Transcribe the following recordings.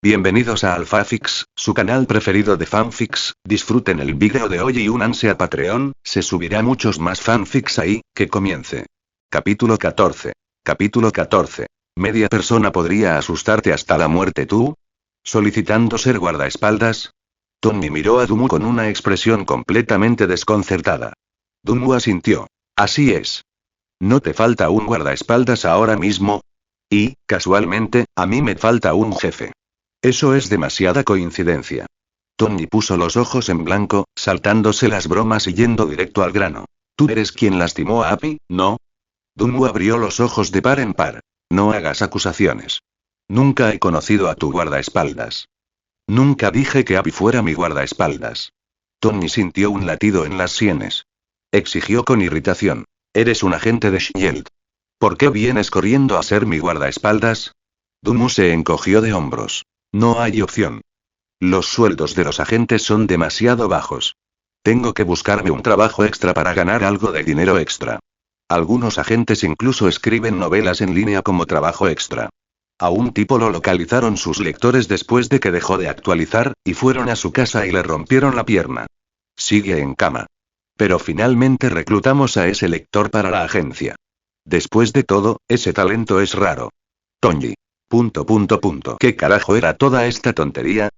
Bienvenidos a Alphafix, su canal preferido de fanfics. Disfruten el vídeo de hoy y únanse a Patreon, se subirá muchos más fanfics ahí. Que comience. Capítulo 14. Capítulo 14. ¿Media persona podría asustarte hasta la muerte tú? ¿Solicitando ser guardaespaldas? Tony miró a Dumu con una expresión completamente desconcertada. Dumu asintió. Así es. ¿No te falta un guardaespaldas ahora mismo? Y, casualmente, a mí me falta un jefe. Eso es demasiada coincidencia. Tony puso los ojos en blanco, saltándose las bromas y yendo directo al grano. ¿Tú eres quien lastimó a Appy, no? Dumu abrió los ojos de par en par. No hagas acusaciones. Nunca he conocido a tu guardaespaldas. Nunca dije que Appy fuera mi guardaespaldas. Tony sintió un latido en las sienes. Exigió con irritación. Eres un agente de Shield. ¿Por qué vienes corriendo a ser mi guardaespaldas? Dumu se encogió de hombros. No hay opción. Los sueldos de los agentes son demasiado bajos. Tengo que buscarme un trabajo extra para ganar algo de dinero extra. Algunos agentes incluso escriben novelas en línea como trabajo extra. A un tipo lo localizaron sus lectores después de que dejó de actualizar, y fueron a su casa y le rompieron la pierna. Sigue en cama. Pero finalmente reclutamos a ese lector para la agencia. Después de todo, ese talento es raro. Tony. ¿Qué carajo era toda esta tontería?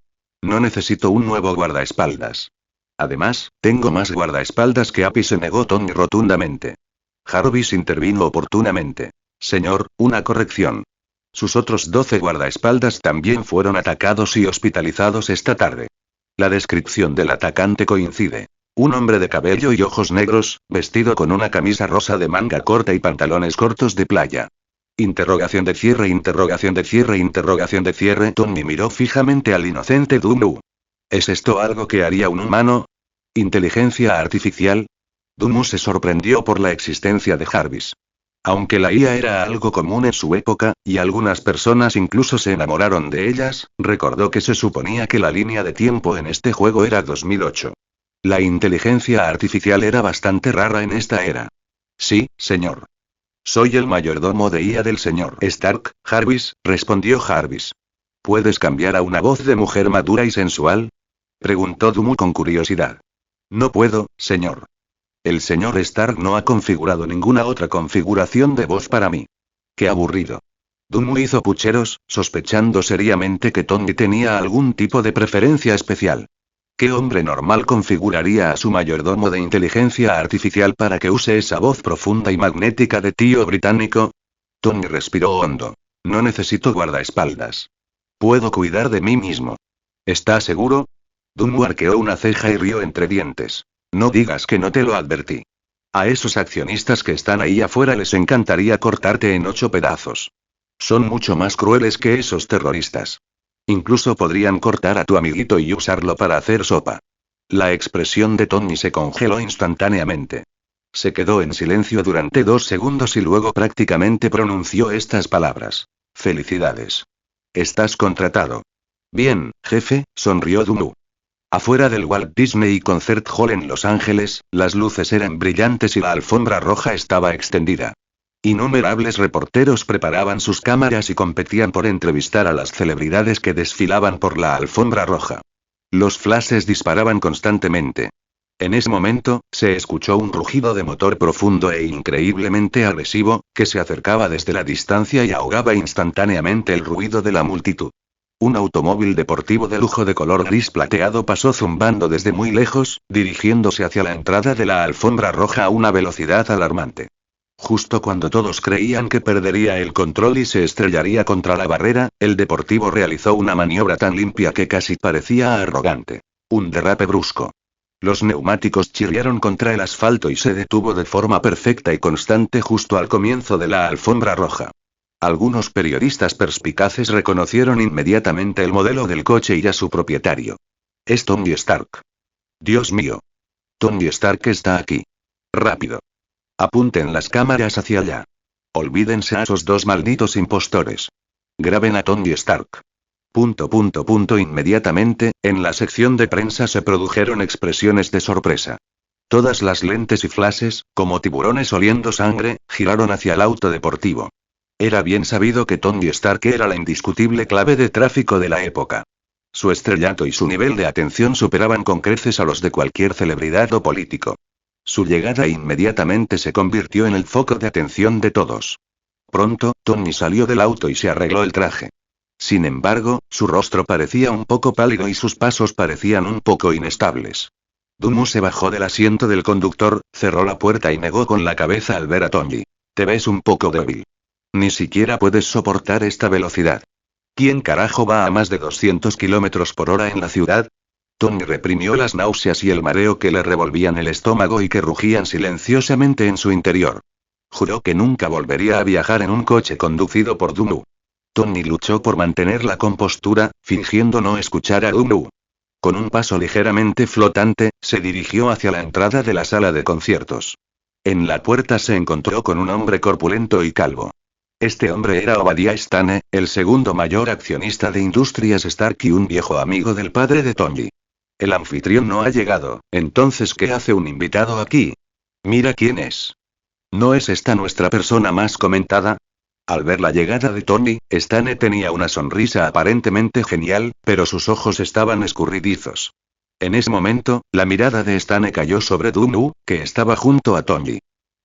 No necesito un nuevo guardaespaldas. Además, tengo más guardaespaldas que Appy, se negó Tony rotundamente. Jarvis intervino oportunamente. Señor, una corrección. Sus otros 12 guardaespaldas también fueron atacados y hospitalizados esta tarde. La descripción del atacante coincide. Un hombre de cabello y ojos negros, vestido con una camisa rosa de manga corta y pantalones cortos de playa. Interrogación de cierre, interrogación de cierre, interrogación de cierre. Tony miró fijamente al inocente Dumu. ¿Es esto algo que haría un humano? ¿Inteligencia artificial? Dumu se sorprendió por la existencia de Jarvis. Aunque la IA era algo común en su época, y algunas personas incluso se enamoraron de ellas, recordó que se suponía que la línea de tiempo en este juego era 2008. La inteligencia artificial era bastante rara en esta era. Sí, señor. Soy el mayordomo de IA del señor Stark, Jarvis, respondió Jarvis. ¿Puedes cambiar a una voz de mujer madura y sensual? Preguntó Dumu con curiosidad. No puedo, señor. El señor Stark no ha configurado ninguna otra configuración de voz para mí. Qué aburrido. Dumu hizo pucheros, sospechando seriamente que Tony tenía algún tipo de preferencia especial. ¿Qué hombre normal configuraría a su mayordomo de inteligencia artificial para que use esa voz profunda y magnética de tío británico? Tony respiró hondo. No necesito guardaespaldas. Puedo cuidar de mí mismo. ¿Estás seguro? Dumu arqueó una ceja y rió entre dientes. No digas que no te lo advertí. A esos accionistas que están ahí afuera les encantaría cortarte en 8 pedazos. Son mucho más crueles que esos terroristas. Incluso podrían cortar a tu amiguito y usarlo para hacer sopa. La expresión de Tony se congeló instantáneamente. Se quedó en silencio durante 2 segundos y luego prácticamente pronunció estas palabras. Felicidades. Estás contratado. Bien, jefe, sonrió Dumu. Afuera del Walt Disney Concert Hall en Los Ángeles, las luces eran brillantes y la alfombra roja estaba extendida. Innumerables reporteros preparaban sus cámaras y competían por entrevistar a las celebridades que desfilaban por la alfombra roja. Los flashes disparaban constantemente. En ese momento, se escuchó un rugido de motor profundo e increíblemente agresivo, que se acercaba desde la distancia y ahogaba instantáneamente el ruido de la multitud. Un automóvil deportivo de lujo de color gris plateado pasó zumbando desde muy lejos, dirigiéndose hacia la entrada de la alfombra roja a una velocidad alarmante. Justo cuando todos creían que perdería el control y se estrellaría contra la barrera, el deportivo realizó una maniobra tan limpia que casi parecía arrogante. Un derrape brusco. Los neumáticos chirriaron contra el asfalto y se detuvo de forma perfecta y constante justo al comienzo de la alfombra roja. Algunos periodistas perspicaces reconocieron inmediatamente el modelo del coche y a su propietario. Es Tony Stark. Dios mío. Tony Stark está aquí. Rápido. Apunten las cámaras hacia allá. Olvídense a esos 2 malditos impostores. Graben a Tony Stark. Inmediatamente, en la sección de prensa se produjeron expresiones de sorpresa. Todas las lentes y flashes, como tiburones oliendo sangre, giraron hacia el auto deportivo. Era bien sabido que Tony Stark era la indiscutible clave de tráfico de la época. Su estrellato y su nivel de atención superaban con creces a los de cualquier celebridad o político. Su llegada inmediatamente se convirtió en el foco de atención de todos. Pronto, Tony salió del auto y se arregló el traje. Sin embargo, su rostro parecía un poco pálido y sus pasos parecían un poco inestables. Dumu se bajó del asiento del conductor, cerró la puerta y negó con la cabeza al ver a Tony. Te ves un poco débil. Ni siquiera puedes soportar esta velocidad. ¿Quién carajo va a más de 200 kilómetros por hora en la ciudad? Tony reprimió las náuseas y el mareo que le revolvían el estómago y que rugían silenciosamente en su interior. Juró que nunca volvería a viajar en un coche conducido por Dumu. Tony luchó por mantener la compostura, fingiendo no escuchar a Dumu. Con un paso ligeramente flotante, se dirigió hacia la entrada de la sala de conciertos. En la puerta se encontró con un hombre corpulento y calvo. Este hombre era Obadiah Stane, el segundo mayor accionista de Industrias Stark y un viejo amigo del padre de Tony. El anfitrión no ha llegado, entonces ¿qué hace un invitado aquí? Mira quién es. ¿No es esta nuestra persona más comentada? Al ver la llegada de Tony, Stane tenía una sonrisa aparentemente genial, pero sus ojos estaban escurridizos. En ese momento, la mirada de Stane cayó sobre Dumu, que estaba junto a Tony.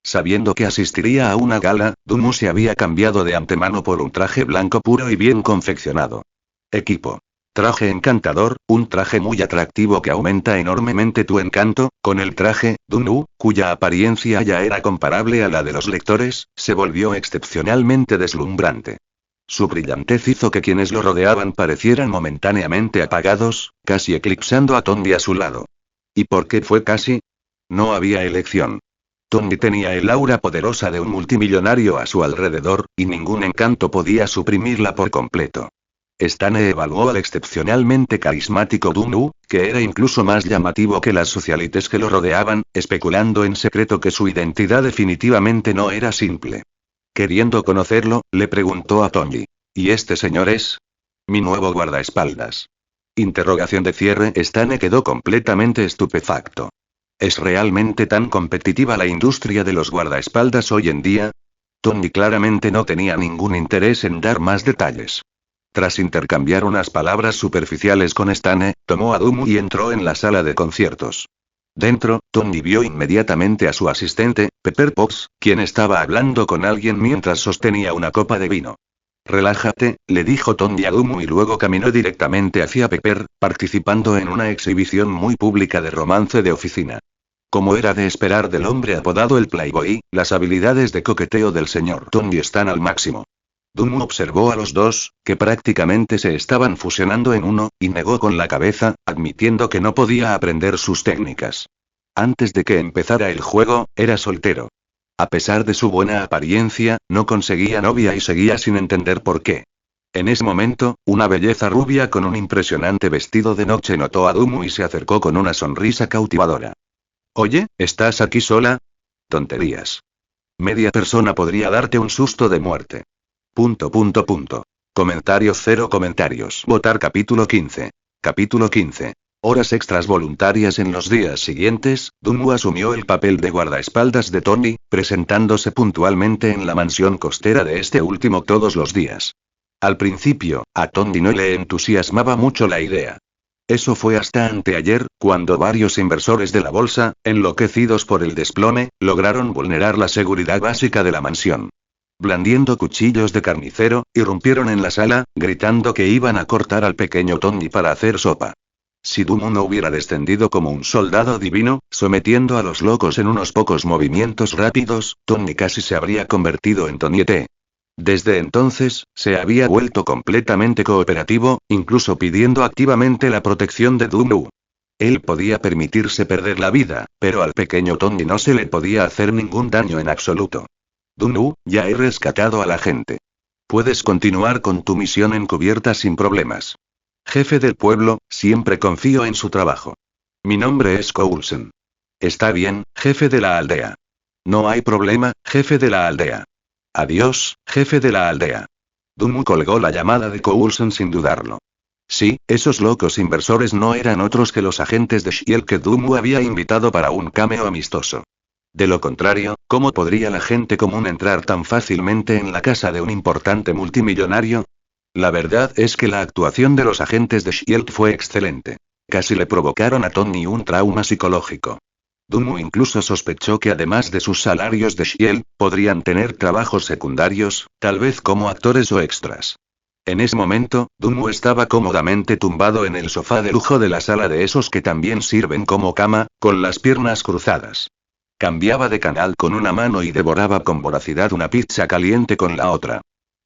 Sabiendo que asistiría a una gala, Dumu se había cambiado de antemano por un traje blanco puro y bien confeccionado. Equipo. Traje encantador, un traje muy atractivo que aumenta enormemente tu encanto. Con el traje, Dumu, cuya apariencia ya era comparable a la de los lectores, se volvió excepcionalmente deslumbrante. Su brillantez hizo que quienes lo rodeaban parecieran momentáneamente apagados, casi eclipsando a Tony a su lado. ¿Y por qué fue casi? No había elección. Tony tenía el aura poderosa de un multimillonario a su alrededor, y ningún encanto podía suprimirla por completo. Stane evaluó al excepcionalmente carismático Dumu, que era incluso más llamativo que las socialites que lo rodeaban, especulando en secreto que su identidad definitivamente no era simple. Queriendo conocerlo, le preguntó a Tony. ¿Y este señor es? Mi nuevo guardaespaldas. Interrogación de cierre. Stane quedó completamente estupefacto. ¿Es realmente tan competitiva la industria de los guardaespaldas hoy en día? Tony claramente no tenía ningún interés en dar más detalles. Tras intercambiar unas palabras superficiales con Stane, tomó a Dumu y entró en la sala de conciertos. Dentro, Tony vio inmediatamente a su asistente, Pepper Potts, quien estaba hablando con alguien mientras sostenía una copa de vino. Relájate, le dijo Tony a Dumu y luego caminó directamente hacia Pepper, participando en una exhibición muy pública de romance de oficina. Como era de esperar del hombre apodado el Playboy, las habilidades de coqueteo del señor Tony están al máximo. Dumu observó a los dos, que prácticamente se estaban fusionando en uno, y negó con la cabeza, admitiendo que no podía aprender sus técnicas. Antes de que empezara el juego, era soltero. A pesar de su buena apariencia, no conseguía novia y seguía sin entender por qué. En ese momento, una belleza rubia con un impresionante vestido de noche notó a Dumu y se acercó con una sonrisa cautivadora. Oye, ¿estás aquí sola? Tonterías. Media persona podría darte un susto de muerte. ... Comentario 0 comentarios. Votar capítulo 15. Capítulo 15. Horas extras voluntarias. En los días siguientes, Dumu asumió el papel de guardaespaldas de Tony, presentándose puntualmente en la mansión costera de este último todos los días. Al principio, a Tony no le entusiasmaba mucho la idea. Eso fue hasta anteayer, cuando varios inversores de la bolsa, enloquecidos por el desplome, lograron vulnerar la seguridad básica de la mansión. Blandiendo cuchillos de carnicero, irrumpieron en la sala, gritando que iban a cortar al pequeño Tony para hacer sopa. Si Dumu no hubiera descendido como un soldado divino, sometiendo a los locos en unos pocos movimientos rápidos, Tony casi se habría convertido en Toniete. Desde entonces, se había vuelto completamente cooperativo, incluso pidiendo activamente la protección de Dumu. Él podía permitirse perder la vida, pero al pequeño Tony no se le podía hacer ningún daño en absoluto. Dumu, ya he rescatado a la gente. Puedes continuar con tu misión encubierta sin problemas. Jefe del pueblo, siempre confío en su trabajo. Mi nombre es Coulson. Está bien, jefe de la aldea. No hay problema, jefe de la aldea. Adiós, jefe de la aldea. Dumu colgó la llamada de Coulson sin dudarlo. Sí, esos locos inversores no eran otros que los agentes de Shield que Dumu había invitado para un cameo amistoso. De lo contrario, ¿cómo podría la gente común entrar tan fácilmente en la casa de un importante multimillonario? La verdad es que la actuación de los agentes de SHIELD fue excelente. Casi le provocaron a Tony un trauma psicológico. Dunmu incluso sospechó que además de sus salarios de SHIELD, podrían tener trabajos secundarios, tal vez como actores o extras. En ese momento, Dunmu estaba cómodamente tumbado en el sofá de lujo de la sala de esos que también sirven como cama, con las piernas cruzadas. Cambiaba de canal con una mano y devoraba con voracidad una pizza caliente con la otra.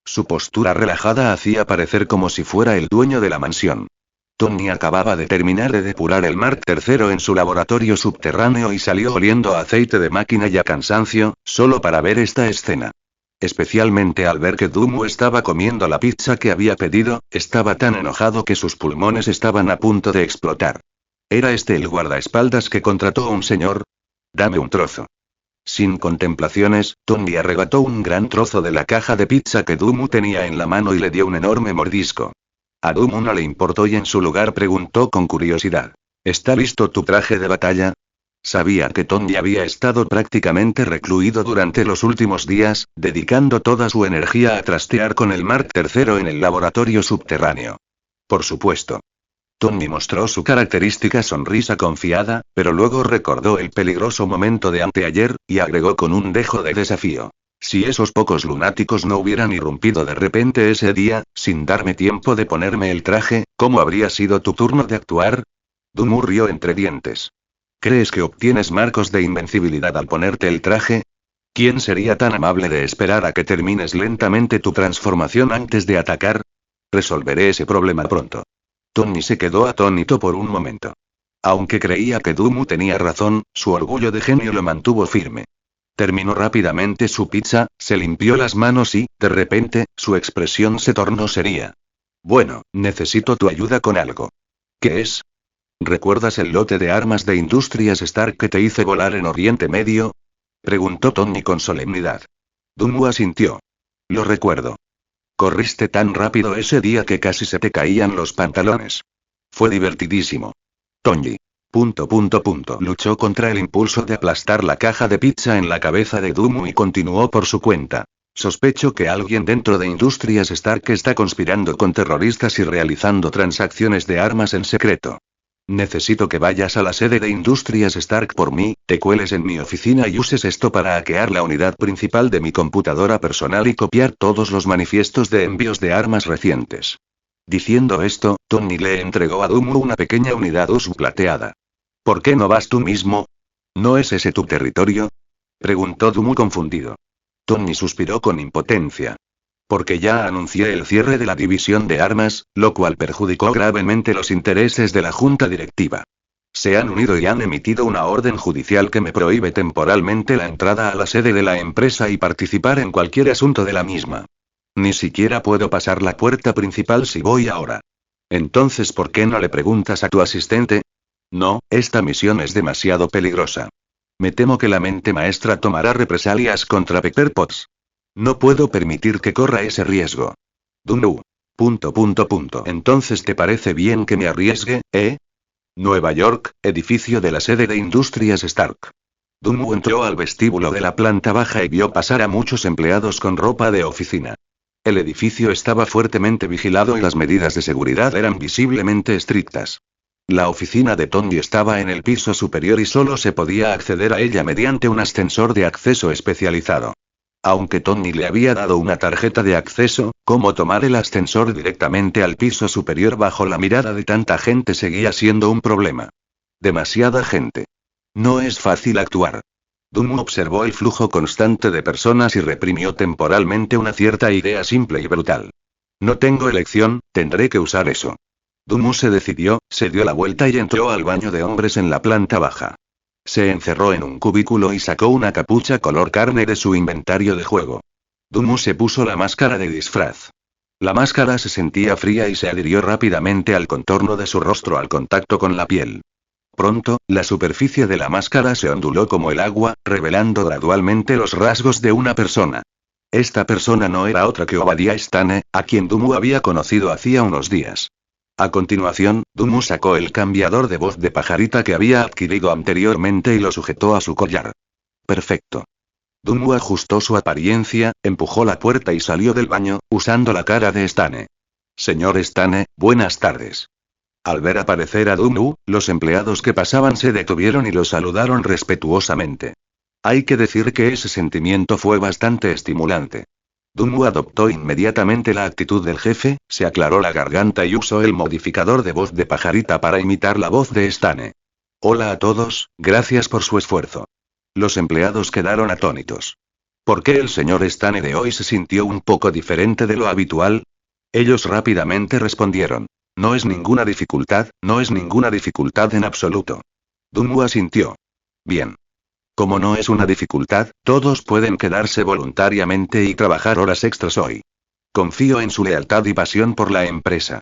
Su postura relajada hacía parecer como si fuera el dueño de la mansión. Tony acababa de terminar de depurar el Mark III en su laboratorio subterráneo y salió oliendo a aceite de máquina y a cansancio, solo para ver esta escena. Especialmente al ver que Dunmu estaba comiendo la pizza que había pedido, estaba tan enojado que sus pulmones estaban a punto de explotar. ¿Era este el guardaespaldas que contrató un señor? Dame un trozo. Sin contemplaciones, Tony arrebató un gran trozo de la caja de pizza que Dunmu tenía en la mano y le dio un enorme mordisco. A Dunmu no le importó y en su lugar preguntó con curiosidad: ¿Está listo tu traje de batalla? Sabía que Tony había estado prácticamente recluido durante los últimos días, dedicando toda su energía a trastear con el Mark III en el laboratorio subterráneo. Por supuesto. Tony mostró su característica sonrisa confiada, pero luego recordó el peligroso momento de anteayer, y agregó con un dejo de desafío: si esos pocos lunáticos no hubieran irrumpido de repente ese día, sin darme tiempo de ponerme el traje, ¿cómo habría sido tu turno de actuar? Dunmu rió entre dientes. ¿Crees que obtienes marcos de invencibilidad al ponerte el traje? ¿Quién sería tan amable de esperar a que termines lentamente tu transformación antes de atacar? Resolveré ese problema pronto. Tony se quedó atónito por un momento. Aunque creía que Dunmu tenía razón, su orgullo de genio lo mantuvo firme. Terminó rápidamente su pizza, se limpió las manos y, de repente, su expresión se tornó seria. Bueno, necesito tu ayuda con algo. ¿Qué es? ¿Recuerdas el lote de armas de Industrias Stark que te hice volar en Oriente Medio? Preguntó Tony con solemnidad. Dunmu asintió. Lo recuerdo. Corriste tan rápido ese día que casi se te caían los pantalones. Fue divertidísimo. Tony. Luchó contra el impulso de aplastar la caja de pizza en la cabeza de Dunmu y continuó por su cuenta. Sospecho que alguien dentro de Industrias Stark está conspirando con terroristas y realizando transacciones de armas en secreto. Necesito que vayas a la sede de Industrias Stark por mí, te cueles en mi oficina y uses esto para hackear la unidad principal de mi computadora personal y copiar todos los manifiestos de envíos de armas recientes. Diciendo esto, Tony le entregó a Dunmu una pequeña unidad USB plateada. ¿Por qué no vas tú mismo? ¿No es ese tu territorio? Preguntó Dunmu confundido. Tony suspiró con impotencia. Porque ya anuncié el cierre de la división de armas, lo cual perjudicó gravemente los intereses de la junta directiva. Se han unido y han emitido una orden judicial que me prohíbe temporalmente la entrada a la sede de la empresa y participar en cualquier asunto de la misma. Ni siquiera puedo pasar la puerta principal si voy ahora. Entonces, ¿por qué no le preguntas a tu asistente? No, esta misión es demasiado peligrosa. Me temo que la mente maestra tomará represalias contra Pepper Potts. No puedo permitir que corra ese riesgo. Dunmu. Entonces, ¿te parece bien que me arriesgue, Nueva York, edificio de la sede de Industrias Stark. Dunmu entró al vestíbulo de la planta baja y vio pasar a muchos empleados con ropa de oficina. El edificio estaba fuertemente vigilado y las medidas de seguridad eran visiblemente estrictas. La oficina de Tony estaba en el piso superior y solo se podía acceder a ella mediante un ascensor de acceso especializado. Aunque Tony le había dado una tarjeta de acceso, cómo tomar el ascensor directamente al piso superior bajo la mirada de tanta gente seguía siendo un problema. Demasiada gente. No es fácil actuar. Dunmu observó el flujo constante de personas y reprimió temporalmente una cierta idea simple y brutal. No tengo elección, tendré que usar eso. Dunmu se decidió, se dio la vuelta y entró al baño de hombres en la planta baja. Se encerró en un cubículo y sacó una capucha color carne de su inventario de juego. Dunmu se puso la máscara de disfraz. La máscara se sentía fría y se adhirió rápidamente al contorno de su rostro al contacto con la piel. Pronto, la superficie de la máscara se onduló como el agua, revelando gradualmente los rasgos de una persona. Esta persona no era otra que Obadiah Stane, a quien Dunmu había conocido hacía unos días. A continuación, Dunmu sacó el cambiador de voz de pajarita que había adquirido anteriormente y lo sujetó a su collar. Perfecto. Dunmu ajustó su apariencia, empujó la puerta y salió del baño, usando la cara de Stane. Señor Stane, buenas tardes. Al ver aparecer a Dunmu, los empleados que pasaban se detuvieron y lo saludaron respetuosamente. Hay que decir que ese sentimiento fue bastante estimulante. Dunmu adoptó inmediatamente la actitud del jefe, se aclaró la garganta y usó el modificador de voz de pajarita para imitar la voz de Stane. Hola a todos, gracias por su esfuerzo. Los empleados quedaron atónitos. ¿Por qué el señor Stane de hoy se sintió un poco diferente de lo habitual? Ellos rápidamente respondieron. No es ninguna dificultad, no es ninguna dificultad en absoluto. Dunmu asintió. Bien. Como no es una dificultad, todos pueden quedarse voluntariamente y trabajar horas extras hoy. Confío en su lealtad y pasión por la empresa.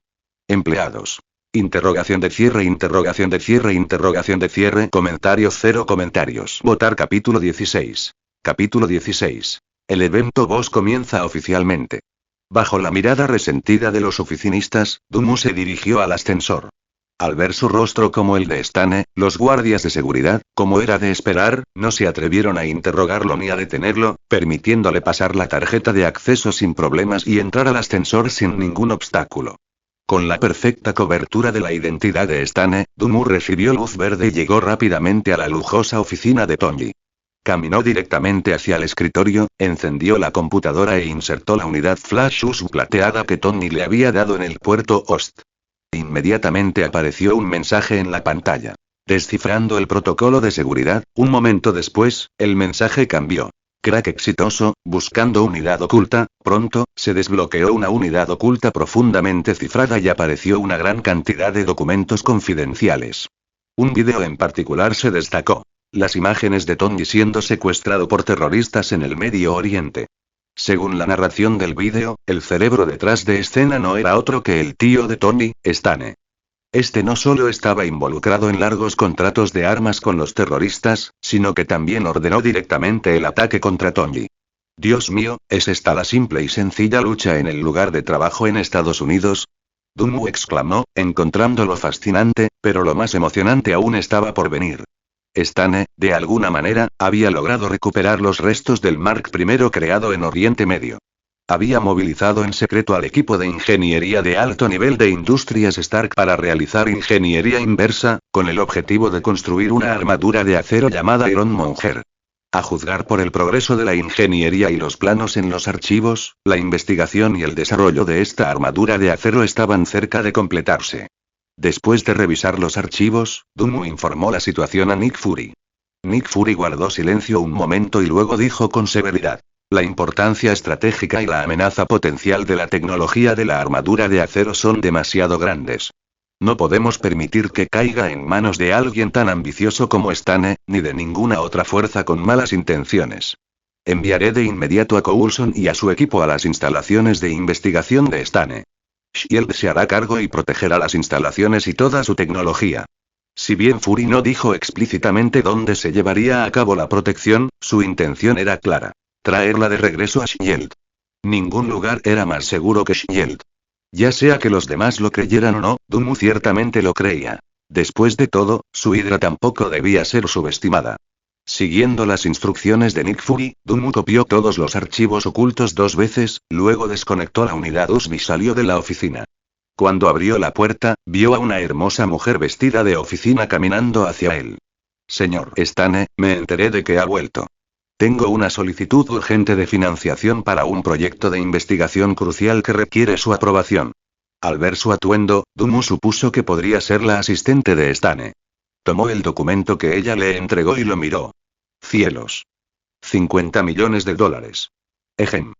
Empleados. Interrogación de cierre, interrogación de cierre, interrogación de cierre, comentarios 0 comentarios. Votar capítulo 16. Capítulo 16. El evento boss comienza oficialmente. Bajo la mirada resentida de los oficinistas, Dunmu se dirigió al ascensor. Al ver su rostro como el de Stane, los guardias de seguridad, como era de esperar, no se atrevieron a interrogarlo ni a detenerlo, permitiéndole pasar la tarjeta de acceso sin problemas y entrar al ascensor sin ningún obstáculo. Con la perfecta cobertura de la identidad de Stane, Dunmu recibió luz verde y llegó rápidamente a la lujosa oficina de Tony. Caminó directamente hacia el escritorio, encendió la computadora e insertó la unidad flash USB plateada que Tony le había dado en el puerto host. Inmediatamente apareció un mensaje en la pantalla. Descifrando el protocolo de seguridad, un momento después, el mensaje cambió. Crack exitoso, buscando unidad oculta, pronto, se desbloqueó una unidad oculta profundamente cifrada y apareció una gran cantidad de documentos confidenciales. Un vídeo en particular se destacó. Las imágenes de Tony siendo secuestrado por terroristas en el Medio Oriente. Según la narración del vídeo, el cerebro detrás de escena no era otro que el tío de Tony, Stane. Este no solo estaba involucrado en largos contratos de armas con los terroristas, sino que también ordenó directamente el ataque contra Tony. Dios mío, ¿es esta la simple y sencilla lucha en el lugar de trabajo en Estados Unidos? Dunmu exclamó, encontrándolo fascinante, pero lo más emocionante aún estaba por venir. Stane, de alguna manera, había logrado recuperar los restos del Mark I creado en Oriente Medio. Había movilizado en secreto al equipo de ingeniería de alto nivel de Industrias Stark para realizar ingeniería inversa, con el objetivo de construir una armadura de acero llamada Iron Monger. A juzgar por el progreso de la ingeniería y los planos en los archivos, la investigación y el desarrollo de esta armadura de acero estaban cerca de completarse. Después de revisar los archivos, Dunmu informó la situación a Nick Fury. Nick Fury guardó silencio un momento y luego dijo con severidad. La importancia estratégica y la amenaza potencial de la tecnología de la armadura de acero son demasiado grandes. No podemos permitir que caiga en manos de alguien tan ambicioso como Stane, ni de ninguna otra fuerza con malas intenciones. Enviaré de inmediato a Coulson y a su equipo a las instalaciones de investigación de Stane. Shield se hará cargo y protegerá las instalaciones y toda su tecnología. Si bien Fury no dijo explícitamente dónde se llevaría a cabo la protección, su intención era clara. Traerla de regreso a Shield. Ningún lugar era más seguro que Shield. Ya sea que los demás lo creyeran o no, Dunmu ciertamente lo creía. Después de todo, su hidra tampoco debía ser subestimada. Siguiendo las instrucciones de Nick Fury, Dunmu copió todos los archivos ocultos 2 veces, luego desconectó la unidad USB y salió de la oficina. Cuando abrió la puerta, vio a una hermosa mujer vestida de oficina caminando hacia él. Señor Stane, me enteré de que ha vuelto. Tengo una solicitud urgente de financiación para un proyecto de investigación crucial que requiere su aprobación. Al ver su atuendo, Dunmu supuso que podría ser la asistente de Stane. Tomó el documento que ella le entregó y lo miró. Cielos. 50 millones de dólares. Ejem.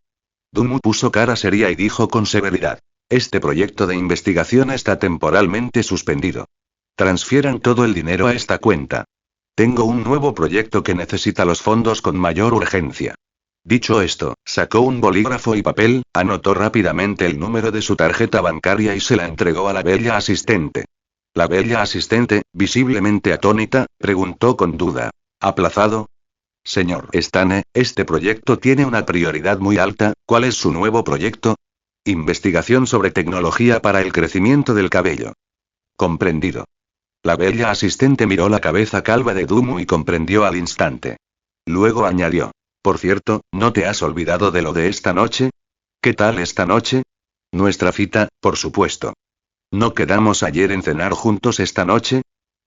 Dunmu puso cara seria y dijo con severidad. Este proyecto de investigación está temporalmente suspendido. Transfieran todo el dinero a esta cuenta. Tengo un nuevo proyecto que necesita los fondos con mayor urgencia. Dicho esto, sacó un bolígrafo y papel, anotó rápidamente el número de su tarjeta bancaria y se la entregó a la bella asistente. La bella asistente, visiblemente atónita, preguntó con duda. ¿Aplazado? Señor Stane, este proyecto tiene una prioridad muy alta. ¿Cuál es su nuevo proyecto? Investigación sobre tecnología para el crecimiento del cabello. Comprendido. La bella asistente miró la cabeza calva de Dunmu y comprendió al instante. Luego añadió. Por cierto, ¿no te has olvidado de lo de esta noche? ¿Qué tal esta noche? Nuestra cita, por supuesto. ¿No quedamos ayer en cenar juntos esta noche?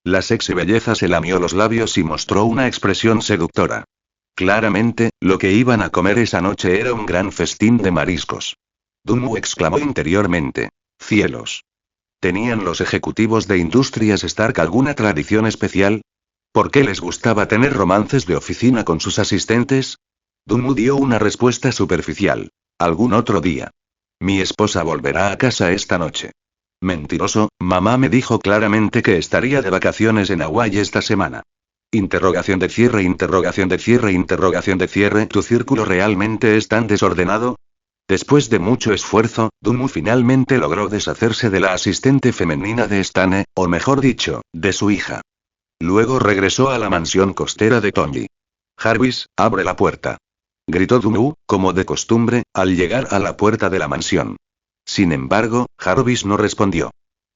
La sexy belleza se lamió los labios y mostró una expresión seductora. Claramente, lo que iban a comer esa noche era un gran festín de mariscos. Dunmu exclamó interiormente. ¡Cielos! ¿Tenían los ejecutivos de Industrias Stark alguna tradición especial? ¿Por qué les gustaba tener romances de oficina con sus asistentes? Dunmu dio una respuesta superficial. Algún otro día. Mi esposa volverá a casa esta noche. Mentiroso, mamá me dijo claramente que estaría de vacaciones en Hawái esta semana. Interrogación de cierre, interrogación de cierre, interrogación de cierre. ¿Tu círculo realmente es tan desordenado? Después de mucho esfuerzo, Dunmu finalmente logró deshacerse de la asistente femenina de Stane, o mejor dicho, de su hija. Luego regresó a la mansión costera de Tonji. Jarvis, abre la puerta. Gritó Dunmu, como de costumbre, al llegar a la puerta de la mansión. Sin embargo, Jarvis no respondió.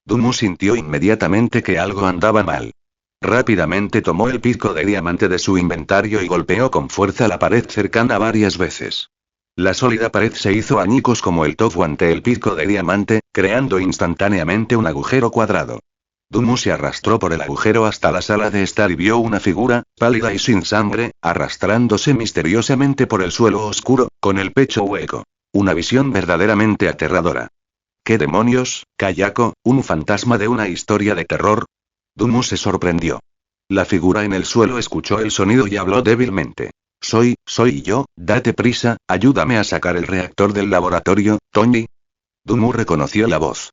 Dunmu sintió inmediatamente que algo andaba mal. Rápidamente tomó el pico de diamante de su inventario y golpeó con fuerza la pared cercana varias veces. La sólida pared se hizo añicos como el tofu ante el pico de diamante, creando instantáneamente un agujero cuadrado. Dunmu se arrastró por el agujero hasta la sala de estar y vio una figura, pálida y sin sangre, arrastrándose misteriosamente por el suelo oscuro, con el pecho hueco. Una visión verdaderamente aterradora. ¿Qué demonios, Kayako, un fantasma de una historia de terror? Dunmu se sorprendió. La figura en el suelo escuchó el sonido y habló débilmente. Soy yo, date prisa, ayúdame a sacar el reactor del laboratorio, Tony. Dunmu reconoció la voz.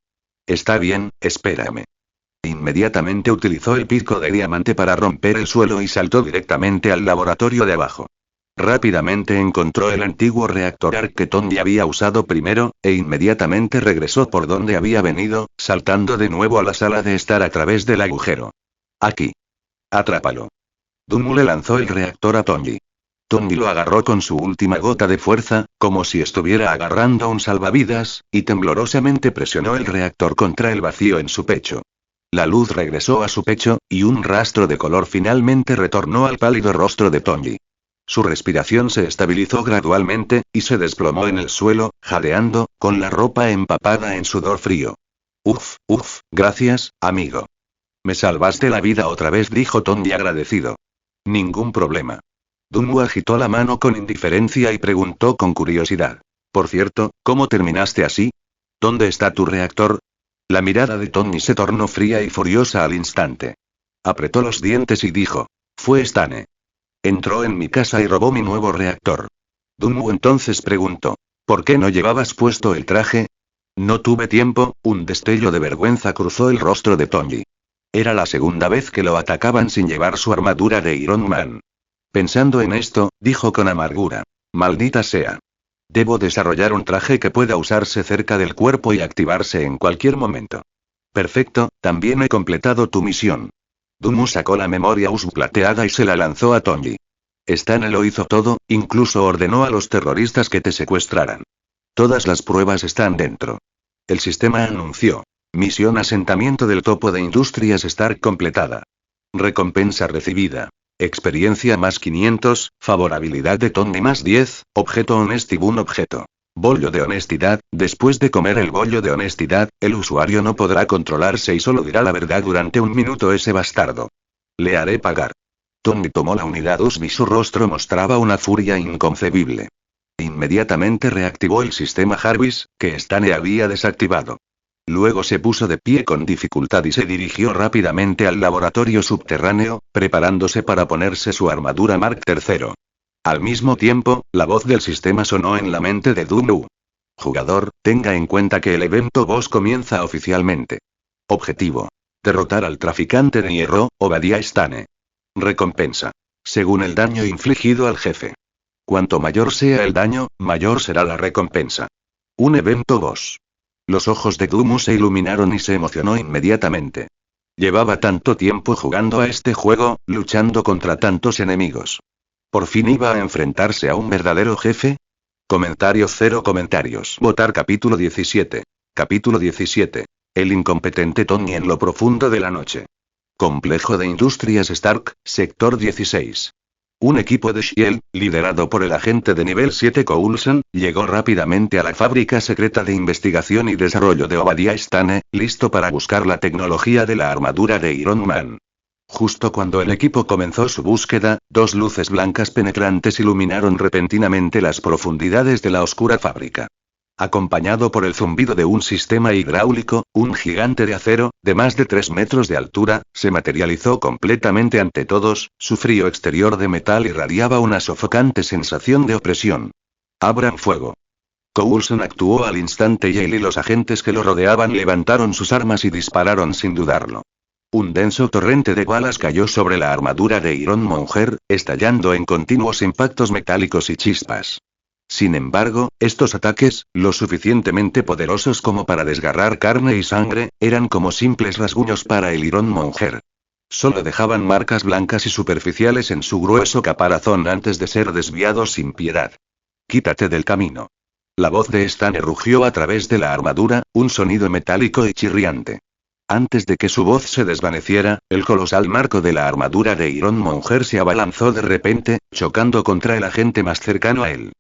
Está bien, espérame. Inmediatamente utilizó el pico de diamante para romper el suelo y saltó directamente al laboratorio de abajo. Rápidamente encontró el antiguo reactor ARC que Tony había usado primero, e inmediatamente regresó por donde había venido, saltando de nuevo a la sala de estar a través del agujero. Aquí. Atrápalo. Dunmu le lanzó el reactor a Tony. Tony lo agarró con su última gota de fuerza, como si estuviera agarrando un salvavidas, y temblorosamente presionó el reactor contra el vacío en su pecho. La luz regresó a su pecho, y un rastro de color finalmente retornó al pálido rostro de Tony. Su respiración se estabilizó gradualmente, y se desplomó en el suelo, jadeando, con la ropa empapada en sudor frío. Gracias, amigo. Me salvaste la vida otra vez, dijo Tony agradecido. Ningún problema. Dunmu agitó la mano con indiferencia y preguntó con curiosidad. Por cierto, ¿cómo terminaste así? ¿Dónde está tu reactor? La mirada de Tony se tornó fría y furiosa al instante. Apretó los dientes y dijo. Fue Stane. Entró en mi casa y robó mi nuevo reactor. Dunmu entonces preguntó. ¿Por qué no llevabas puesto el traje? No tuve tiempo, un destello de vergüenza cruzó el rostro de Tony. Era la segunda vez que lo atacaban sin llevar su armadura de Iron Man. Pensando en esto, dijo con amargura. Maldita sea. Debo desarrollar un traje que pueda usarse cerca del cuerpo y activarse en cualquier momento. Perfecto, también he completado tu misión. Dunmu sacó la memoria USB plateada y se la lanzó a Tony. Stane lo hizo todo, incluso ordenó a los terroristas que te secuestraran. Todas las pruebas están dentro. El sistema anunció. Misión asentamiento del topo de Industrias Stark completada. Recompensa recibida. Experiencia más 500, favorabilidad de Tony más 10, objeto honestidad un objeto. Bollo de honestidad, después de comer el bollo de honestidad, el usuario no podrá controlarse y solo dirá la verdad durante un minuto ese bastardo. Le haré pagar. Tony tomó la unidad USB y su rostro mostraba una furia inconcebible. Inmediatamente reactivó el sistema Jarvis, que Stane había desactivado. Luego se puso de pie con dificultad y se dirigió rápidamente al laboratorio subterráneo, preparándose para ponerse su armadura Mark III. Al mismo tiempo, la voz del sistema sonó en la mente de Dunmu. Jugador, tenga en cuenta que el evento boss comienza oficialmente. Objetivo. Derrotar al traficante de hierro, Obadiah Stane. Recompensa. Según el daño infligido al jefe. Cuanto mayor sea el daño, mayor será la recompensa. Un evento boss. Los ojos de Dunmu se iluminaron y se emocionó inmediatamente. Llevaba tanto tiempo jugando a este juego, luchando contra tantos enemigos. ¿Por fin iba a enfrentarse a un verdadero jefe? Comentarios 0 comentarios. Votar capítulo 17. Capítulo 17. El incompetente Tony en lo profundo de la noche. Complejo de Industrias Stark, sector 16. Un equipo de Shield, liderado por el agente de nivel 7 Coulson, llegó rápidamente a la fábrica secreta de investigación y desarrollo de Obadiah Stane, listo para buscar la tecnología de la armadura de Iron Man. Justo cuando el equipo comenzó su búsqueda, dos luces blancas penetrantes iluminaron repentinamente las profundidades de la oscura fábrica. Acompañado por el zumbido de un sistema hidráulico, un gigante de acero, de más de 3 metros de altura, se materializó completamente ante todos, su frío exterior de metal irradiaba una sofocante sensación de opresión. «Abran fuego». Coulson actuó al instante y él y los agentes que lo rodeaban levantaron sus armas y dispararon sin dudarlo. Un denso torrente de balas cayó sobre la armadura de Iron Monger, estallando en continuos impactos metálicos y chispas. Sin embargo, estos ataques, lo suficientemente poderosos como para desgarrar carne y sangre, eran como simples rasguños para el Iron Monger. Solo dejaban marcas blancas y superficiales en su grueso caparazón antes de ser desviados sin piedad. «Quítate del camino». La voz de Stane rugió a través de la armadura, un sonido metálico y chirriante. Antes de que su voz se desvaneciera, el colosal marco de la armadura de Iron Monger se abalanzó de repente, chocando contra el agente más cercano a él.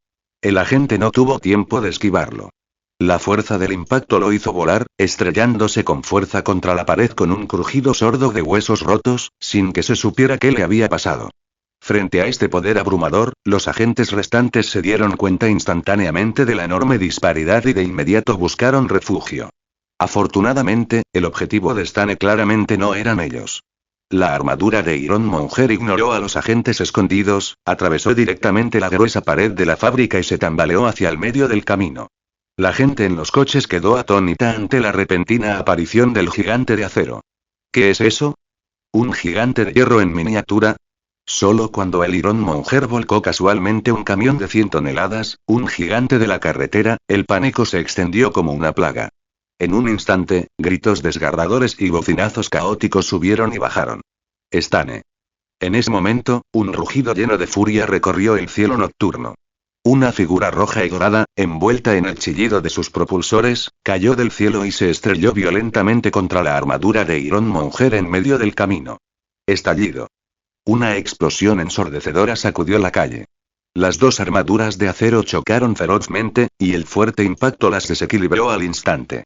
El agente no tuvo tiempo de esquivarlo. La fuerza del impacto lo hizo volar, estrellándose con fuerza contra la pared con un crujido sordo de huesos rotos, sin que se supiera qué le había pasado. Frente a este poder abrumador, los agentes restantes se dieron cuenta instantáneamente de la enorme disparidad y de inmediato buscaron refugio. Afortunadamente, el objetivo de Stane claramente no eran ellos. La armadura de Iron Monger ignoró a los agentes escondidos, atravesó directamente la gruesa pared de la fábrica y se tambaleó hacia el medio del camino. La gente en los coches quedó atónita ante la repentina aparición del gigante de acero. ¿Qué es eso? ¿Un gigante de hierro en miniatura? Solo cuando el Iron Monger volcó casualmente un camión de 100 toneladas, un gigante de la carretera, el pánico se extendió como una plaga. En un instante, gritos desgarradores y bocinazos caóticos subieron y bajaron. Stane. En ese momento, un rugido lleno de furia recorrió el cielo nocturno. Una figura roja y dorada, envuelta en el chillido de sus propulsores, cayó del cielo y se estrelló violentamente contra la armadura de Iron Monger en medio del camino. Estallido. Una explosión ensordecedora sacudió la calle. Las dos armaduras de acero chocaron ferozmente, y el fuerte impacto las desequilibró al instante.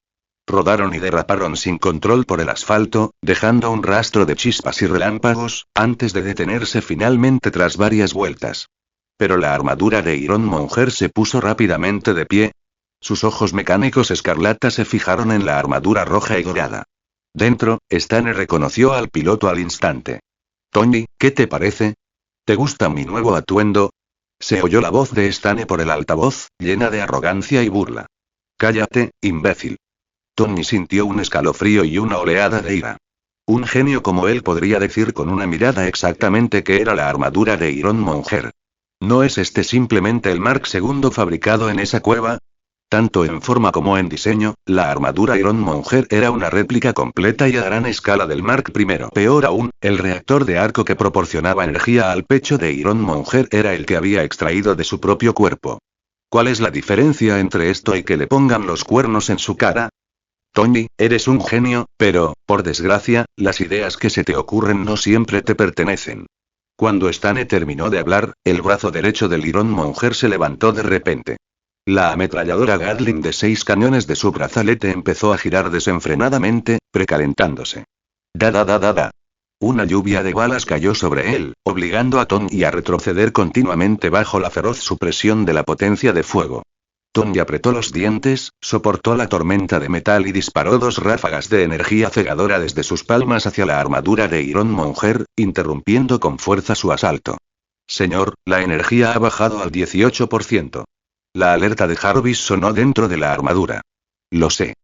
Rodaron y derraparon sin control por el asfalto, dejando un rastro de chispas y relámpagos, antes de detenerse finalmente tras varias vueltas. Pero la armadura de Iron Monger se puso rápidamente de pie. Sus ojos mecánicos escarlata se fijaron en la armadura roja y dorada. Dentro, Stane reconoció al piloto al instante. «Tony, ¿qué te parece? ¿Te gusta mi nuevo atuendo?» Se oyó la voz de Stane por el altavoz, llena de arrogancia y burla. «Cállate, imbécil». Tony sintió un escalofrío y una oleada de ira. Un genio como él podría decir con una mirada exactamente qué era la armadura de Iron Monger. ¿No es este simplemente el Mark II fabricado en esa cueva? Tanto en forma como en diseño, la armadura Iron Monger era una réplica completa y a gran escala del Mark I. Peor aún, el reactor de arco que proporcionaba energía al pecho de Iron Monger era el que había extraído de su propio cuerpo. ¿Cuál es la diferencia entre esto y que le pongan los cuernos en su cara? Tony, eres un genio, pero, por desgracia, las ideas que se te ocurren no siempre te pertenecen. Cuando Stane terminó de hablar, el brazo derecho del Iron Monger se levantó de repente. La ametralladora Gatling de 6 cañones de su brazalete empezó a girar desenfrenadamente, precalentándose. Da. Una lluvia de balas cayó sobre él, obligando a Tony a retroceder continuamente bajo la feroz supresión de la potencia de fuego. Tony apretó los dientes, soportó la tormenta de metal y disparó 2 ráfagas de energía cegadora desde sus palmas hacia la armadura de Iron Monger, interrumpiendo con fuerza su asalto. Señor, la energía ha bajado al 18%. La alerta de Jarvis sonó dentro de la armadura. Lo sé.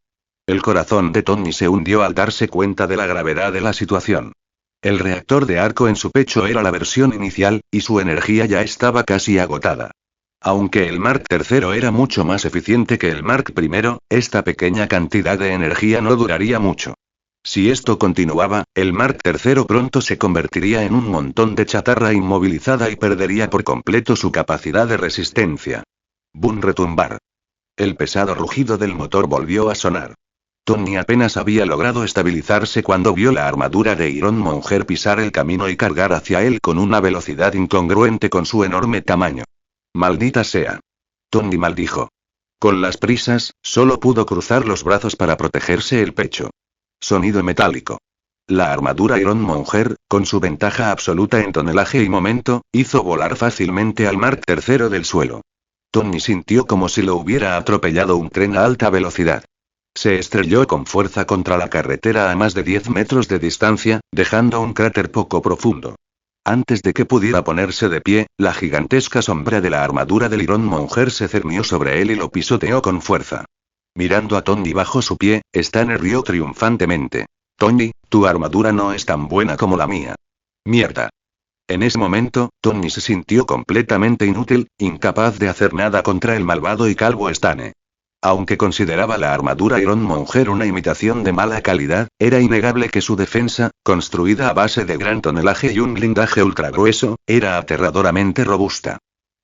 El corazón de Tony se hundió al darse cuenta de la gravedad de la situación. El reactor de arco en su pecho era la versión inicial, y su energía ya estaba casi agotada. Aunque el Mark III era mucho más eficiente que el Mark I, esta pequeña cantidad de energía no duraría mucho. Si esto continuaba, el Mark III pronto se convertiría en un montón de chatarra inmovilizada y perdería por completo su capacidad de resistencia. Boom retumbar. El pesado rugido del motor volvió a sonar. Tony apenas había logrado estabilizarse cuando vio la armadura de Iron Monger pisar el camino y cargar hacia él con una velocidad incongruente con su enorme tamaño. Maldita sea. Tony maldijo. Con las prisas, solo pudo cruzar los brazos para protegerse el pecho. Sonido metálico. La armadura Iron Monger, con su ventaja absoluta en tonelaje y momento, hizo volar fácilmente al Mark III del suelo. Tony sintió como si lo hubiera atropellado un tren a alta velocidad. Se estrelló con fuerza contra la carretera a más de 10 metros de distancia, dejando un cráter poco profundo. Antes de que pudiera ponerse de pie, la gigantesca sombra de la armadura del Iron Monger se cernió sobre él y lo pisoteó con fuerza. Mirando a Tony bajo su pie, Stanley rió triunfantemente. Tony, tu armadura no es tan buena como la mía. Mierda. En ese momento, Tony se sintió completamente inútil, incapaz de hacer nada contra el malvado y calvo Stanley. Aunque consideraba la armadura Iron Monger una imitación de mala calidad, era innegable que su defensa, construida a base de gran tonelaje y un blindaje ultragrueso, era aterradoramente robusta.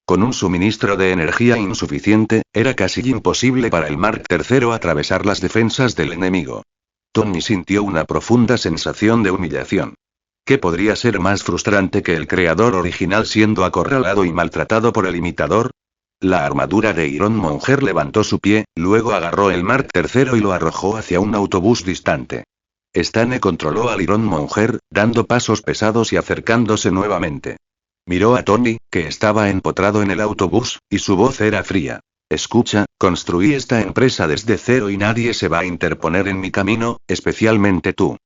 Con un suministro de energía insuficiente, era casi imposible para el Mark III atravesar las defensas del enemigo. Tony sintió una profunda sensación de humillación. ¿Qué podría ser más frustrante que el creador original siendo acorralado y maltratado por el imitador? La armadura de Iron Monger levantó su pie, luego agarró el Mark III y lo arrojó hacia un autobús distante. Stanley controló al Iron Monger, dando pasos pesados y acercándose nuevamente. Miró a Tony, que estaba empotrado en el autobús, y su voz era fría. Escucha, construí esta empresa desde cero y nadie se va a interponer en mi camino, especialmente tú.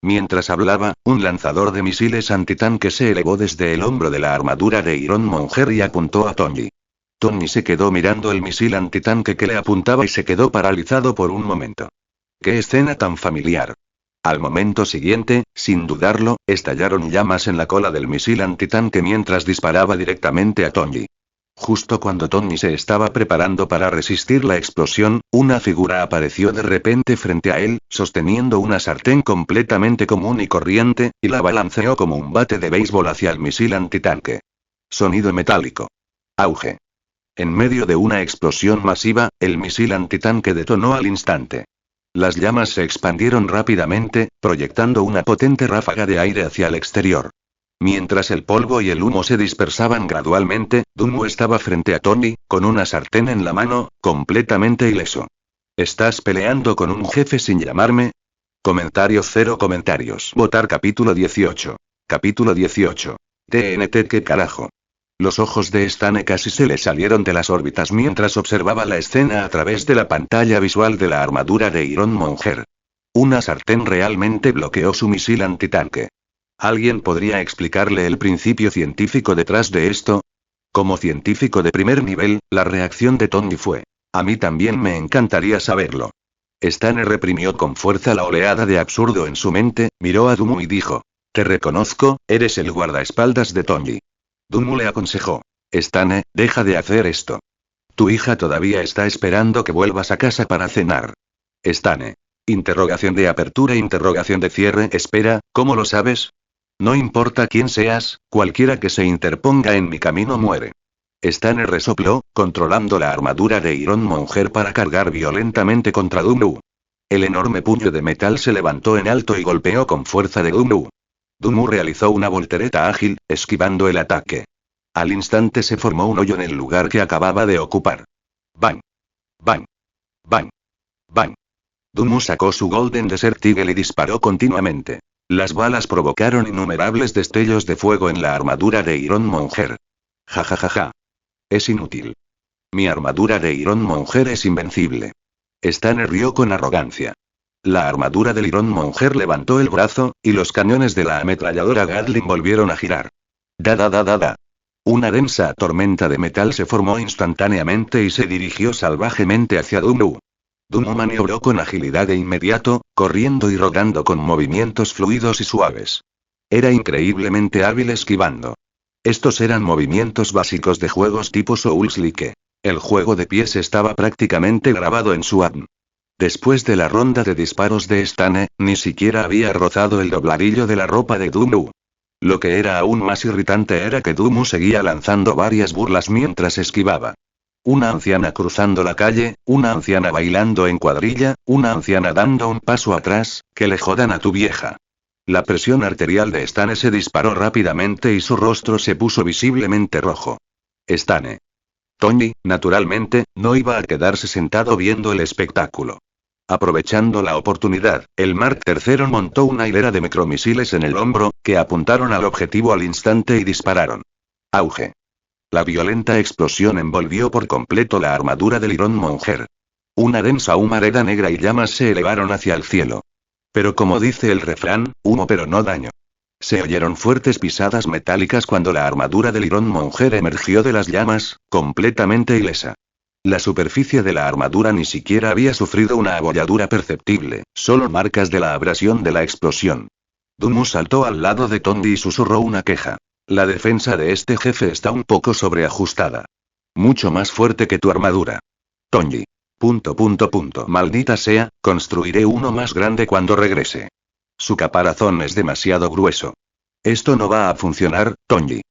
Mientras hablaba, un lanzador de misiles antitanque se elevó desde el hombro de la armadura de Iron Monger y apuntó a Tony. Tony se quedó mirando el misil antitanque que le apuntaba y se quedó paralizado por un momento. ¡Qué escena tan familiar! Al momento siguiente, sin dudarlo, estallaron llamas en la cola del misil antitanque mientras disparaba directamente a Tony. Justo cuando Tony se estaba preparando para resistir la explosión, una figura apareció de repente frente a él, sosteniendo una sartén completamente común y corriente, y la balanceó como un bate de béisbol hacia el misil antitanque. Sonido metálico. Auge. En medio de una explosión masiva, el misil antitanque detonó al instante. Las llamas se expandieron rápidamente, proyectando una potente ráfaga de aire hacia el exterior. Mientras el polvo y el humo se dispersaban gradualmente, Dunmu estaba frente a Tony, con una sartén en la mano, completamente ileso. ¿Estás peleando con un jefe sin llamarme? Comentario 0 comentarios. Votar capítulo 18. Capítulo 18. TNT, ¿qué carajo? Los ojos de Stanley casi se le salieron de las órbitas mientras observaba la escena a través de la pantalla visual de la armadura de Iron Monger. Una sartén realmente bloqueó su misil antitanque. ¿Alguien podría explicarle el principio científico detrás de esto? Como científico de primer nivel, la reacción de Tony fue: a mí también me encantaría saberlo. Stanley reprimió con fuerza la oleada de absurdo en su mente, miró a Dunmu y dijo: te reconozco, eres el guardaespaldas de Tony. Dunmu le aconsejó: Stanley, deja de hacer esto. Tu hija todavía está esperando que vuelvas a casa para cenar. Stanley. Interrogación de apertura, interrogación de cierre. Espera, ¿cómo lo sabes? No importa quién seas, cualquiera que se interponga en mi camino muere. Stanley resopló, controlando la armadura de Iron Monger para cargar violentamente contra Dunmu. El enorme puño de metal se levantó en alto y golpeó con fuerza de Dunmu. Dunmu realizó una voltereta ágil, esquivando el ataque. Al instante se formó un hoyo en el lugar que acababa de ocupar. ¡Bang! ¡Bang! ¡Bang! ¡Bang! Dunmu sacó su Golden Desert Eagle y disparó continuamente. Las balas provocaron innumerables destellos de fuego en la armadura de Iron Monger. Ja ja ja ja. Es inútil. Mi armadura de Iron Monger es invencible. Stanley rió con arrogancia. La armadura del Iron Monger levantó el brazo, y los cañones de la ametralladora Gatling volvieron a girar. Da. Una densa tormenta de metal se formó instantáneamente y se dirigió salvajemente hacia Dunmu. Dunmu maniobró con agilidad de inmediato, corriendo y rodando con movimientos fluidos y suaves. Era increíblemente hábil esquivando. Estos eran movimientos básicos de juegos tipo Souls-like. El juego de pies estaba prácticamente grabado en su ADN. Después de la ronda de disparos de Stanley, ni siquiera había rozado el dobladillo de la ropa de Dunmu. Lo que era aún más irritante era que Dunmu seguía lanzando varias burlas mientras esquivaba. Una anciana cruzando la calle, una anciana bailando en cuadrilla, una anciana dando un paso atrás, que le jodan a tu vieja. La presión arterial de Stane se disparó rápidamente y su rostro se puso visiblemente rojo. Stane. Tony, naturalmente, no iba a quedarse sentado viendo el espectáculo. Aprovechando la oportunidad, el Mark III montó una hilera de micromisiles en el hombro, que apuntaron al objetivo al instante y dispararon. Auge. La violenta explosión envolvió por completo la armadura del Iron Monger. Una densa humareda negra y llamas se elevaron hacia el cielo. Pero como dice el refrán, humo pero no daño. Se oyeron fuertes pisadas metálicas cuando la armadura del Iron Monger emergió de las llamas, completamente ilesa. La superficie de la armadura ni siquiera había sufrido una abolladura perceptible, solo marcas de la abrasión de la explosión. Dumu saltó al lado de Tondi y susurró una queja. La defensa de este jefe está un poco sobreajustada. Mucho más fuerte que tu armadura. Tondi. Maldita sea, construiré uno más grande cuando regrese. Su caparazón es demasiado grueso. Esto no va a funcionar, Tondi.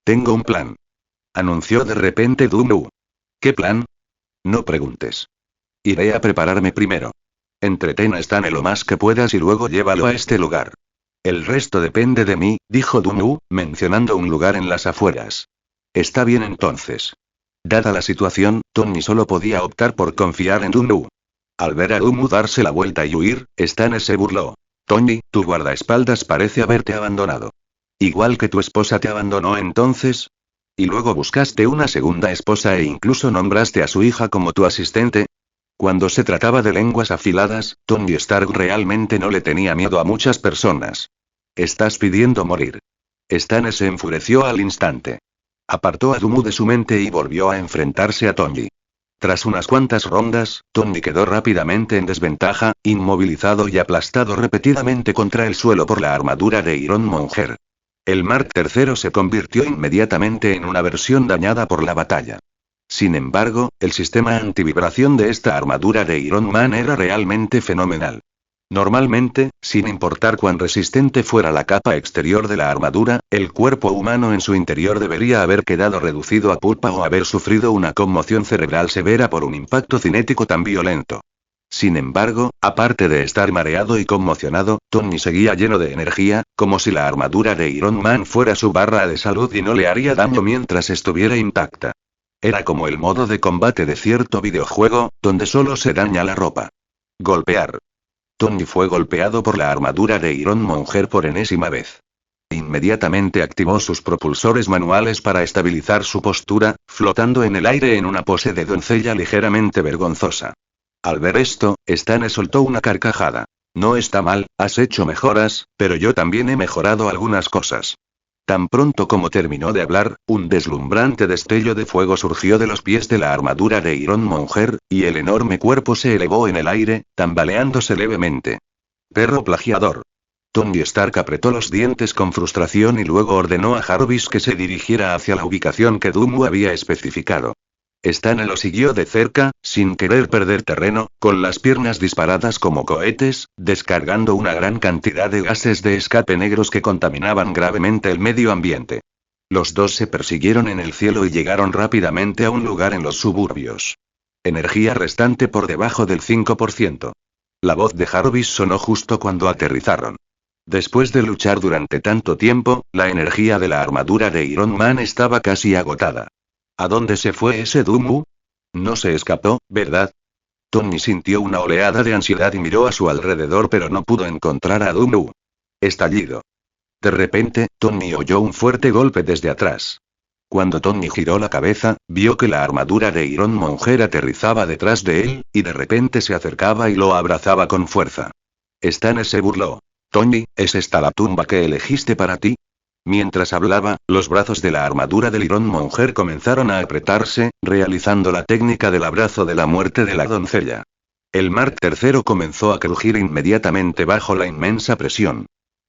Tengo un plan. Anunció de repente Dumu. ¿Qué plan? No preguntes. Iré a prepararme primero. Entretén a Stane lo más que puedas y luego llévalo a este lugar. El resto depende de mí, dijo Dumu, mencionando un lugar en las afueras. Está bien entonces. Dada la situación, Tony solo podía optar por confiar en Dumu. Al ver a Dumu darse la vuelta y huir, Stane se burló. Tony, tu guardaespaldas parece haberte abandonado. Igual que tu esposa te abandonó entonces. Y luego buscaste una segunda esposa e incluso nombraste a su hija como tu asistente. Cuando se trataba de lenguas afiladas, Tony Stark realmente no le tenía miedo a muchas personas. Estás pidiendo morir. Stane se enfureció al instante. Apartó a Dumu de su mente y volvió a enfrentarse a Tony. Tras unas cuantas rondas, Tony quedó rápidamente en desventaja, inmovilizado y aplastado repetidamente contra el suelo por la armadura de Iron Monger. El Mark III se convirtió inmediatamente en una versión dañada por la batalla. Sin embargo, el sistema antivibración de esta armadura de Iron Man era realmente fenomenal. Normalmente, sin importar cuán resistente fuera la capa exterior de la armadura, el cuerpo humano en su interior debería haber quedado reducido a pulpa o haber sufrido una conmoción cerebral severa por un impacto cinético tan violento. Sin embargo, aparte de estar mareado y conmocionado, Tony seguía lleno de energía, como si la armadura de Iron Man fuera su barra de salud y no le haría daño mientras estuviera intacta. Era como el modo de combate de cierto videojuego, donde solo se daña la ropa. Golpear. Tony fue golpeado por la armadura de Iron Monger por enésima vez. Inmediatamente activó sus propulsores manuales para estabilizar su postura, flotando en el aire en una pose de doncella ligeramente vergonzosa. Al ver esto, Stane soltó una carcajada. No está mal, has hecho mejoras, pero yo también he mejorado algunas cosas. Tan pronto como terminó de hablar, un deslumbrante destello de fuego surgió de los pies de la armadura de Iron Monger, y el enorme cuerpo se elevó en el aire, tambaleándose levemente. Perro plagiador. Tony Stark apretó los dientes con frustración y luego ordenó a Jarvis que se dirigiera hacia la ubicación que Dumu había especificado. Stane lo siguió de cerca, sin querer perder terreno, con las piernas disparadas como cohetes, descargando una gran cantidad de gases de escape negros que contaminaban gravemente el medio ambiente. Los dos se persiguieron en el cielo y llegaron rápidamente a un lugar en los suburbios. Energía restante por debajo del 5%. La voz de Jarvis sonó justo cuando aterrizaron. Después de luchar durante tanto tiempo, la energía de la armadura de Iron Man estaba casi agotada. ¿A dónde se fue ese Dumu? No se escapó, ¿verdad? Tony sintió una oleada de ansiedad y miró a su alrededor pero no pudo encontrar a Dumu. Estallido. De repente, Tony oyó un fuerte golpe desde atrás. Cuando Tony giró la cabeza, vio que la armadura de Iron Monger aterrizaba detrás de él, y de repente se acercaba y lo abrazaba con fuerza. Stane se burló. Tony, ¿es esta la tumba que elegiste para ti? Mientras hablaba, los brazos de la armadura del Iron Monger comenzaron a apretarse, realizando la técnica del abrazo de la muerte de la doncella. El Mark III comenzó a crujir inmediatamente bajo la inmensa presión.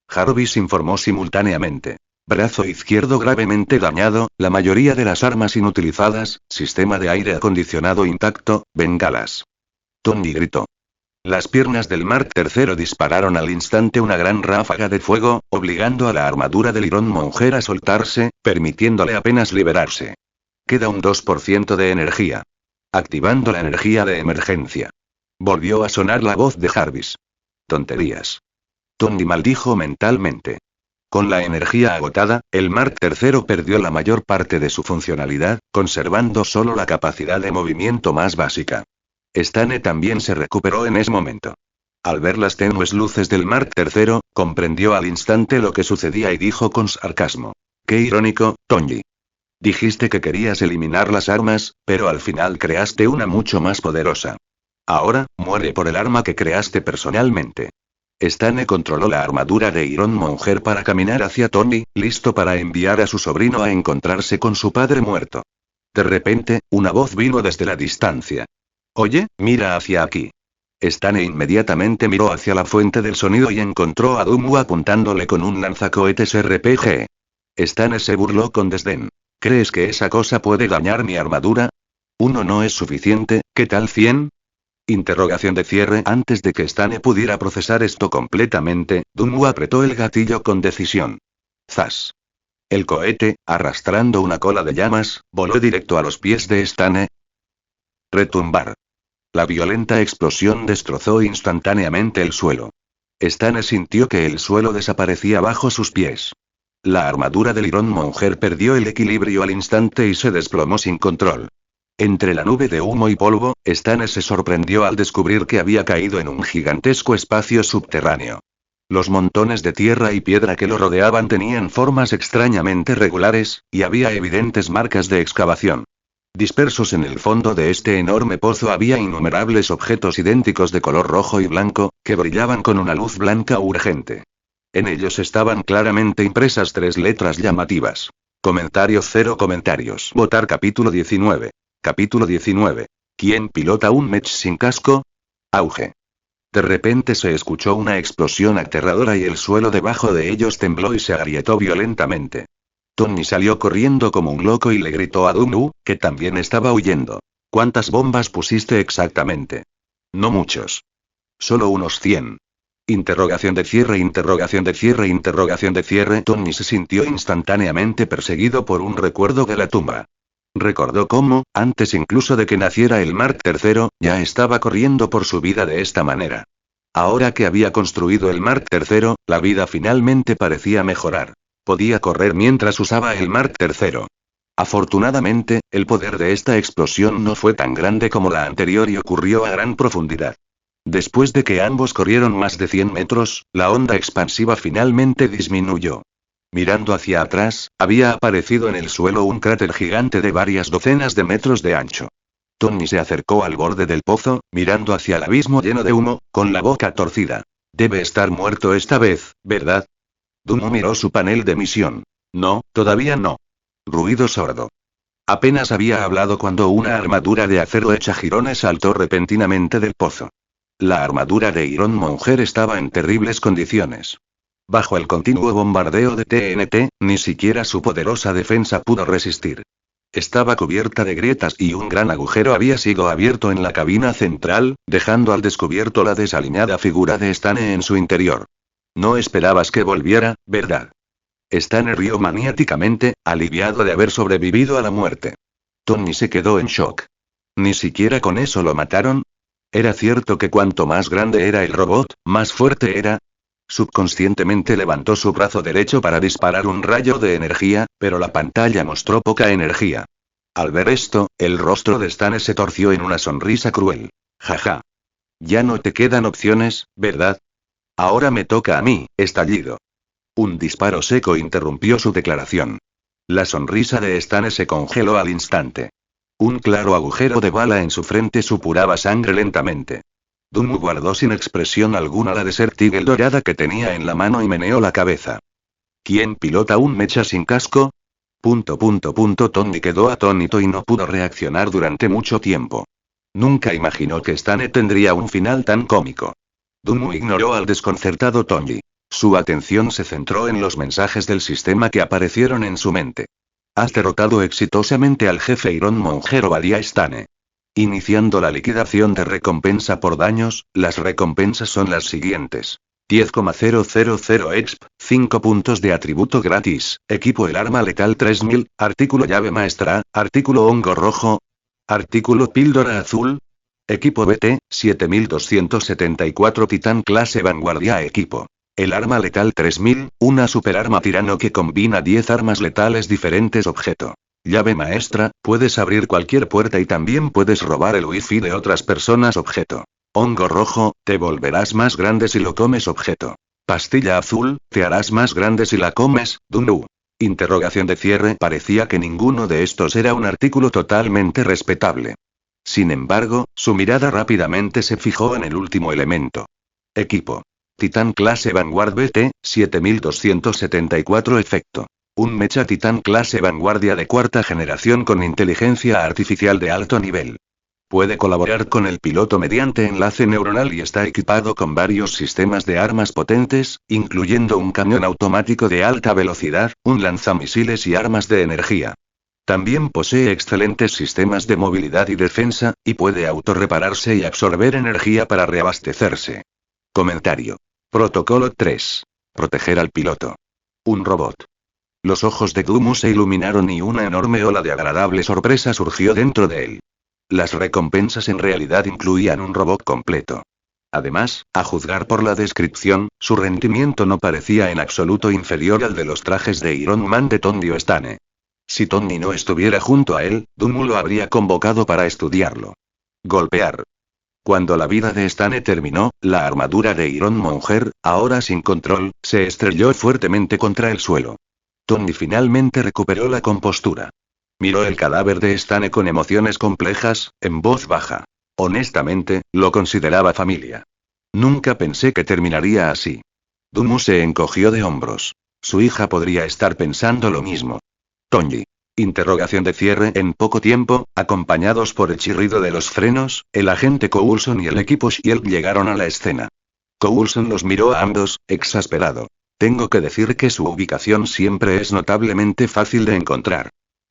Jarvis informó simultáneamente. Brazo izquierdo gravemente dañado, la mayoría de las armas inutilizadas, sistema de aire acondicionado intacto, bengalas. Tony gritó. Las piernas del Mark III dispararon al instante una gran ráfaga de fuego, obligando a la armadura del Iron Monger a soltarse, permitiéndole apenas liberarse. Queda un 2% de energía. Activando la energía de emergencia. Volvió a sonar la voz de Jarvis. Tonterías. Tony maldijo mentalmente. Con la energía agotada, el Mark III perdió la mayor parte de su funcionalidad, conservando solo la capacidad de movimiento más básica. Stane también se recuperó en ese momento. Al ver las tenues luces del Mark III, comprendió al instante lo que sucedía y dijo con sarcasmo. Qué irónico, Tony. Dijiste que querías eliminar las armas, pero al final creaste una mucho más poderosa. Ahora, muere por el arma que creaste personalmente. Stane controló la armadura de Iron Monger para caminar hacia Tony, listo para enviar a su sobrino a encontrarse con su padre muerto. De repente, una voz vino desde la distancia. Oye, mira hacia aquí. Stane inmediatamente miró hacia la fuente del sonido y encontró a Dumu apuntándole con un lanzacohetes RPG. Stane se burló con desdén. ¿Crees que esa cosa puede dañar mi armadura? Uno no es suficiente, ¿qué tal 100? Interrogación de cierre. Antes de que Stane pudiera procesar esto completamente, Dumu apretó el gatillo con decisión. ¡Zas! El cohete, arrastrando una cola de llamas, voló directo a los pies de Stane. Retumbar. La violenta explosión destrozó instantáneamente el suelo. Stane sintió que el suelo desaparecía bajo sus pies. La armadura del Iron Monger perdió el equilibrio al instante y se desplomó sin control. Entre la nube de humo y polvo, Stane se sorprendió al descubrir que había caído en un gigantesco espacio subterráneo. Los montones de tierra y piedra que lo rodeaban tenían formas extrañamente regulares, y había evidentes marcas de excavación. Dispersos en el fondo de este enorme pozo había innumerables objetos idénticos de color rojo y blanco, que brillaban con una luz blanca urgente. En ellos estaban claramente impresas 3 letras llamativas. Comentario 0 comentarios. Votar capítulo 19. Capítulo 19. ¿Quién pilota un mech sin casco? Auge. De repente se escuchó una explosión aterradora y el suelo debajo de ellos tembló y se agrietó violentamente. Tony salió corriendo como un loco y le gritó a Dumu, que también estaba huyendo. ¿Cuántas bombas pusiste exactamente? No muchos. Solo unos 100. Interrogación de cierre, interrogación de cierre, interrogación de cierre. Tony se sintió instantáneamente perseguido por un recuerdo de la tumba. Recordó cómo, antes incluso de que naciera el Mark III, ya estaba corriendo por su vida de esta manera. Ahora que había construido el Mark III, la vida finalmente parecía mejorar. Podía correr mientras usaba el Mark III. Afortunadamente, el poder de esta explosión no fue tan grande como la anterior y ocurrió a gran profundidad. Después de que ambos corrieron más de 100 metros, la onda expansiva finalmente disminuyó. Mirando hacia atrás, había aparecido en el suelo un cráter gigante de varias docenas de metros de ancho. Tony se acercó al borde del pozo, mirando hacia el abismo lleno de humo, con la boca torcida. Debe estar muerto esta vez, ¿verdad? Dumu miró su panel de misión. No, todavía no. Ruido sordo. Apenas había hablado cuando una armadura de acero hecha jirones saltó repentinamente del pozo. La armadura de Iron Monger estaba en terribles condiciones. Bajo el continuo bombardeo de TNT, ni siquiera su poderosa defensa pudo resistir. Estaba cubierta de grietas y un gran agujero había sido abierto en la cabina central, dejando al descubierto la desaliñada figura de Stane en su interior. No esperabas que volviera, ¿verdad? Stane rió maniáticamente, aliviado de haber sobrevivido a la muerte. Tony se quedó en shock. ¿Ni siquiera con eso lo mataron? ¿Era cierto que cuanto más grande era el robot, más fuerte era? Subconscientemente levantó su brazo derecho para disparar un rayo de energía, pero la pantalla mostró poca energía. Al ver esto, el rostro de Stane se torció en una sonrisa cruel. Jaja. Ya no te quedan opciones, ¿verdad? Ahora me toca a mí, estallido. Un disparo seco interrumpió su declaración. La sonrisa de Stane se congeló al instante. Un claro agujero de bala en su frente supuraba sangre lentamente. Dumu guardó sin expresión alguna la Desert Eagle dorada que tenía en la mano y meneó la cabeza. ¿Quién pilota un mecha sin casco? Tony quedó atónito y no pudo reaccionar durante mucho tiempo. Nunca imaginó que Stane tendría un final tan cómico. Dumu ignoró al desconcertado Tony. Su atención se centró en los mensajes del sistema que aparecieron en su mente. Has derrotado exitosamente al jefe Iron Monger Obadiah Stane. Iniciando la liquidación de recompensa por daños, las recompensas son las siguientes. 10,000 exp, 5 puntos de atributo gratis, equipo el arma letal 3000, artículo llave maestra, artículo hongo rojo, artículo píldora azul, equipo BT, 7274 titán clase vanguardia equipo. El arma letal 3000, una superarma tirano que combina 10 armas letales diferentes objeto. Llave maestra, puedes abrir cualquier puerta y también puedes robar el wifi de otras personas objeto. Hongo rojo, te volverás más grande si lo comes objeto. Pastilla azul, te harás más grande si la comes, Dunu. Interrogación de cierre. Parecía que ninguno de estos era un artículo totalmente respetable. Sin embargo, su mirada rápidamente se fijó en el último elemento. Equipo. Titán clase Vanguard BT, 7274 efecto. Un mecha titán clase vanguardia de cuarta generación con inteligencia artificial de alto nivel. Puede colaborar con el piloto mediante enlace neuronal y está equipado con varios sistemas de armas potentes, incluyendo un cañón automático de alta velocidad, un lanzamisiles y armas de energía. También posee excelentes sistemas de movilidad y defensa, y puede autorrepararse y absorber energía para reabastecerse. Comentario. Protocolo 3. Proteger al piloto. Un robot. Los ojos de Dumu se iluminaron y una enorme ola de agradable sorpresa surgió dentro de él. Las recompensas en realidad incluían un robot completo. Además, a juzgar por la descripción, su rendimiento no parecía en absoluto inferior al de los trajes de Iron Man de Tony Stane. Si Tony no estuviera junto a él, Dumu lo habría convocado para estudiarlo. Golpear. Cuando la vida de Stane terminó, la armadura de Iron Monger, ahora sin control, se estrelló fuertemente contra el suelo. Tony finalmente recuperó la compostura. Miró el cadáver de Stane con emociones complejas, en voz baja. Honestamente, lo consideraba familia. Nunca pensé que terminaría así. Dumu se encogió de hombros. Su hija podría estar pensando lo mismo. Tony. Interrogación de cierre. En poco tiempo, acompañados por el chirrido de los frenos, el agente Coulson y el equipo Shield llegaron a la escena. Coulson los miró a ambos, exasperado. Tengo que decir que su ubicación siempre es notablemente fácil de encontrar.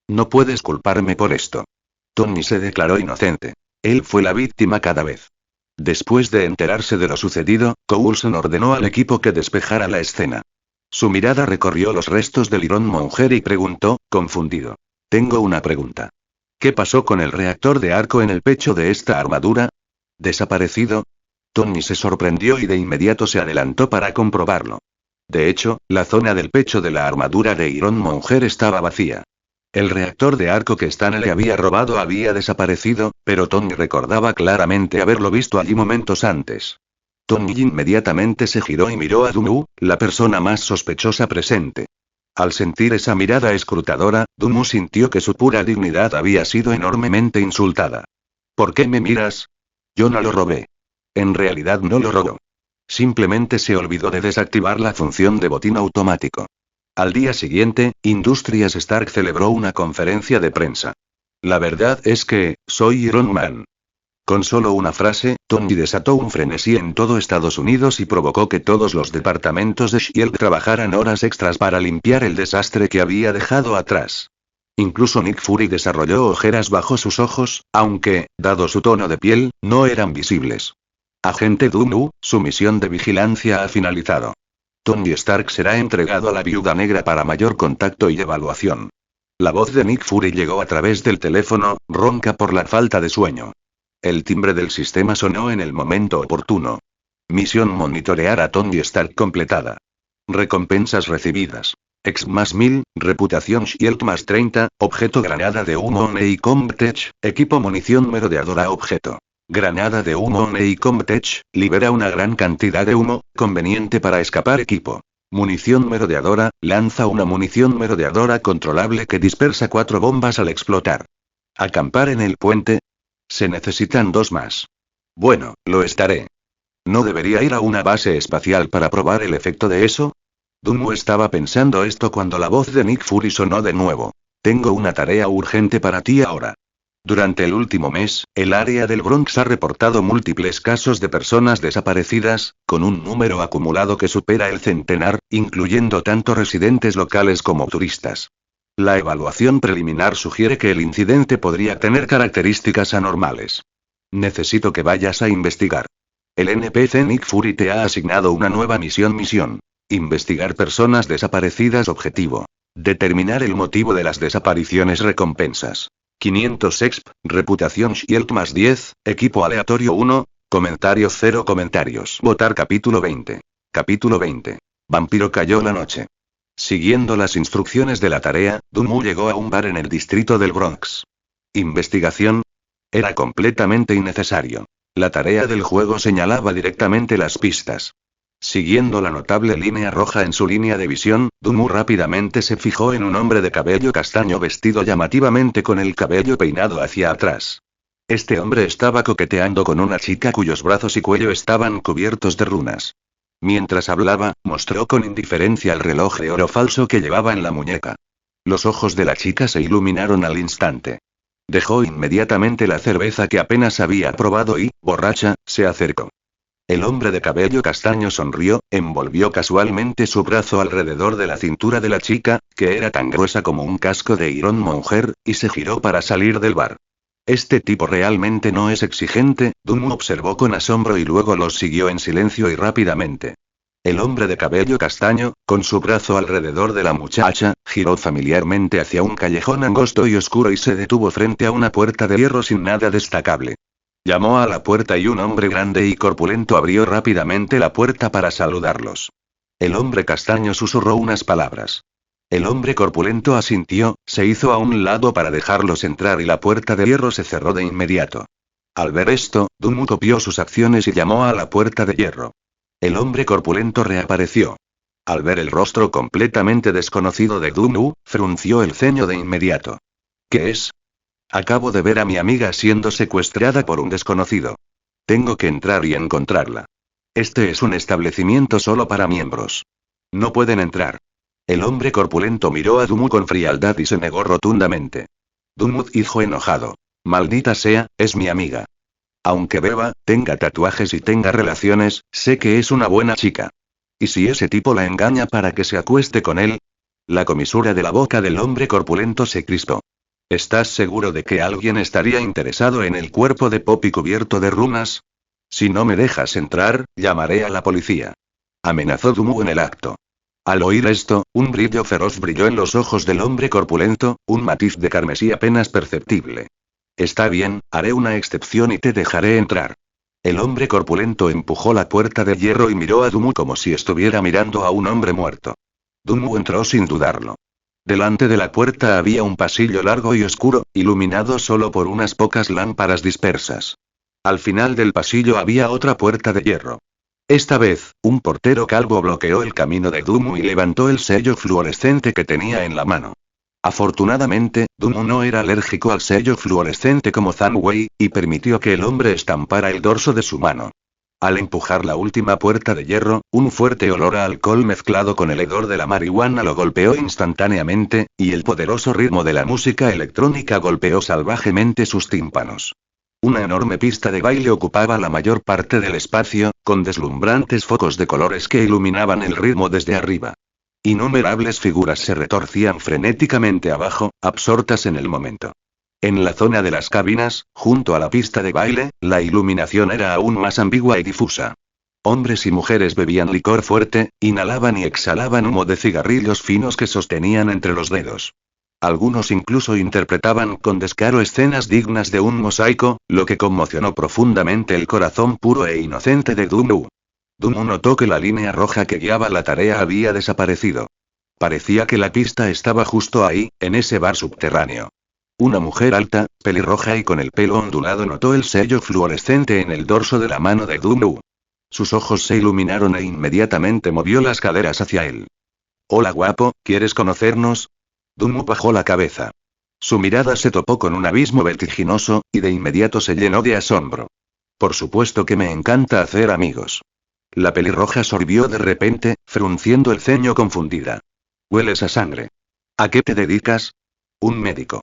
No puedes culparme por esto. Tony se declaró inocente. Él fue la víctima cada vez. Después de enterarse de lo sucedido, Coulson ordenó al equipo que despejara la escena. Su mirada recorrió los restos del Iron Monger y preguntó, confundido. Tengo una pregunta. ¿Qué pasó con el reactor de arco en el pecho de esta armadura? ¿Desaparecido? Tony se sorprendió y de inmediato se adelantó para comprobarlo. De hecho, la zona del pecho de la armadura de Iron Monger estaba vacía. El reactor de arco que Stane le había robado había desaparecido, pero Tony recordaba claramente haberlo visto allí momentos antes. Tony inmediatamente se giró y miró a Dumu, la persona más sospechosa presente. Al sentir esa mirada escrutadora, Dumu sintió que su pura dignidad había sido enormemente insultada. ¿Por qué me miras? Yo no lo robé. En realidad no lo robó. Simplemente se olvidó de desactivar la función de botín automático. Al día siguiente, Industrias Stark celebró una conferencia de prensa. La verdad es que, soy Iron Man. Con solo una frase, Tony desató un frenesí en todo Estados Unidos y provocó que todos los departamentos de Shield trabajaran horas extras para limpiar el desastre que había dejado atrás. Incluso Nick Fury desarrolló ojeras bajo sus ojos, aunque, dado su tono de piel, no eran visibles. Agente Dumu, su misión de vigilancia ha finalizado. Tony Stark será entregado a la Viuda Negra para mayor contacto y evaluación. La voz de Nick Fury llegó a través del teléfono, ronca por la falta de sueño. El timbre del sistema sonó en el momento oportuno. Misión monitorear a Tony Stark completada. Recompensas recibidas. Ex más 1000, reputación Shield más 30, objeto granada de humo Comtech, equipo munición merodeadora objeto. Granada de humo Comtech, libera una gran cantidad de humo, conveniente para escapar equipo. Munición merodeadora, lanza una munición merodeadora controlable que dispersa 4 bombas al explotar. ¿Acampar en el puente? Se necesitan 2 más. Bueno, lo estaré. ¿No debería ir a una base espacial para probar el efecto de eso? Dumu estaba pensando esto cuando la voz de Nick Fury sonó de nuevo. Tengo una tarea urgente para ti ahora. Durante el último mes, el área del Bronx ha reportado múltiples casos de personas desaparecidas, con un número acumulado que supera el centenar, incluyendo tanto residentes locales como turistas. La evaluación preliminar sugiere que el incidente podría tener características anormales. Necesito que vayas a investigar. El NPC Nick Fury te ha asignado una nueva misión. Investigar personas desaparecidas. Objetivo. Determinar el motivo de las desapariciones. Recompensas. 500 exp, reputación Shield más 10, equipo aleatorio 1, comentarios 0 comentarios. Votar capítulo 20. Capítulo 20. Vampiro cayó la noche. Siguiendo las instrucciones de la tarea, Dunmu llegó a un bar en el distrito del Bronx. ¿Investigación? Era completamente innecesario. La tarea del juego señalaba directamente las pistas. Siguiendo la notable línea roja en su línea de visión, Dunmu rápidamente se fijó en un hombre de cabello castaño vestido llamativamente con el cabello peinado hacia atrás. Este hombre estaba coqueteando con una chica cuyos brazos y cuello estaban cubiertos de runas. Mientras hablaba, mostró con indiferencia el reloj de oro falso que llevaba en la muñeca. Los ojos de la chica se iluminaron al instante. Dejó inmediatamente la cerveza que apenas había probado y, borracha, se acercó. El hombre de cabello castaño sonrió, envolvió casualmente su brazo alrededor de la cintura de la chica, que era tan gruesa como un casco de Iron Monger, y se giró para salir del bar. Este tipo realmente no es exigente, Dunmu observó con asombro y luego los siguió en silencio y rápidamente. El hombre de cabello castaño, con su brazo alrededor de la muchacha, giró familiarmente hacia un callejón angosto y oscuro y se detuvo frente a una puerta de hierro sin nada destacable. Llamó a la puerta y un hombre grande y corpulento abrió rápidamente la puerta para saludarlos. El hombre castaño susurró unas palabras. El hombre corpulento asintió, se hizo a un lado para dejarlos entrar y la puerta de hierro se cerró de inmediato. Al ver esto, Dunmu copió sus acciones y llamó a la puerta de hierro. El hombre corpulento reapareció. Al ver el rostro completamente desconocido de Dunmu, frunció el ceño de inmediato. ¿Qué es? Acabo de ver a mi amiga siendo secuestrada por un desconocido. Tengo que entrar y encontrarla. Este es un establecimiento solo para miembros. No pueden entrar. El hombre corpulento miró a Dunmu con frialdad y se negó rotundamente. Dunmu dijo enojado. Maldita sea, es mi amiga. Aunque beba, tenga tatuajes y tenga relaciones, sé que es una buena chica. ¿Y si ese tipo la engaña para que se acueste con él? La comisura de la boca del hombre corpulento se crispó. ¿Estás seguro de que alguien estaría interesado en el cuerpo de Poppy cubierto de runas? Si no me dejas entrar, llamaré a la policía. Amenazó Dunmu en el acto. Al oír esto, un brillo feroz brilló en los ojos del hombre corpulento, un matiz de carmesí apenas perceptible. Está bien, haré una excepción y te dejaré entrar. El hombre corpulento empujó la puerta de hierro y miró a Dunmu como si estuviera mirando a un hombre muerto. Dunmu entró sin dudarlo. Delante de la puerta había un pasillo largo y oscuro, iluminado solo por unas pocas lámparas dispersas. Al final del pasillo había otra puerta de hierro. Esta vez, un portero calvo bloqueó el camino de Dunmu y levantó el sello fluorescente que tenía en la mano. Afortunadamente, Dunmu no era alérgico al sello fluorescente como Zhang Wei, y permitió que el hombre estampara el dorso de su mano. Al empujar la última puerta de hierro, un fuerte olor a alcohol mezclado con el hedor de la marihuana lo golpeó instantáneamente, y el poderoso ritmo de la música electrónica golpeó salvajemente sus tímpanos. Una enorme pista de baile ocupaba la mayor parte del espacio, con deslumbrantes focos de colores que iluminaban el ritmo desde arriba. Innumerables figuras se retorcían frenéticamente abajo, absortas en el momento. En la zona de las cabinas, junto a la pista de baile, la iluminación era aún más ambigua y difusa. Hombres y mujeres bebían licor fuerte, inhalaban y exhalaban humo de cigarrillos finos que sostenían entre los dedos. Algunos incluso interpretaban con descaro escenas dignas de un mosaico, lo que conmocionó profundamente el corazón puro e inocente de Dunmu. Dunmu notó que la línea roja que guiaba la tarea había desaparecido. Parecía que la pista estaba justo ahí, en ese bar subterráneo. Una mujer alta, pelirroja y con el pelo ondulado notó el sello fluorescente en el dorso de la mano de Dunmu. Sus ojos se iluminaron e inmediatamente movió las caderas hacia él. Hola guapo, ¿quieres conocernos? Dunmu bajó la cabeza. Su mirada se topó con un abismo vertiginoso, y de inmediato se llenó de asombro. Por supuesto que me encanta hacer amigos. La pelirroja sorbió de repente, frunciendo el ceño confundida. Hueles a sangre. ¿A qué te dedicas? Un médico.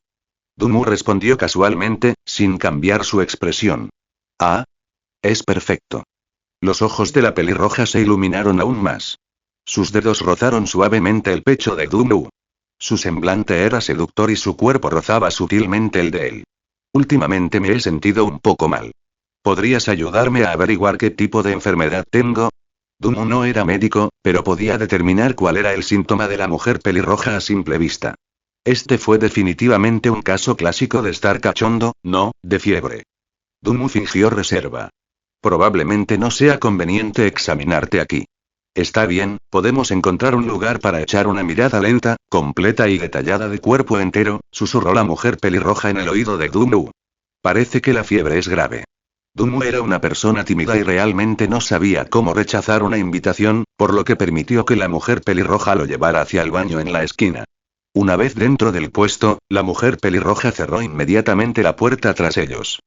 Dunmu respondió casualmente, sin cambiar su expresión. Ah. Es perfecto. Los ojos de la pelirroja se iluminaron aún más. Sus dedos rozaron suavemente el pecho de Dunmu. Su semblante era seductor y su cuerpo rozaba sutilmente el de él. Últimamente me he sentido un poco mal. ¿Podrías ayudarme a averiguar qué tipo de enfermedad tengo? Dunmu no era médico, pero podía determinar cuál era el síntoma de la mujer pelirroja a simple vista. Este fue definitivamente un caso clásico de estar cachondo, no, de fiebre. Dunmu fingió reserva. Probablemente no sea conveniente examinarte aquí. Está bien, podemos encontrar un lugar para echar una mirada lenta, completa y detallada de cuerpo entero, susurró la mujer pelirroja en el oído de Dunmu. Parece que la fiebre es grave. Dunmu era una persona tímida y realmente no sabía cómo rechazar una invitación, por lo que permitió que la mujer pelirroja lo llevara hacia el baño en la esquina. Una vez dentro del puesto, la mujer pelirroja cerró inmediatamente la puerta tras ellos.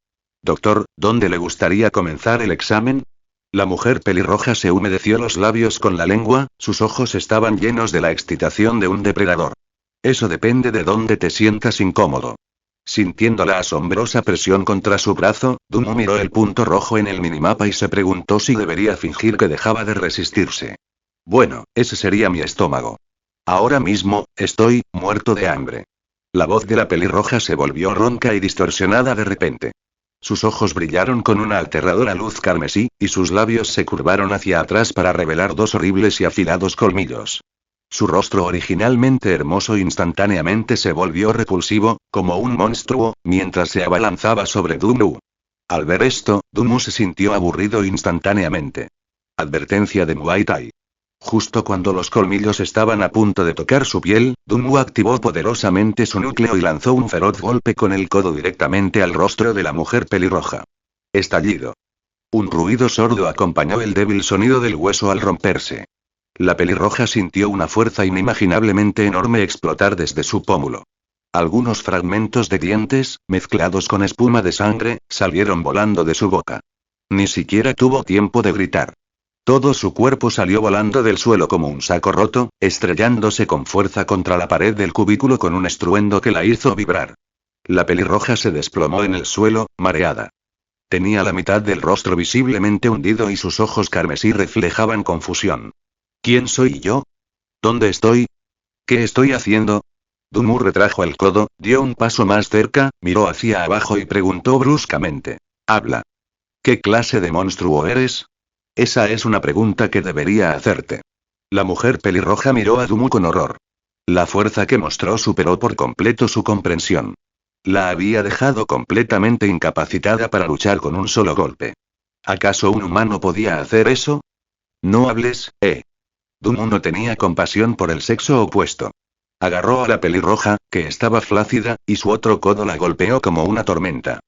Doctor, ¿dónde le gustaría comenzar el examen? La mujer pelirroja se humedeció los labios con la lengua, sus ojos estaban llenos de la excitación de un depredador. Eso depende de dónde te sientas incómodo. Sintiendo la asombrosa presión contra su brazo, Dunmu miró el punto rojo en el minimapa y se preguntó si debería fingir que dejaba de resistirse. Bueno, ese sería mi estómago. Ahora mismo, estoy muerto de hambre. La voz de la pelirroja se volvió ronca y distorsionada de repente. Sus ojos brillaron con una aterradora luz carmesí, y sus labios se curvaron hacia atrás para revelar dos horribles y afilados colmillos. Su rostro originalmente hermoso instantáneamente se volvió repulsivo, como un monstruo, mientras se abalanzaba sobre Dunmu. Al ver esto, Dunmu se sintió aburrido instantáneamente. Advertencia de Muay Thai. Justo cuando los colmillos estaban a punto de tocar su piel, Dunmu activó poderosamente su núcleo y lanzó un feroz golpe con el codo directamente al rostro de la mujer pelirroja. Estallido. Un ruido sordo acompañó el débil sonido del hueso al romperse. La pelirroja sintió una fuerza inimaginablemente enorme explotar desde su pómulo. Algunos fragmentos de dientes, mezclados con espuma de sangre, salieron volando de su boca. Ni siquiera tuvo tiempo de gritar. Todo su cuerpo salió volando del suelo como un saco roto, estrellándose con fuerza contra la pared del cubículo con un estruendo que la hizo vibrar. La pelirroja se desplomó en el suelo, mareada. Tenía la mitad del rostro visiblemente hundido y sus ojos carmesí reflejaban confusión. ¿Quién soy yo? ¿Dónde estoy? ¿Qué estoy haciendo? Dunmu retrajo el codo, dio un paso más cerca, miró hacia abajo y preguntó bruscamente. Habla. ¿Qué clase de monstruo eres? Esa es una pregunta que debería hacerte. La mujer pelirroja miró a Dunmu con horror. La fuerza que mostró superó por completo su comprensión. La había dejado completamente incapacitada para luchar con un solo golpe. ¿Acaso un humano podía hacer eso? No hables, Dunmu no tenía compasión por el sexo opuesto. Agarró a la pelirroja, que estaba flácida, y su otro codo la golpeó como una tormenta.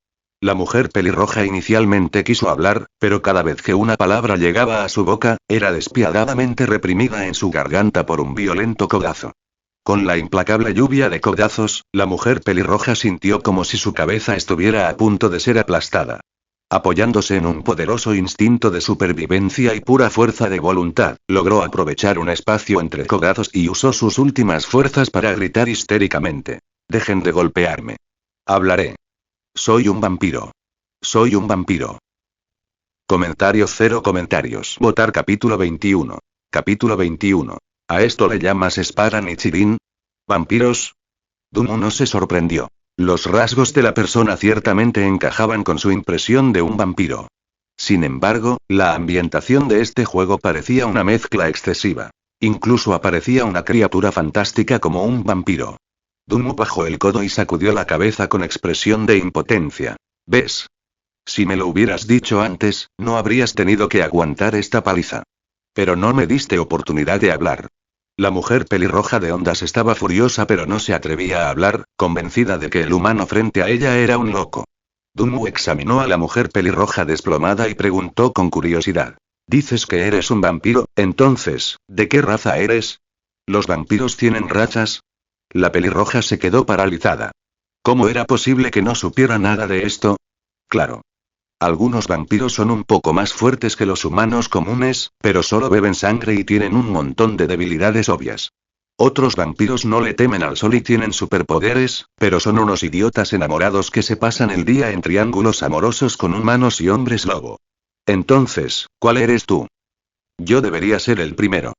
La mujer pelirroja inicialmente quiso hablar, pero cada vez que una palabra llegaba a su boca, era despiadadamente reprimida en su garganta por un violento codazo. Con la implacable lluvia de codazos, la mujer pelirroja sintió como si su cabeza estuviera a punto de ser aplastada. Apoyándose en un poderoso instinto de supervivencia y pura fuerza de voluntad, logró aprovechar un espacio entre codazos y usó sus últimas fuerzas para gritar histéricamente. Dejen de golpearme. Hablaré. Soy un vampiro. Soy un vampiro. Comentario cero comentarios. Votar capítulo 21. Capítulo 21. ¿A esto le llamas espada Nichirin? ¿Vampiros? Dunmu no se sorprendió. Los rasgos de la persona ciertamente encajaban con su impresión de un vampiro. Sin embargo, la ambientación de este juego parecía una mezcla excesiva. Incluso aparecía una criatura fantástica como un vampiro. Dunmu bajó el codo y sacudió la cabeza con expresión de impotencia. ¿Ves? Si me lo hubieras dicho antes, no habrías tenido que aguantar esta paliza. Pero no me diste oportunidad de hablar. La mujer pelirroja de ondas estaba furiosa pero no se atrevía a hablar, convencida de que el humano frente a ella era un loco. Dunmu examinó a la mujer pelirroja desplomada y preguntó con curiosidad. Dices que eres un vampiro, entonces, ¿de qué raza eres? ¿Los vampiros tienen rachas? La pelirroja se quedó paralizada. ¿Cómo era posible que no supiera nada de esto? Claro. Algunos vampiros son un poco más fuertes que los humanos comunes, pero solo beben sangre y tienen un montón de debilidades obvias. Otros vampiros no le temen al sol y tienen superpoderes, pero son unos idiotas enamorados que se pasan el día en triángulos amorosos con humanos y hombres lobo. Entonces, ¿cuál eres tú? Yo debería ser el primero.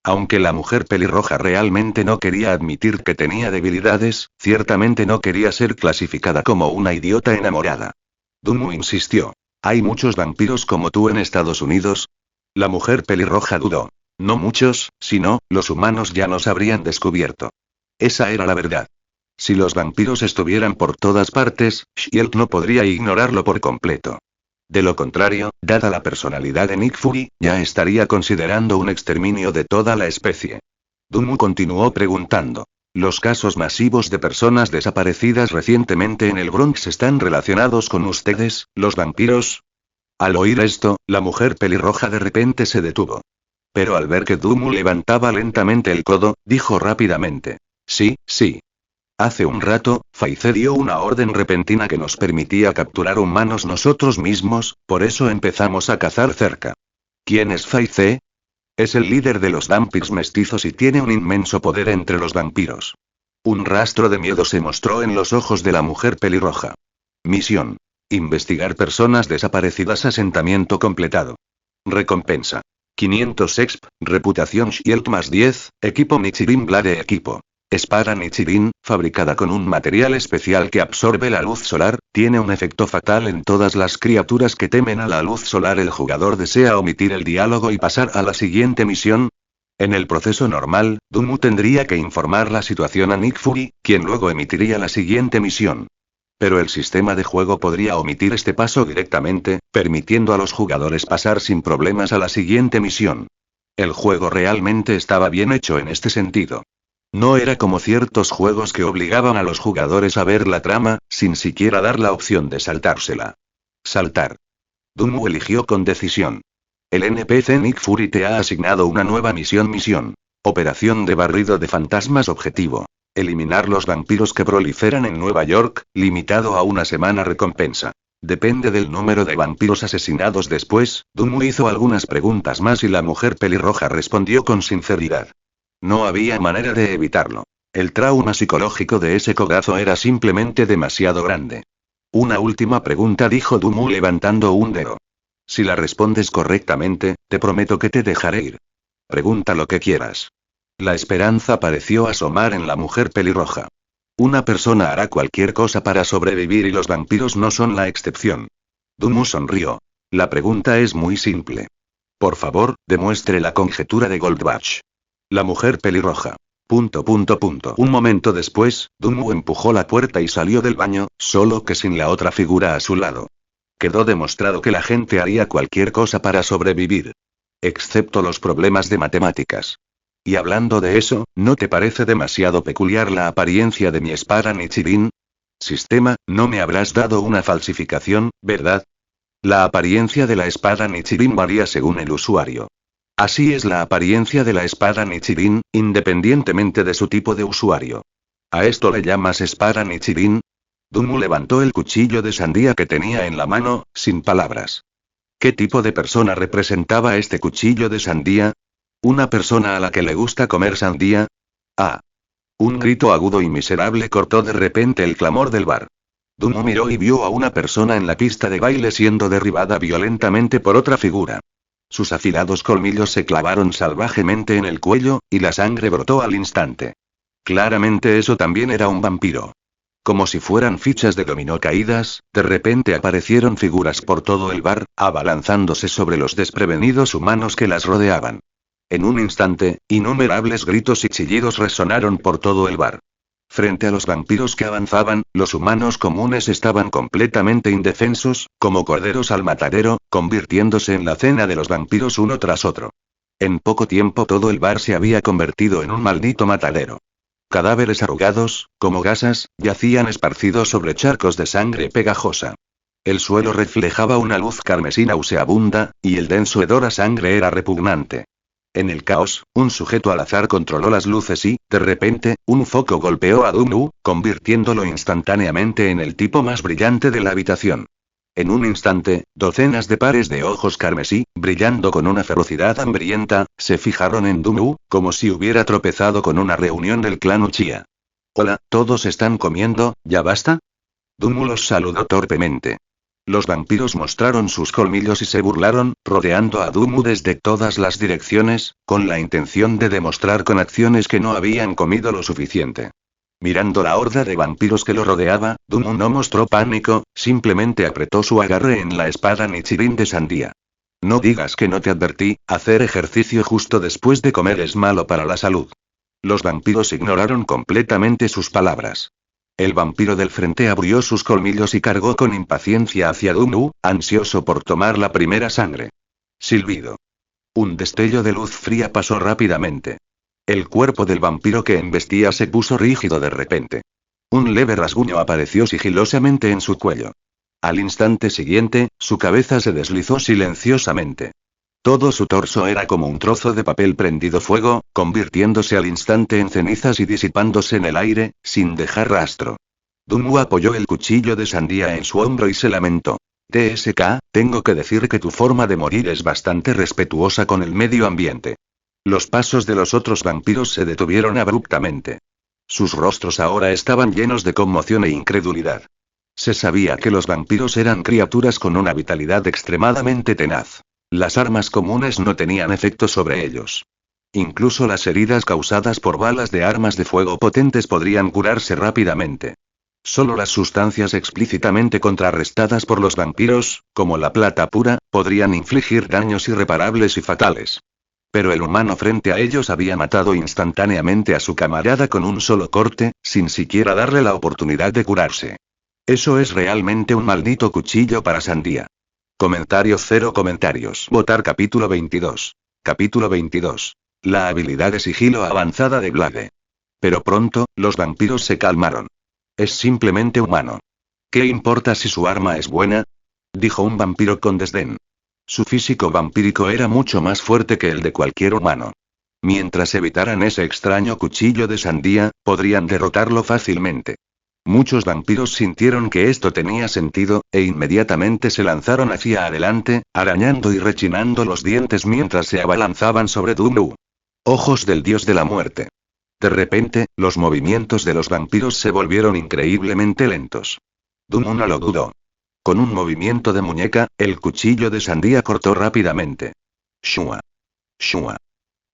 Aunque la mujer pelirroja realmente no quería admitir que tenía debilidades, ciertamente no quería ser clasificada como una idiota enamorada. Dunmu insistió. ¿Hay muchos vampiros como tú en Estados Unidos? La mujer pelirroja dudó. No muchos, sino, los humanos ya nos habrían descubierto. Esa era la verdad. Si los vampiros estuvieran por todas partes, Shield no podría ignorarlo por completo. De lo contrario, dada la personalidad de Nick Fury, ya estaría considerando un exterminio de toda la especie. Doomu continuó preguntando. ¿Los casos masivos de personas desaparecidas recientemente en el Bronx están relacionados con ustedes, los vampiros? Al oír esto, la mujer pelirroja de repente se detuvo. Pero al ver que Doomu levantaba lentamente el codo, dijo rápidamente. Sí, sí. Hace un rato, Faize dio una orden repentina que nos permitía capturar humanos nosotros mismos, por eso empezamos a cazar cerca. ¿Quién es Faize? Es el líder de los vampiros mestizos y tiene un inmenso poder entre los vampiros. Un rastro de miedo se mostró en los ojos de la mujer pelirroja. Misión. Investigar personas desaparecidas. Asentamiento completado. Recompensa. 500 exp, reputación Shield más 10, equipo Nichirin Blade equipo. Espada Nichirin, fabricada con un material especial que absorbe la luz solar, tiene un efecto fatal en todas las criaturas que temen a la luz solar. El jugador desea omitir el diálogo y pasar a la siguiente misión. En el proceso normal, Doomu tendría que informar la situación a Nick Fury, quien luego emitiría la siguiente misión. Pero el sistema de juego podría omitir este paso directamente, permitiendo a los jugadores pasar sin problemas a la siguiente misión. El juego realmente estaba bien hecho en este sentido. No era como ciertos juegos que obligaban a los jugadores a ver la trama, sin siquiera dar la opción de saltársela. Saltar. Doomu eligió con decisión. El NPC Nick Fury te ha asignado una nueva misión. Operación de barrido de fantasmas. Objetivo. Eliminar los vampiros que proliferan en Nueva York, limitado a una semana. Recompensa. Depende del número de vampiros asesinados. Después, Doomu hizo algunas preguntas más y la mujer pelirroja respondió con sinceridad. No había manera de evitarlo. El trauma psicológico de ese codazo era simplemente demasiado grande. Una última pregunta, dijo Doomu levantando un dedo. Si la respondes correctamente, te prometo que te dejaré ir. Pregunta lo que quieras. La esperanza pareció asomar en la mujer pelirroja. Una persona hará cualquier cosa para sobrevivir y los vampiros no son la excepción. Doomu sonrió. La pregunta es muy simple. Por favor, demuestre la conjetura de Goldbach. La mujer pelirroja. Un momento después, Doomu empujó la puerta y salió del baño, solo que sin la otra figura a su lado. Quedó demostrado que la gente haría cualquier cosa para sobrevivir. Excepto los problemas de matemáticas. Y hablando de eso, ¿no te parece demasiado peculiar la apariencia de mi espada Nichirin? Sistema, no me habrás dado una falsificación, ¿verdad? La apariencia de la espada Nichirin varía según el usuario. Así es la apariencia de la espada Nichirin, independientemente de su tipo de usuario. ¿A esto le llamas espada Nichirin? Doomu levantó el cuchillo de sandía que tenía en la mano, sin palabras. ¿Qué tipo de persona representaba este cuchillo de sandía? ¿Una persona a la que le gusta comer sandía? Ah. Un grito agudo y miserable cortó de repente el clamor del bar. Doomu miró y vio a una persona en la pista de baile siendo derribada violentamente por otra figura. Sus afilados colmillos se clavaron salvajemente en el cuello, y la sangre brotó al instante. Claramente eso también era un vampiro. Como si fueran fichas de dominó caídas, de repente aparecieron figuras por todo el bar, abalanzándose sobre los desprevenidos humanos que las rodeaban. En un instante, innumerables gritos y chillidos resonaron por todo el bar. Frente a los vampiros que avanzaban, los humanos comunes estaban completamente indefensos, como corderos al matadero, convirtiéndose en la cena de los vampiros uno tras otro. En poco tiempo todo el bar se había convertido en un maldito matadero. Cadáveres arrugados, como gasas, yacían esparcidos sobre charcos de sangre pegajosa. El suelo reflejaba una luz carmesí nauseabunda, y el denso hedor a sangre era repugnante. En el caos, un sujeto al azar controló las luces y, de repente, un foco golpeó a Doomu, convirtiéndolo instantáneamente en el tipo más brillante de la habitación. En un instante, docenas de pares de ojos carmesí, brillando con una ferocidad hambrienta, se fijaron en Doomu, como si hubiera tropezado con una reunión del clan Uchiha. Hola, ¿todos están comiendo? ¿Ya basta? Doomu los saludó torpemente. Los vampiros mostraron sus colmillos y se burlaron, rodeando a Doomu desde todas las direcciones, con la intención de demostrar con acciones que no habían comido lo suficiente. Mirando la horda de vampiros que lo rodeaba, Dunmu no mostró pánico, simplemente apretó su agarre en la espada Nichirin de sandía. No digas que no te advertí, hacer ejercicio justo después de comer es malo para la salud. Los vampiros ignoraron completamente sus palabras. El vampiro del frente abrió sus colmillos y cargó con impaciencia hacia Dunmu, ansioso por tomar la primera sangre. Silbido. Un destello de luz fría pasó rápidamente. El cuerpo del vampiro que embestía se puso rígido de repente. Un leve rasguño apareció sigilosamente en su cuello. Al instante siguiente, su cabeza se deslizó silenciosamente. Todo su torso era como un trozo de papel prendido fuego, convirtiéndose al instante en cenizas y disipándose en el aire, sin dejar rastro. Dunmu apoyó el cuchillo de sandía en su hombro y se lamentó. TSK, tengo que decir que tu forma de morir es bastante respetuosa con el medio ambiente. Los pasos de los otros vampiros se detuvieron abruptamente. Sus rostros ahora estaban llenos de conmoción e incredulidad. Se sabía que los vampiros eran criaturas con una vitalidad extremadamente tenaz. Las armas comunes no tenían efecto sobre ellos. Incluso las heridas causadas por balas de armas de fuego potentes podrían curarse rápidamente. Solo las sustancias explícitamente contrarrestadas por los vampiros, como la plata pura, podrían infligir daños irreparables y fatales. Pero el humano frente a ellos había matado instantáneamente a su camarada con un solo corte, sin siquiera darle la oportunidad de curarse. Eso es realmente un maldito cuchillo para sandía. Comentario 0 comentarios. Votar capítulo 22. Capítulo 22. La habilidad de sigilo avanzada de Blade. Pero pronto, los vampiros se calmaron. Es simplemente humano. ¿Qué importa si su arma es buena? Dijo un vampiro con desdén. Su físico vampírico era mucho más fuerte que el de cualquier humano. Mientras evitaran ese extraño cuchillo de sandía, podrían derrotarlo fácilmente. Muchos vampiros sintieron que esto tenía sentido, e inmediatamente se lanzaron hacia adelante, arañando y rechinando los dientes mientras se abalanzaban sobre Dunmu. Ojos del dios de la muerte. De repente, los movimientos de los vampiros se volvieron increíblemente lentos. Dunmu no lo dudó. Con un movimiento de muñeca, el cuchillo de sandía cortó rápidamente. Shua. Shua.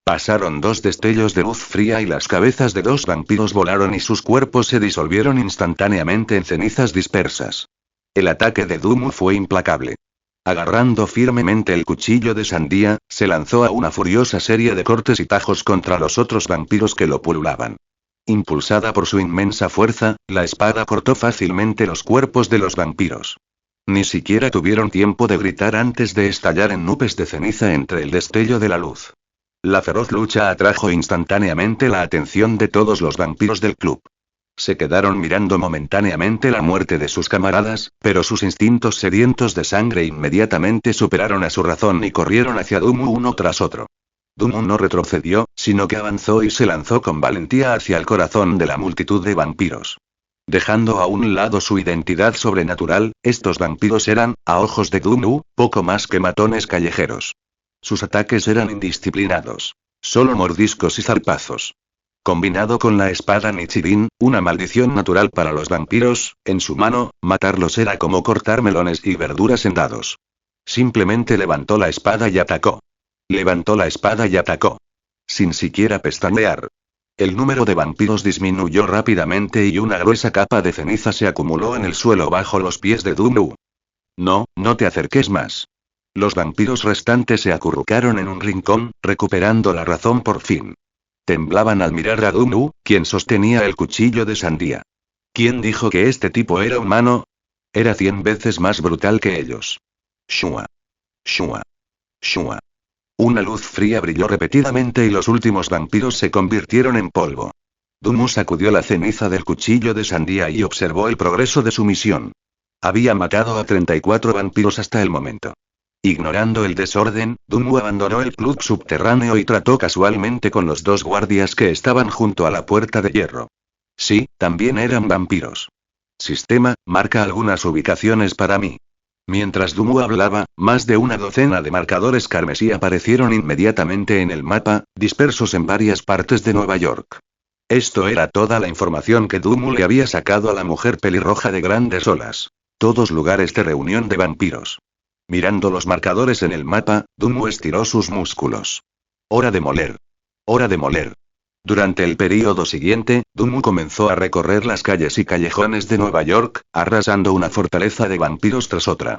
Pasaron dos destellos de luz fría y las cabezas de dos vampiros volaron y sus cuerpos se disolvieron instantáneamente en cenizas dispersas. El ataque de Dunmu fue implacable. Agarrando firmemente el cuchillo de sandía, se lanzó a una furiosa serie de cortes y tajos contra los otros vampiros que lo pululaban. Impulsada por su inmensa fuerza, la espada cortó fácilmente los cuerpos de los vampiros. Ni siquiera tuvieron tiempo de gritar antes de estallar en nubes de ceniza entre el destello de la luz. La feroz lucha atrajo instantáneamente la atención de todos los vampiros del club. Se quedaron mirando momentáneamente la muerte de sus camaradas, pero sus instintos sedientos de sangre inmediatamente superaron a su razón y corrieron hacia Dunmu uno tras otro. Dunmu no retrocedió, sino que avanzó y se lanzó con valentía hacia el corazón de la multitud de vampiros. Dejando a un lado su identidad sobrenatural, estos vampiros eran, a ojos de Dunmu, poco más que matones callejeros. Sus ataques eran indisciplinados. Solo mordiscos y zarpazos. Combinado con la espada Nichirin, una maldición natural para los vampiros, en su mano, matarlos era como cortar melones y verduras en dados. Simplemente levantó la espada y atacó. Levantó la espada y atacó. Sin siquiera pestañear. El número de vampiros disminuyó rápidamente y una gruesa capa de ceniza se acumuló en el suelo bajo los pies de Dunmu. No, no te acerques más. Los vampiros restantes se acurrucaron en un rincón, recuperando la razón por fin. Temblaban al mirar a Dunmu, quien sostenía el cuchillo de sandía. ¿Quién dijo que este tipo era humano? Era 100 veces más brutal que ellos. Shua. Shua. Shua. Una luz fría brilló repetidamente y los últimos vampiros se convirtieron en polvo. Dunmu sacudió la ceniza del cuchillo de sandía y observó el progreso de su misión. Había matado a 34 vampiros hasta el momento. Ignorando el desorden, Dunmu abandonó el club subterráneo y trató casualmente con los dos guardias que estaban junto a la puerta de hierro. Sí, también eran vampiros. Sistema, marca algunas ubicaciones para mí. Mientras Dunmu hablaba, más de una docena de marcadores carmesí aparecieron inmediatamente en el mapa, dispersos en varias partes de Nueva York. Esto era toda la información que Dunmu le había sacado a la mujer pelirroja de grandes olas. Todos lugares de reunión de vampiros. Mirando los marcadores en el mapa, Dunmu estiró sus músculos. Hora de moler. Hora de moler. Durante el período siguiente, Dumu comenzó a recorrer las calles y callejones de Nueva York, arrasando una fortaleza de vampiros tras otra.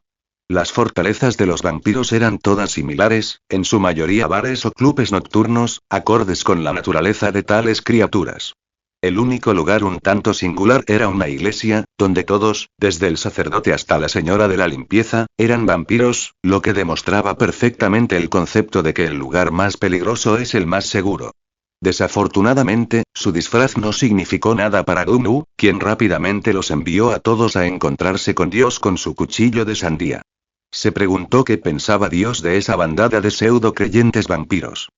Las fortalezas de los vampiros eran todas similares, en su mayoría bares o clubes nocturnos, acordes con la naturaleza de tales criaturas. El único lugar un tanto singular era una iglesia, donde todos, desde el sacerdote hasta la señora de la limpieza, eran vampiros, lo que demostraba perfectamente el concepto de que el lugar más peligroso es el más seguro. Desafortunadamente, su disfraz no significó nada para Dumu, quien rápidamente los envió a todos a encontrarse con Dios con su cuchillo de sandía. Se preguntó qué pensaba Dios de esa bandada de pseudo-creyentes vampiros.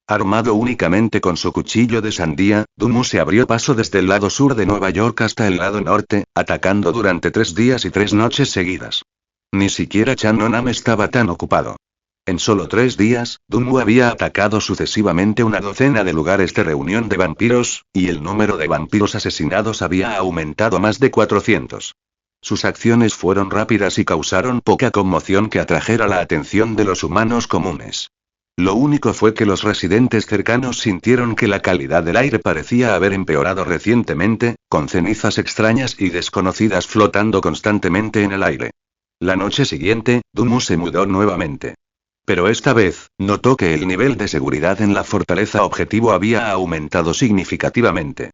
Armado únicamente con su cuchillo de sandía, Dumu se abrió paso desde el lado sur de Nueva York hasta el lado norte, atacando durante 3 días y 3 noches seguidas. Ni siquiera Channonam estaba tan ocupado. En solo 3 días, Dumu había atacado sucesivamente una docena de lugares de reunión de vampiros, y el número de vampiros asesinados había aumentado a más de 400. Sus acciones fueron rápidas y causaron poca conmoción que atrajera la atención de los humanos comunes. Lo único fue que los residentes cercanos sintieron que la calidad del aire parecía haber empeorado recientemente, con cenizas extrañas y desconocidas flotando constantemente en el aire. La noche siguiente, Dumu se mudó nuevamente. Pero esta vez, notó que el nivel de seguridad en la fortaleza objetivo había aumentado significativamente.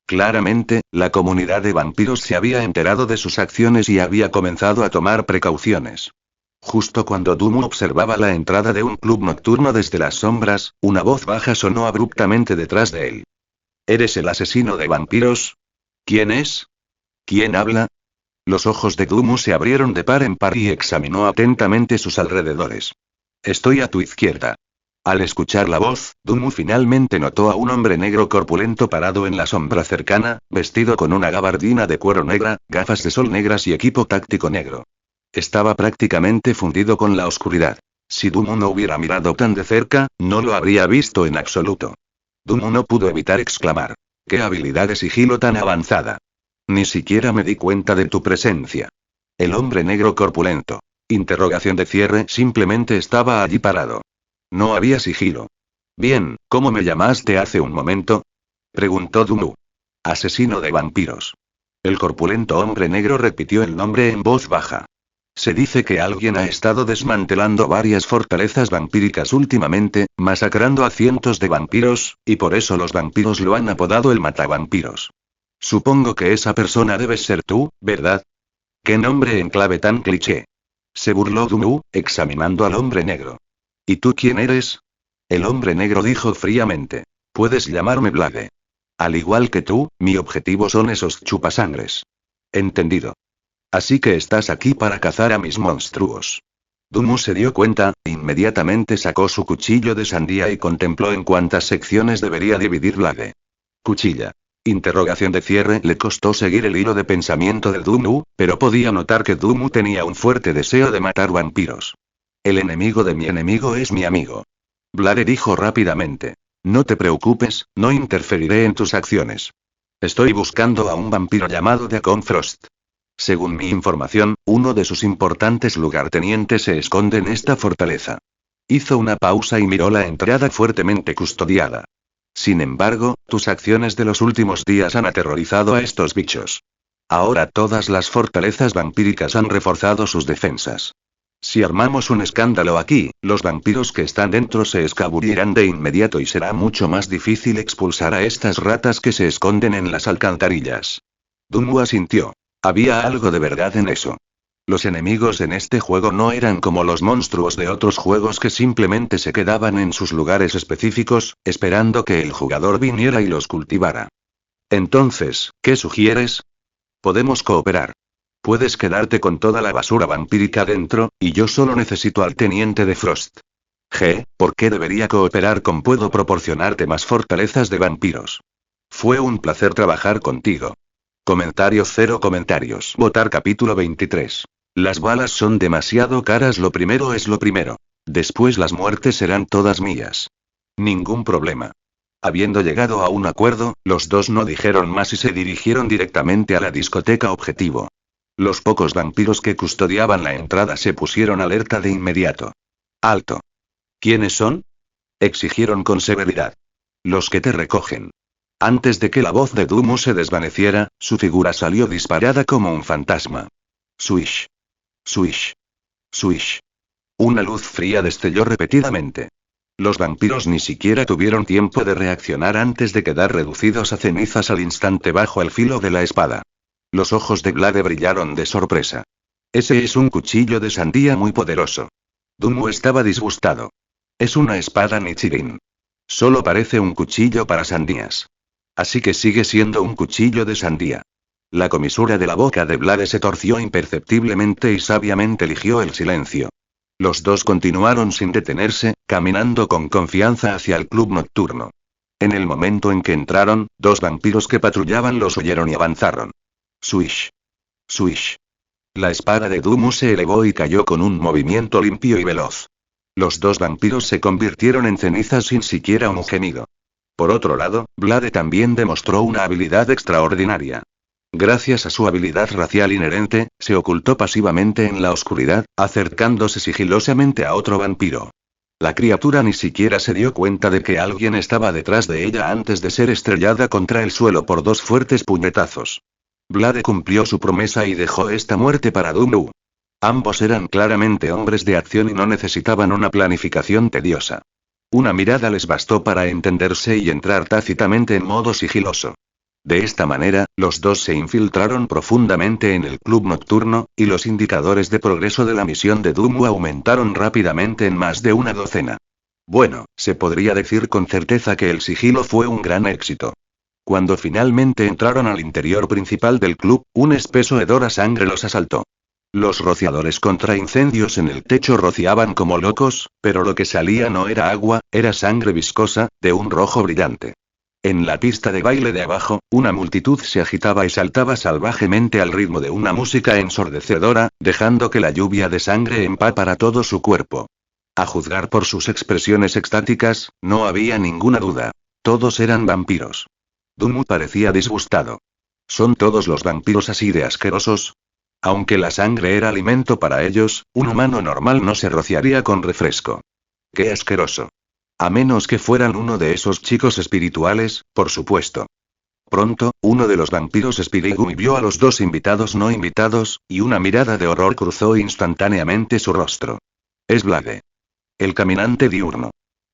Claramente, la comunidad de vampiros se había enterado de sus acciones y había comenzado a tomar precauciones. Justo cuando Dumu observaba la entrada de un club nocturno desde las sombras, una voz baja sonó abruptamente detrás de él. ¿Eres el asesino de vampiros? ¿Quién es? ¿Quién habla? Los ojos de Dumu se abrieron de par en par y examinó atentamente sus alrededores. Estoy a tu izquierda. Al escuchar la voz, Dumu finalmente notó a un hombre negro corpulento parado en la sombra cercana, vestido con una gabardina de cuero negra, gafas de sol negras y equipo táctico negro. Estaba prácticamente fundido con la oscuridad. Si Dumu no hubiera mirado tan de cerca, no lo habría visto en absoluto. Dumu no pudo evitar exclamar. ¡Qué habilidad de sigilo tan avanzada! Ni siquiera me di cuenta de tu presencia. El hombre negro corpulento. Interrogación de cierre, simplemente estaba allí parado. No había sigilo. Bien, ¿cómo me llamaste hace un momento? Preguntó Dumu. Asesino de vampiros. El corpulento hombre negro repitió el nombre en voz baja. Se dice que alguien ha estado desmantelando varias fortalezas vampíricas últimamente, masacrando a cientos de vampiros, y por eso los vampiros lo han apodado el matavampiros. Supongo que esa persona debes ser tú, ¿verdad? ¿Qué nombre en clave tan cliché? Se burló Dumu, examinando al hombre negro. ¿Y tú quién eres? El hombre negro dijo fríamente. Puedes llamarme Blade. Al igual que tú, mi objetivo son esos chupasangres. Entendido. Así que estás aquí para cazar a mis monstruos. Dumu se dio cuenta, inmediatamente sacó su cuchillo de sandía y contempló en cuántas secciones debería dividir Blade. Cuchilla. Interrogación de cierre. Le costó seguir el hilo de pensamiento de Dumu, pero podía notar que Dumu tenía un fuerte deseo de matar vampiros. El enemigo de mi enemigo es mi amigo. Blade dijo rápidamente. No te preocupes, no interferiré en tus acciones. Estoy buscando a un vampiro llamado Deacon Frost. Según mi información, uno de sus importantes lugartenientes se esconde en esta fortaleza. Hizo una pausa y miró la entrada fuertemente custodiada. Sin embargo, tus acciones de los últimos días han aterrorizado a estos bichos. Ahora todas las fortalezas vampíricas han reforzado sus defensas. Si armamos un escándalo aquí, los vampiros que están dentro se escabullirán de inmediato y será mucho más difícil expulsar a estas ratas que se esconden en las alcantarillas. Dumu asintió. Había algo de verdad en eso. Los enemigos en este juego no eran como los monstruos de otros juegos que simplemente se quedaban en sus lugares específicos, esperando que el jugador viniera y los cultivara. Entonces, ¿qué sugieres? Podemos cooperar. Puedes quedarte con toda la basura vampírica dentro, y yo solo necesito al teniente de Frost. ¿Por qué debería cooperar con? Puedo proporcionarte más fortalezas de vampiros. Fue un placer trabajar contigo. Comentarios 0 comentarios. Votar capítulo 23. Las balas son demasiado caras. Lo primero es lo primero. Después las muertes serán todas mías. Ningún problema. Habiendo llegado a un acuerdo, los dos no dijeron más y se dirigieron directamente a la discoteca objetivo. Los pocos vampiros que custodiaban la entrada se pusieron alerta de inmediato. ¡Alto! ¿Quiénes son? Exigieron con severidad. Los que te recogen. Antes de que la voz de Dumu se desvaneciera, su figura salió disparada como un fantasma. Swish. Swish. Swish. Una luz fría destelló repetidamente. Los vampiros ni siquiera tuvieron tiempo de reaccionar antes de quedar reducidos a cenizas al instante bajo el filo de la espada. Los ojos de Vlade brillaron de sorpresa. Ese es un cuchillo de sandía muy poderoso. Dumu estaba disgustado. Es una espada Nichirin. Solo parece un cuchillo para sandías. Así que sigue siendo un cuchillo de sandía. La comisura de la boca de Vlade se torció imperceptiblemente y sabiamente eligió el silencio. Los dos continuaron sin detenerse, caminando con confianza hacia el club nocturno. En el momento en que entraron, dos vampiros que patrullaban los oyeron y avanzaron. Swish. Swish. La espada de Dumu se elevó y cayó con un movimiento limpio y veloz. Los dos vampiros se convirtieron en cenizas sin siquiera un gemido. Por otro lado, Vlade también demostró una habilidad extraordinaria. Gracias a su habilidad racial inherente, se ocultó pasivamente en la oscuridad, acercándose sigilosamente a otro vampiro. La criatura ni siquiera se dio cuenta de que alguien estaba detrás de ella antes de ser estrellada contra el suelo por dos fuertes puñetazos. Vlade cumplió su promesa y dejó esta muerte para Dumu. Ambos eran claramente hombres de acción y no necesitaban una planificación tediosa. Una mirada les bastó para entenderse y entrar tácitamente en modo sigiloso. De esta manera, los dos se infiltraron profundamente en el club nocturno, y los indicadores de progreso de la misión de Dumu aumentaron rápidamente en más de una docena. Bueno, se podría decir con certeza que el sigilo fue un gran éxito. Cuando finalmente entraron al interior principal del club, un espeso hedor a sangre los asaltó. Los rociadores contra incendios en el techo rociaban como locos, pero lo que salía no era agua, era sangre viscosa, de un rojo brillante. En la pista de baile de abajo, una multitud se agitaba y saltaba salvajemente al ritmo de una música ensordecedora, dejando que la lluvia de sangre empapara todo su cuerpo. A juzgar por sus expresiones extáticas, no había ninguna duda. Todos eran vampiros. Dumu parecía disgustado. ¿Son todos los vampiros así de asquerosos? Aunque la sangre era alimento para ellos, un humano normal no se rociaría con refresco. ¡Qué asqueroso! A menos que fueran uno de esos chicos espirituales, por supuesto. Pronto, uno de los vampiros Spirigumi vio a los dos invitados no invitados, y una mirada de horror cruzó instantáneamente su rostro. Es Vlade. El caminante diurno.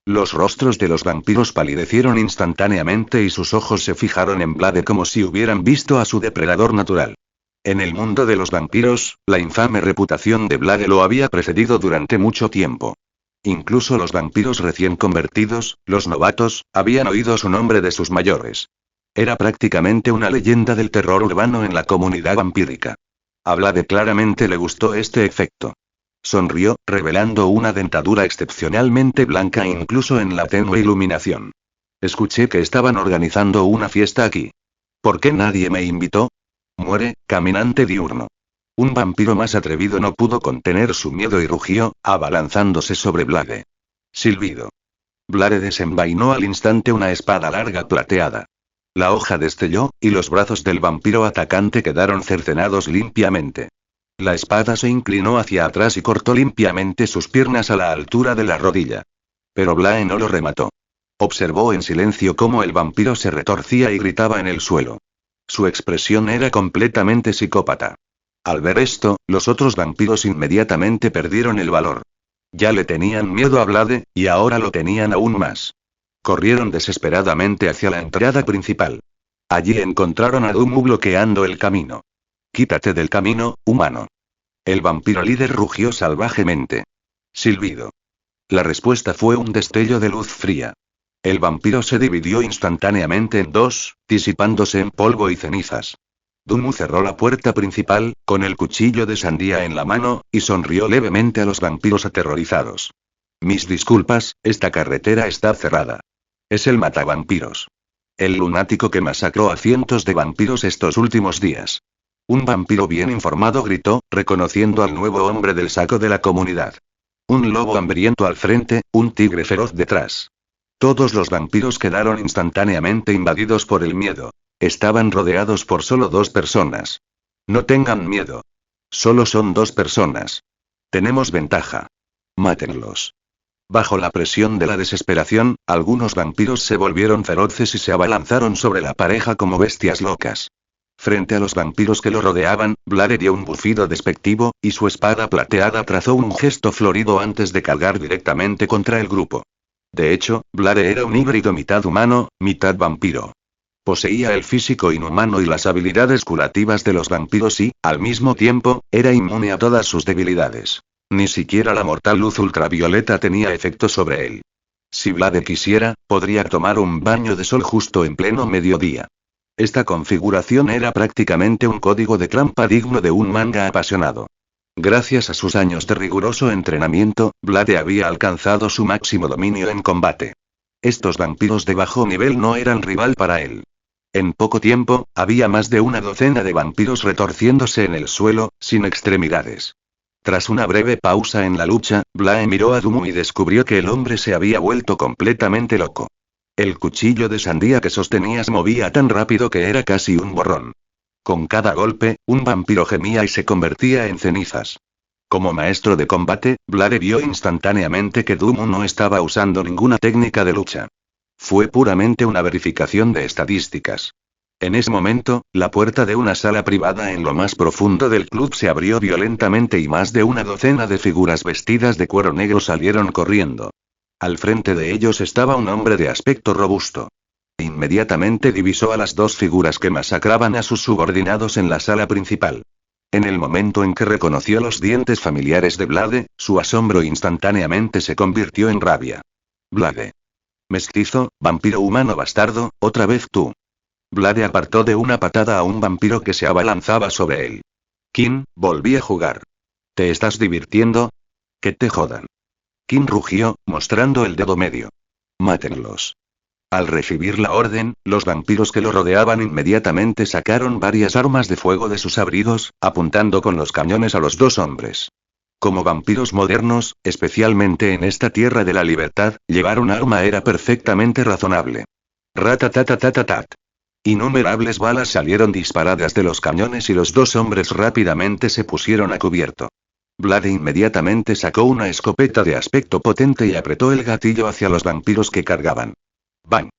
Los rostros de los vampiros palidecieron instantáneamente y sus ojos se fijaron en Vlade como si hubieran visto a su depredador natural. En el mundo de los vampiros, la infame reputación de Vlade lo había precedido durante mucho tiempo. Incluso los vampiros recién convertidos, los novatos, habían oído su nombre de sus mayores. Era prácticamente una leyenda del terror urbano en la comunidad vampírica. A Vlade claramente le gustó este efecto. Sonrió, revelando una dentadura excepcionalmente blanca incluso en la tenue iluminación. Escuché que estaban organizando una fiesta aquí. ¿Por qué nadie me invitó? Muere, caminante diurno. Un vampiro más atrevido no pudo contener su miedo y rugió, abalanzándose sobre Vlade. Silbido. Vlade desenvainó al instante una espada larga plateada. La hoja destelló, y los brazos del vampiro atacante quedaron cercenados limpiamente. La espada se inclinó hacia atrás y cortó limpiamente sus piernas a la altura de la rodilla. Pero Vlade no lo remató. Observó en silencio cómo el vampiro se retorcía y gritaba en el suelo. Su expresión era completamente psicópata. Al ver esto, los otros vampiros inmediatamente perdieron el valor. Ya le tenían miedo a Vlade, y ahora lo tenían aún más. Corrieron desesperadamente hacia la entrada principal. Allí encontraron a Dumu bloqueando el camino. «Quítate del camino, humano». El vampiro líder rugió salvajemente. Silbido. La respuesta fue un destello de luz fría. El vampiro se dividió instantáneamente en dos, disipándose en polvo y cenizas. Dumu cerró la puerta principal, con el cuchillo de sandía en la mano, y sonrió levemente a los vampiros aterrorizados. Mis disculpas, esta carretera está cerrada. Es el matavampiros. El lunático que masacró a cientos de vampiros estos últimos días. Un vampiro bien informado gritó, reconociendo al nuevo hombre del saco de la comunidad. Un lobo hambriento al frente, un tigre feroz detrás. Todos los vampiros quedaron instantáneamente invadidos por el miedo. Estaban rodeados por solo dos personas. No tengan miedo. Solo son dos personas. Tenemos ventaja. Mátenlos. Bajo la presión de la desesperación, algunos vampiros se volvieron feroces y se abalanzaron sobre la pareja como bestias locas. Frente a los vampiros que lo rodeaban, Blade dio un bufido despectivo, y su espada plateada trazó un gesto florido antes de cargar directamente contra el grupo. De hecho, Blade era un híbrido mitad humano, mitad vampiro. Poseía el físico inhumano y las habilidades curativas de los vampiros y, al mismo tiempo, era inmune a todas sus debilidades. Ni siquiera la mortal luz ultravioleta tenía efecto sobre él. Si Blade quisiera, podría tomar un baño de sol justo en pleno mediodía. Esta configuración era prácticamente un código de trampa digno de un manga apasionado. Gracias a sus años de riguroso entrenamiento, Blade había alcanzado su máximo dominio en combate. Estos vampiros de bajo nivel no eran rival para él. En poco tiempo, había más de una docena de vampiros retorciéndose en el suelo, sin extremidades. Tras una breve pausa en la lucha, Blade miró a Dumu y descubrió que el hombre se había vuelto completamente loco. El cuchillo de sandía que sostenía se movía tan rápido que era casi un borrón. Con cada golpe, un vampiro gemía y se convertía en cenizas. Como maestro de combate, Blade vio instantáneamente que Dumu no estaba usando ninguna técnica de lucha. Fue puramente una verificación de estadísticas. En ese momento, la puerta de una sala privada en lo más profundo del club se abrió violentamente y más de una docena de figuras vestidas de cuero negro salieron corriendo. Al frente de ellos estaba un hombre de aspecto robusto. Inmediatamente divisó a las dos figuras que masacraban a sus subordinados en la sala principal. En el momento en que reconoció los dientes familiares de Blade, su asombro instantáneamente se convirtió en rabia. Blade. Mestizo, vampiro humano bastardo, otra vez tú. Blade apartó de una patada a un vampiro que se abalanzaba sobre él. Kim, volví a jugar. ¿Te estás divirtiendo? Que te jodan. Kim rugió, mostrando el dedo medio. Mátenlos. Al recibir la orden, los vampiros que lo rodeaban inmediatamente sacaron varias armas de fuego de sus abrigos, apuntando con los cañones a los dos hombres. Como vampiros modernos, especialmente en esta tierra de la libertad, llevar un arma era perfectamente razonable. Ratatatatatat. Innumerables balas salieron disparadas de los cañones y los dos hombres rápidamente se pusieron a cubierto. Blade inmediatamente sacó una escopeta de aspecto potente y apretó el gatillo hacia los vampiros que cargaban. ¡Bang!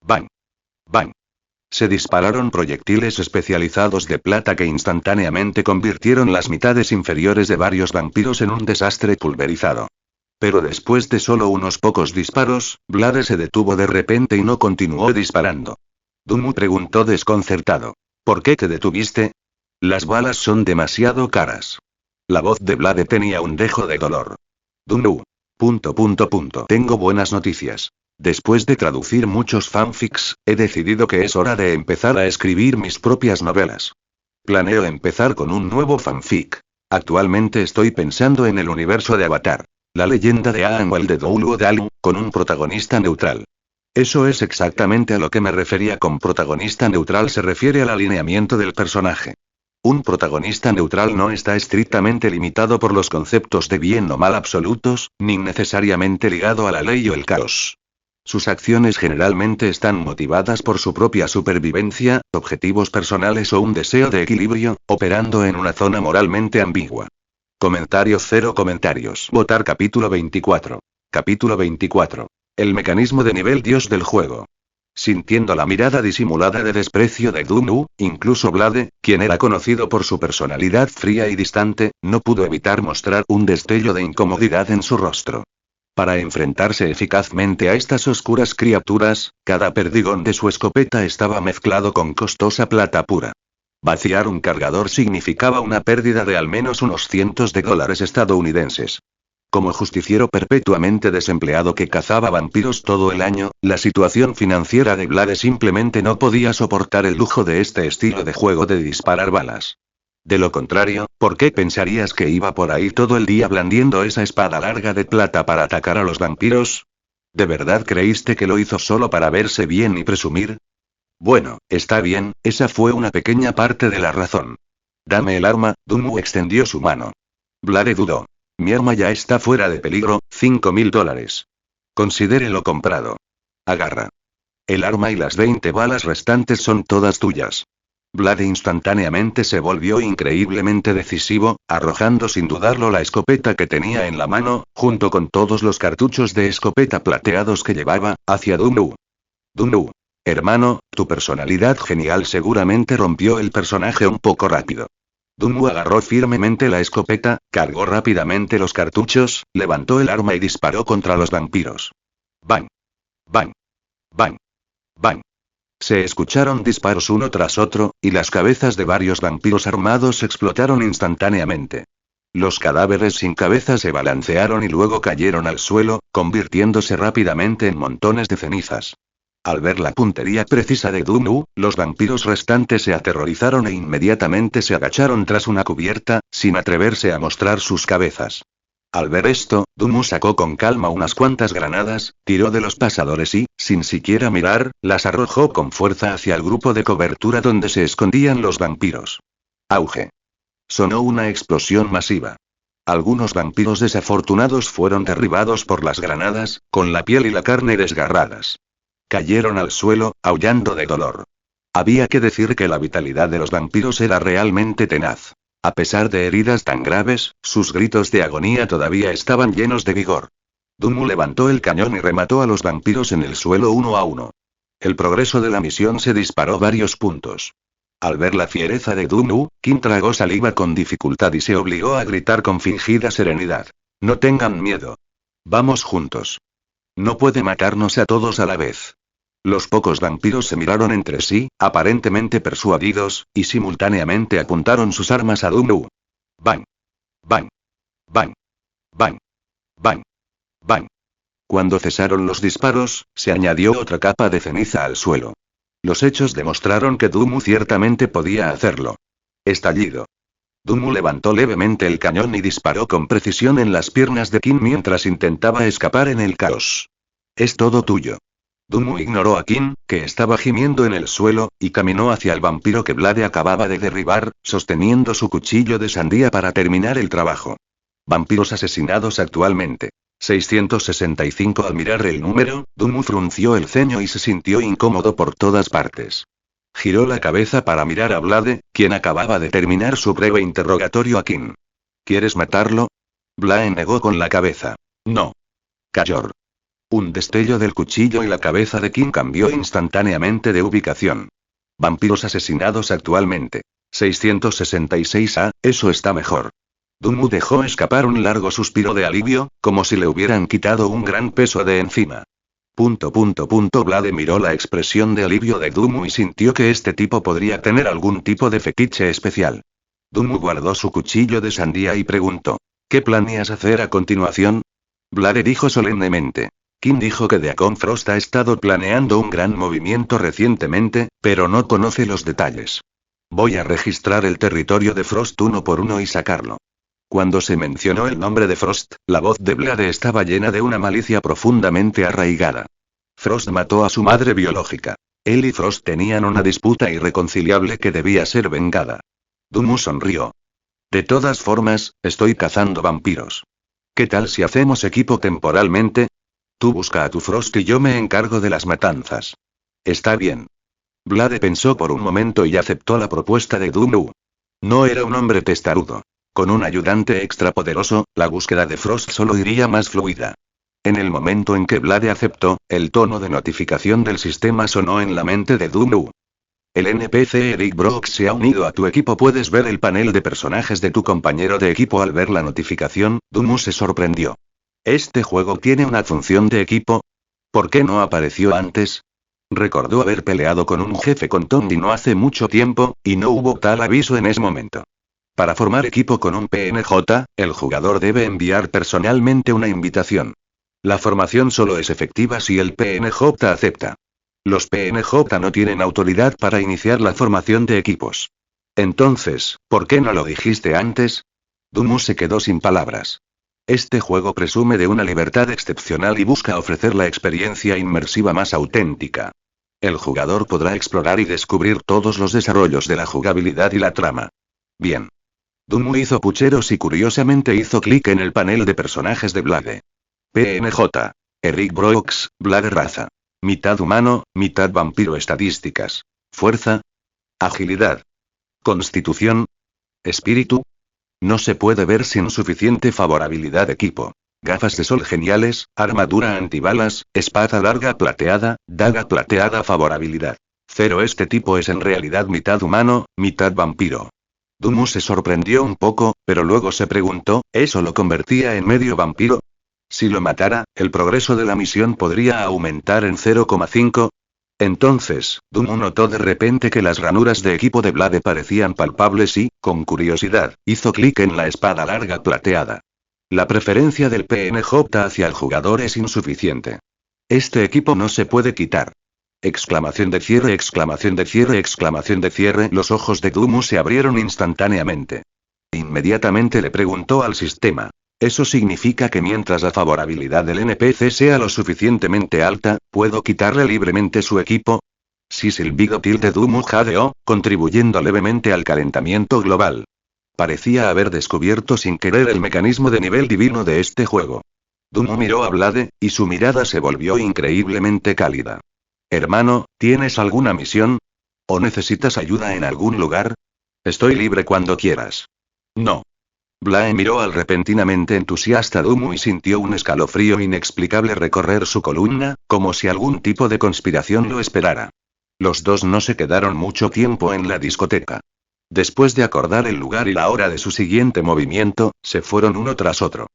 ¡Bang! ¡Bang! Se dispararon proyectiles especializados de plata que instantáneamente convirtieron las mitades inferiores de varios vampiros en un desastre pulverizado. Pero después de solo unos pocos disparos, Blade se detuvo de repente y no continuó disparando. Dumu preguntó desconcertado. ¿Por qué te detuviste? Las balas son demasiado caras. La voz de Blade tenía un dejo de dolor. Dumu. Tengo buenas noticias. Después de traducir muchos fanfics, he decidido que es hora de empezar a escribir mis propias novelas. Planeo empezar con un nuevo fanfic. Actualmente estoy pensando en el universo de Avatar. La leyenda de Aang o el de Douluo Dalu, con un protagonista neutral. Eso es exactamente a lo que me refería con protagonista neutral, se refiere al alineamiento del personaje. Un protagonista neutral no está estrictamente limitado por los conceptos de bien o mal absolutos, ni necesariamente ligado a la ley o el caos. Sus acciones generalmente están motivadas por su propia supervivencia, objetivos personales o un deseo de equilibrio, operando en una zona moralmente ambigua. Comentario 0 comentarios. Votar capítulo 24. Capítulo 24. El mecanismo de nivel dios del juego. Sintiendo la mirada disimulada de desprecio de Dumu, incluso Blade, quien era conocido por su personalidad fría y distante, no pudo evitar mostrar un destello de incomodidad en su rostro. Para enfrentarse eficazmente a estas oscuras criaturas, cada perdigón de su escopeta estaba mezclado con costosa plata pura. Vaciar un cargador significaba una pérdida de al menos unos cientos de dólares estadounidenses. Como justiciero perpetuamente desempleado que cazaba vampiros todo el año, la situación financiera de Blade simplemente no podía soportar el lujo de este estilo de juego de disparar balas. De lo contrario, ¿por qué pensarías que iba por ahí todo el día blandiendo esa espada larga de plata para atacar a los vampiros? ¿De verdad creíste que lo hizo solo para verse bien y presumir? Bueno, está bien, esa fue una pequeña parte de la razón. Dame el arma, Dumu extendió su mano. Blade dudó. Mi arma ya está fuera de peligro, $5,000. Considérelo comprado. Agarra. El arma y las 20 balas restantes son todas tuyas. Blade instantáneamente se volvió increíblemente decisivo, arrojando sin dudarlo la escopeta que tenía en la mano, junto con todos los cartuchos de escopeta plateados que llevaba, hacia Dunmu. Dunmu. Hermano, tu personalidad genial seguramente rompió el personaje un poco rápido. Dunmu agarró firmemente la escopeta, cargó rápidamente los cartuchos, levantó el arma y disparó contra los vampiros. ¡Bang! ¡Bang! ¡Bang! ¡Bang! Se escucharon disparos uno tras otro, y las cabezas de varios vampiros armados explotaron instantáneamente. Los cadáveres sin cabeza se balancearon y luego cayeron al suelo, convirtiéndose rápidamente en montones de cenizas. Al ver la puntería precisa de Dunmu, los vampiros restantes se aterrorizaron e inmediatamente se agacharon tras una cubierta, sin atreverse a mostrar sus cabezas. Al ver esto, Dunmu sacó con calma unas cuantas granadas, tiró de los pasadores y, sin siquiera mirar, las arrojó con fuerza hacia el grupo de cobertura donde se escondían los vampiros. ¡Auge! Sonó una explosión masiva. Algunos vampiros desafortunados fueron derribados por las granadas, con la piel y la carne desgarradas. Cayeron al suelo, aullando de dolor. Había que decir que la vitalidad de los vampiros era realmente tenaz. A pesar de heridas tan graves, sus gritos de agonía todavía estaban llenos de vigor. Dunmu levantó el cañón y remató a los vampiros en el suelo uno a uno. El progreso de la misión se disparó varios puntos. Al ver la fiereza de Dunmu, Kim tragó saliva con dificultad y se obligó a gritar con fingida serenidad. No tengan miedo. Vamos juntos. No puede matarnos a todos a la vez. Los pocos vampiros se miraron entre sí, aparentemente persuadidos, y simultáneamente apuntaron sus armas a Dunmu. ¡Bang! ¡Bang! ¡Bang! ¡Bang! ¡Bang! ¡Bang! Cuando cesaron los disparos, se añadió otra capa de ceniza al suelo. Los hechos demostraron que Dunmu ciertamente podía hacerlo. Estallido. Dunmu levantó levemente el cañón y disparó con precisión en las piernas de Kim mientras intentaba escapar en el caos. Es todo tuyo. Dunmu ignoró a Kim, que estaba gimiendo en el suelo, y caminó hacia el vampiro que Blade acababa de derribar, sosteniendo su cuchillo de sandía para terminar el trabajo. Vampiros asesinados actualmente. 665. Al mirar el número, Dunmu frunció el ceño y se sintió incómodo por todas partes. Giró la cabeza para mirar a Blade, quien acababa de terminar su breve interrogatorio a Kim. ¿Quieres matarlo? Blade negó con la cabeza. No. Cayor. Un destello del cuchillo y la cabeza de Kim cambió instantáneamente de ubicación. Vampiros asesinados actualmente. 666. Eso está mejor. Dunmu dejó escapar un largo suspiro de alivio, como si le hubieran quitado un gran peso de encima. Blade miró la expresión de alivio de Dunmu y sintió que este tipo podría tener algún tipo de fetiche especial. Dunmu guardó su cuchillo de sandía y preguntó. ¿Qué planeas hacer a continuación? Blade dijo solemnemente. Kim dijo que Deacon Frost ha estado planeando un gran movimiento recientemente, pero no conoce los detalles. Voy a registrar el territorio de Frost uno por uno y sacarlo. Cuando se mencionó el nombre de Frost, la voz de Blade estaba llena de una malicia profundamente arraigada. Frost mató a su madre biológica. Él y Frost tenían una disputa irreconciliable que debía ser vengada. Dunmu sonrió. De todas formas, estoy cazando vampiros. ¿Qué tal si hacemos equipo temporalmente? Tú busca a tu Frost y yo me encargo de las matanzas. Está bien. Blade pensó por un momento y aceptó la propuesta de Dunmu. No era un hombre testarudo. Con un ayudante extrapoderoso, la búsqueda de Frost solo iría más fluida. En el momento en que Blade aceptó, el tono de notificación del sistema sonó en la mente de Dunmu. El NPC Eric Brooks se ha unido a tu equipo. Puedes ver el panel de personajes de tu compañero de equipo. Al ver la notificación, Dunmu se sorprendió. ¿Este juego tiene una función de equipo? ¿Por qué no apareció antes? Recordó haber peleado con un jefe con Tommy no hace mucho tiempo, y no hubo tal aviso en ese momento. Para formar equipo con un PNJ, el jugador debe enviar personalmente una invitación. La formación solo es efectiva si el PNJ acepta. Los PNJ no tienen autoridad para iniciar la formación de equipos. Entonces, ¿por qué no lo dijiste antes? Dunmu se quedó sin palabras. Este juego presume de una libertad excepcional y busca ofrecer la experiencia inmersiva más auténtica. El jugador podrá explorar y descubrir todos los desarrollos de la jugabilidad y la trama. Bien. Dunmu hizo pucheros y curiosamente hizo clic en el panel de personajes de Blade. PNJ. Eric Brooks, Blade raza. Mitad humano, mitad vampiro. Estadísticas. Fuerza. Agilidad. Constitución. Espíritu. No se puede ver sin suficiente favorabilidad equipo. Gafas de sol geniales, armadura antibalas, espada larga plateada, daga plateada favorabilidad. 0. Este tipo es en realidad mitad humano, mitad vampiro. Dumu se sorprendió un poco, pero luego se preguntó, ¿eso lo convertía en medio vampiro? Si lo matara, el progreso de la misión podría aumentar en 0,5. Entonces, Dumu notó de repente que las ranuras de equipo de Blade parecían palpables y, con curiosidad, hizo clic en la espada larga plateada. La preferencia del PNJ hacia el jugador es insuficiente. Este equipo no se puede quitar. Exclamación de cierre, exclamación de cierre, exclamación de cierre. Los ojos de Dumu se abrieron instantáneamente. Inmediatamente le preguntó al sistema. ¿Eso significa que mientras la favorabilidad del NPC sea lo suficientemente alta, puedo quitarle libremente su equipo? Sí, silbido tilde Dumu jadeó, contribuyendo levemente al calentamiento global. Parecía haber descubierto sin querer el mecanismo de nivel divino de este juego. Dumu miró a Blade, y su mirada se volvió increíblemente cálida. Hermano, ¿tienes alguna misión? ¿O necesitas ayuda en algún lugar? Estoy libre cuando quieras. No. Blade miró al repentinamente entusiasta Dumu y sintió un escalofrío inexplicable recorrer su columna, como si algún tipo de conspiración lo esperara. Los dos no se quedaron mucho tiempo en la discoteca. Después de acordar el lugar y la hora de su siguiente movimiento, se fueron uno tras otro.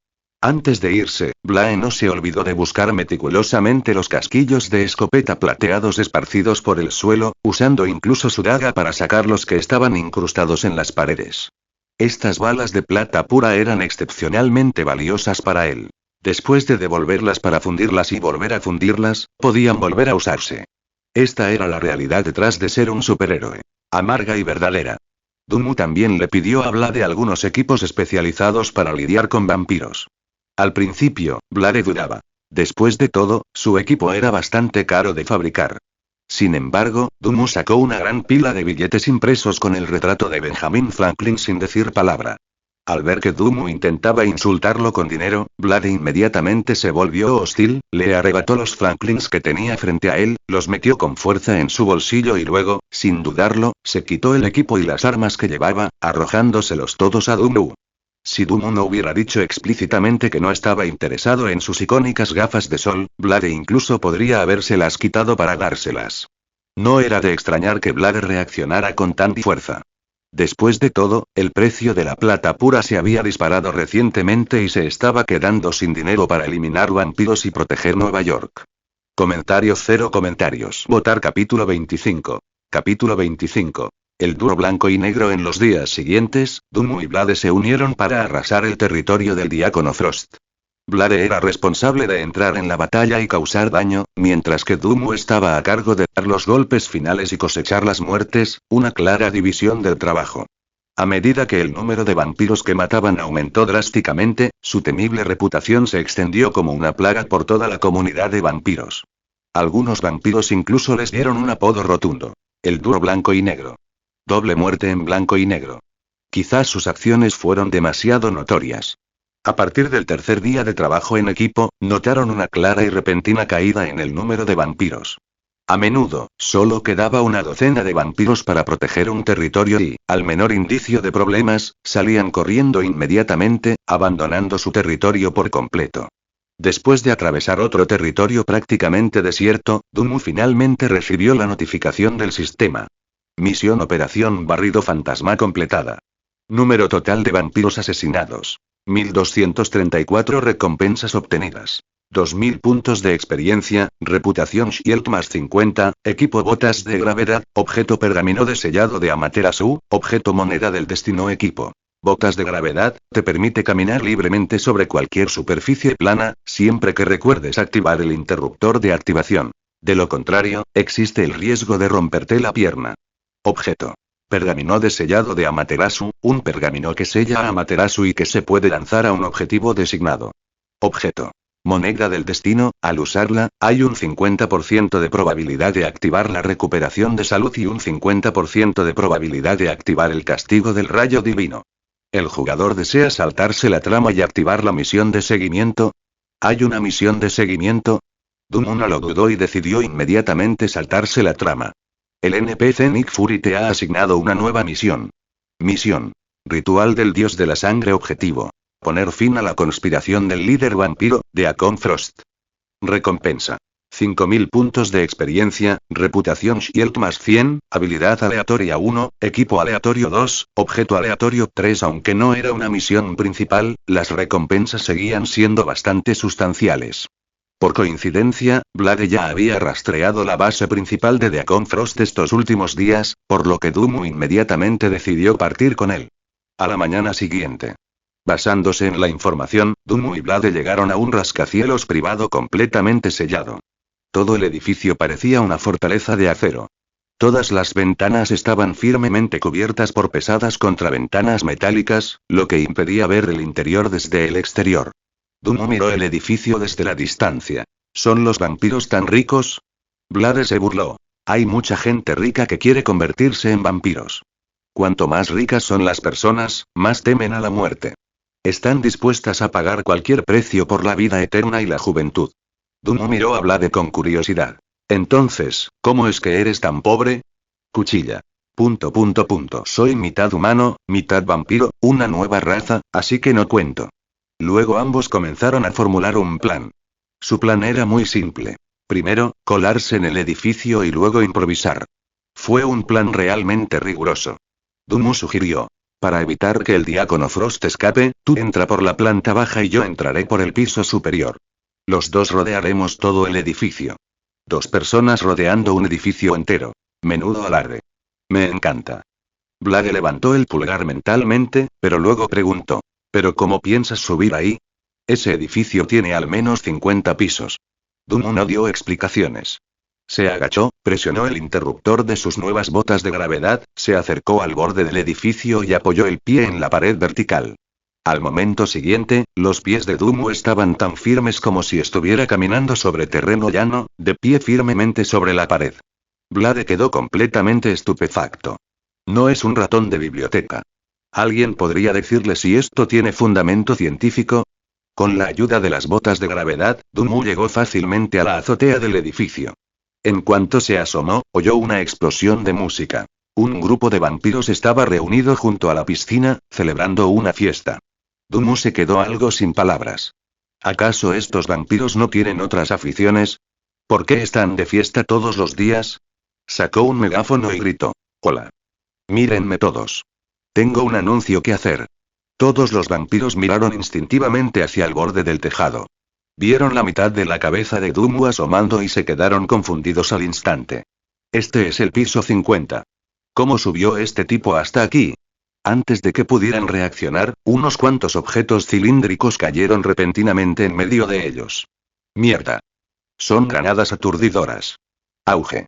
Antes de irse, Blade no se olvidó de buscar meticulosamente los casquillos de escopeta plateados esparcidos por el suelo, usando incluso su daga para sacar los que estaban incrustados en las paredes. Estas balas de plata pura eran excepcionalmente valiosas para él. Después de devolverlas para fundirlas y volver a fundirlas, podían volver a usarse. Esta era la realidad detrás de ser un superhéroe. Amarga y verdadera. Dumu también le pidió a Blade algunos equipos especializados para lidiar con vampiros. Al principio, Blade dudaba. Después de todo, su equipo era bastante caro de fabricar. Sin embargo, Dumu sacó una gran pila de billetes impresos con el retrato de Benjamin Franklin sin decir palabra. Al ver que Dumu intentaba insultarlo con dinero, Blade inmediatamente se volvió hostil, le arrebató los Franklins que tenía frente a él, los metió con fuerza en su bolsillo y luego, sin dudarlo, se quitó el equipo y las armas que llevaba, arrojándoselos todos a Dumu. Si Dumu no hubiera dicho explícitamente que no estaba interesado en sus icónicas gafas de sol, Blade incluso podría habérselas quitado para dárselas. No era de extrañar que Blade reaccionara con tanta fuerza. Después de todo, el precio de la plata pura se había disparado recientemente y se estaba quedando sin dinero para eliminar vampiros y proteger Nueva York. Comentario 0 comentarios. Votar capítulo 25. Capítulo 25. El dúo blanco y negro. En los días siguientes, Dumu y Blade se unieron para arrasar el territorio del Diácono Frost. Blade era responsable de entrar en la batalla y causar daño, mientras que Dumu estaba a cargo de dar los golpes finales y cosechar las muertes, una clara división del trabajo. A medida que el número de vampiros que mataban aumentó drásticamente, su temible reputación se extendió como una plaga por toda la comunidad de vampiros. Algunos vampiros incluso les dieron un apodo rotundo: el dúo blanco y negro. Doble muerte en blanco y negro. Quizás sus acciones fueron demasiado notorias. A partir del tercer día de trabajo en equipo, notaron una clara y repentina caída en el número de vampiros. A menudo, solo quedaba una docena de vampiros para proteger un territorio y, al menor indicio de problemas, salían corriendo inmediatamente, abandonando su territorio por completo. Después de atravesar otro territorio prácticamente desierto, Dumu finalmente recibió la notificación del sistema. Misión Operación Barrido Fantasma completada. Número total de vampiros asesinados: 1234 recompensas obtenidas. 2000 puntos de experiencia, reputación Shield más 50, equipo botas de gravedad, objeto pergamino de sellado de Amaterasu, objeto moneda del destino. Equipo botas de gravedad, te permite caminar libremente sobre cualquier superficie plana, siempre que recuerdes activar el interruptor de activación. De lo contrario, existe el riesgo de romperte la pierna. Objeto pergamino de sellado de Amaterasu, un pergamino que sella a Amaterasu y que se puede lanzar a un objetivo designado. Objeto moneda del destino, al usarla, hay un 50% de probabilidad de activar la recuperación de salud y un 50% de probabilidad de activar el castigo del rayo divino. ¿El jugador desea saltarse la trama y activar la misión de seguimiento? ¿Hay una misión de seguimiento? Dumu no lo dudó y decidió inmediatamente saltarse la trama. El NPC Nick Fury te ha asignado una nueva misión. Misión. Ritual del dios de la sangre. Objetivo. Poner fin a la conspiración del líder vampiro, Deacon Frost. Recompensa. 5000 puntos de experiencia, reputación Shield más 100, habilidad aleatoria 1, equipo aleatorio 2, objeto aleatorio 3. Aunque no era una misión principal, las recompensas seguían siendo bastante sustanciales. Por coincidencia, Blade ya había rastreado la base principal de Deacon Frost estos últimos días, por lo que Dumu inmediatamente decidió partir con él. A la mañana siguiente. Basándose en la información, Dumu y Blade llegaron a un rascacielos privado completamente sellado. Todo el edificio parecía una fortaleza de acero. Todas las ventanas estaban firmemente cubiertas por pesadas contraventanas metálicas, lo que impedía ver el interior desde el exterior. Dumu miró el edificio desde la distancia. ¿Son los vampiros tan ricos? Blade se burló. Hay mucha gente rica que quiere convertirse en vampiros. Cuanto más ricas son las personas, más temen a la muerte. Están dispuestas a pagar cualquier precio por la vida eterna y la juventud. Dumu miró a Blade con curiosidad. Entonces, ¿cómo es que eres tan pobre? Cuchilla. Soy mitad humano, mitad vampiro, una nueva raza, así que no cuento. Luego ambos comenzaron a formular un plan. Su plan era muy simple. Primero, colarse en el edificio y luego improvisar. Fue un plan realmente riguroso. Dumu sugirió. Para evitar que el diácono Frost escape, tú entra por la planta baja y yo entraré por el piso superior. Los dos rodearemos todo el edificio. 2 personas rodeando un edificio entero. Menudo alarde. Me encanta. Blade levantó el pulgar mentalmente, pero luego preguntó. ¿Pero cómo piensas subir ahí? Ese edificio tiene al menos 50 pisos. Dumu no dio explicaciones. Se agachó, presionó el interruptor de sus nuevas botas de gravedad, se acercó al borde del edificio y apoyó el pie en la pared vertical. Al momento siguiente, los pies de Dumu estaban tan firmes como si estuviera caminando sobre terreno llano, de pie firmemente sobre la pared. Blade quedó completamente estupefacto. No es un ratón de biblioteca. ¿Alguien podría decirle si esto tiene fundamento científico? Con la ayuda de las botas de gravedad, Dumu llegó fácilmente a la azotea del edificio. En cuanto se asomó, oyó una explosión de música. Un grupo de vampiros estaba reunido junto a la piscina, celebrando una fiesta. Dumu se quedó algo sin palabras. ¿Acaso estos vampiros no tienen otras aficiones? ¿Por qué están de fiesta todos los días? Sacó un megáfono y gritó. Hola. Mírenme todos. Tengo un anuncio que hacer. Todos los vampiros miraron instintivamente hacia el borde del tejado. Vieron la mitad de la cabeza de Dumu asomando y se quedaron confundidos al instante. Este es el piso 50. ¿Cómo subió este tipo hasta aquí? Antes de que pudieran reaccionar, unos cuantos objetos cilíndricos cayeron repentinamente en medio de ellos. ¡Mierda! Son granadas aturdidoras. Auge.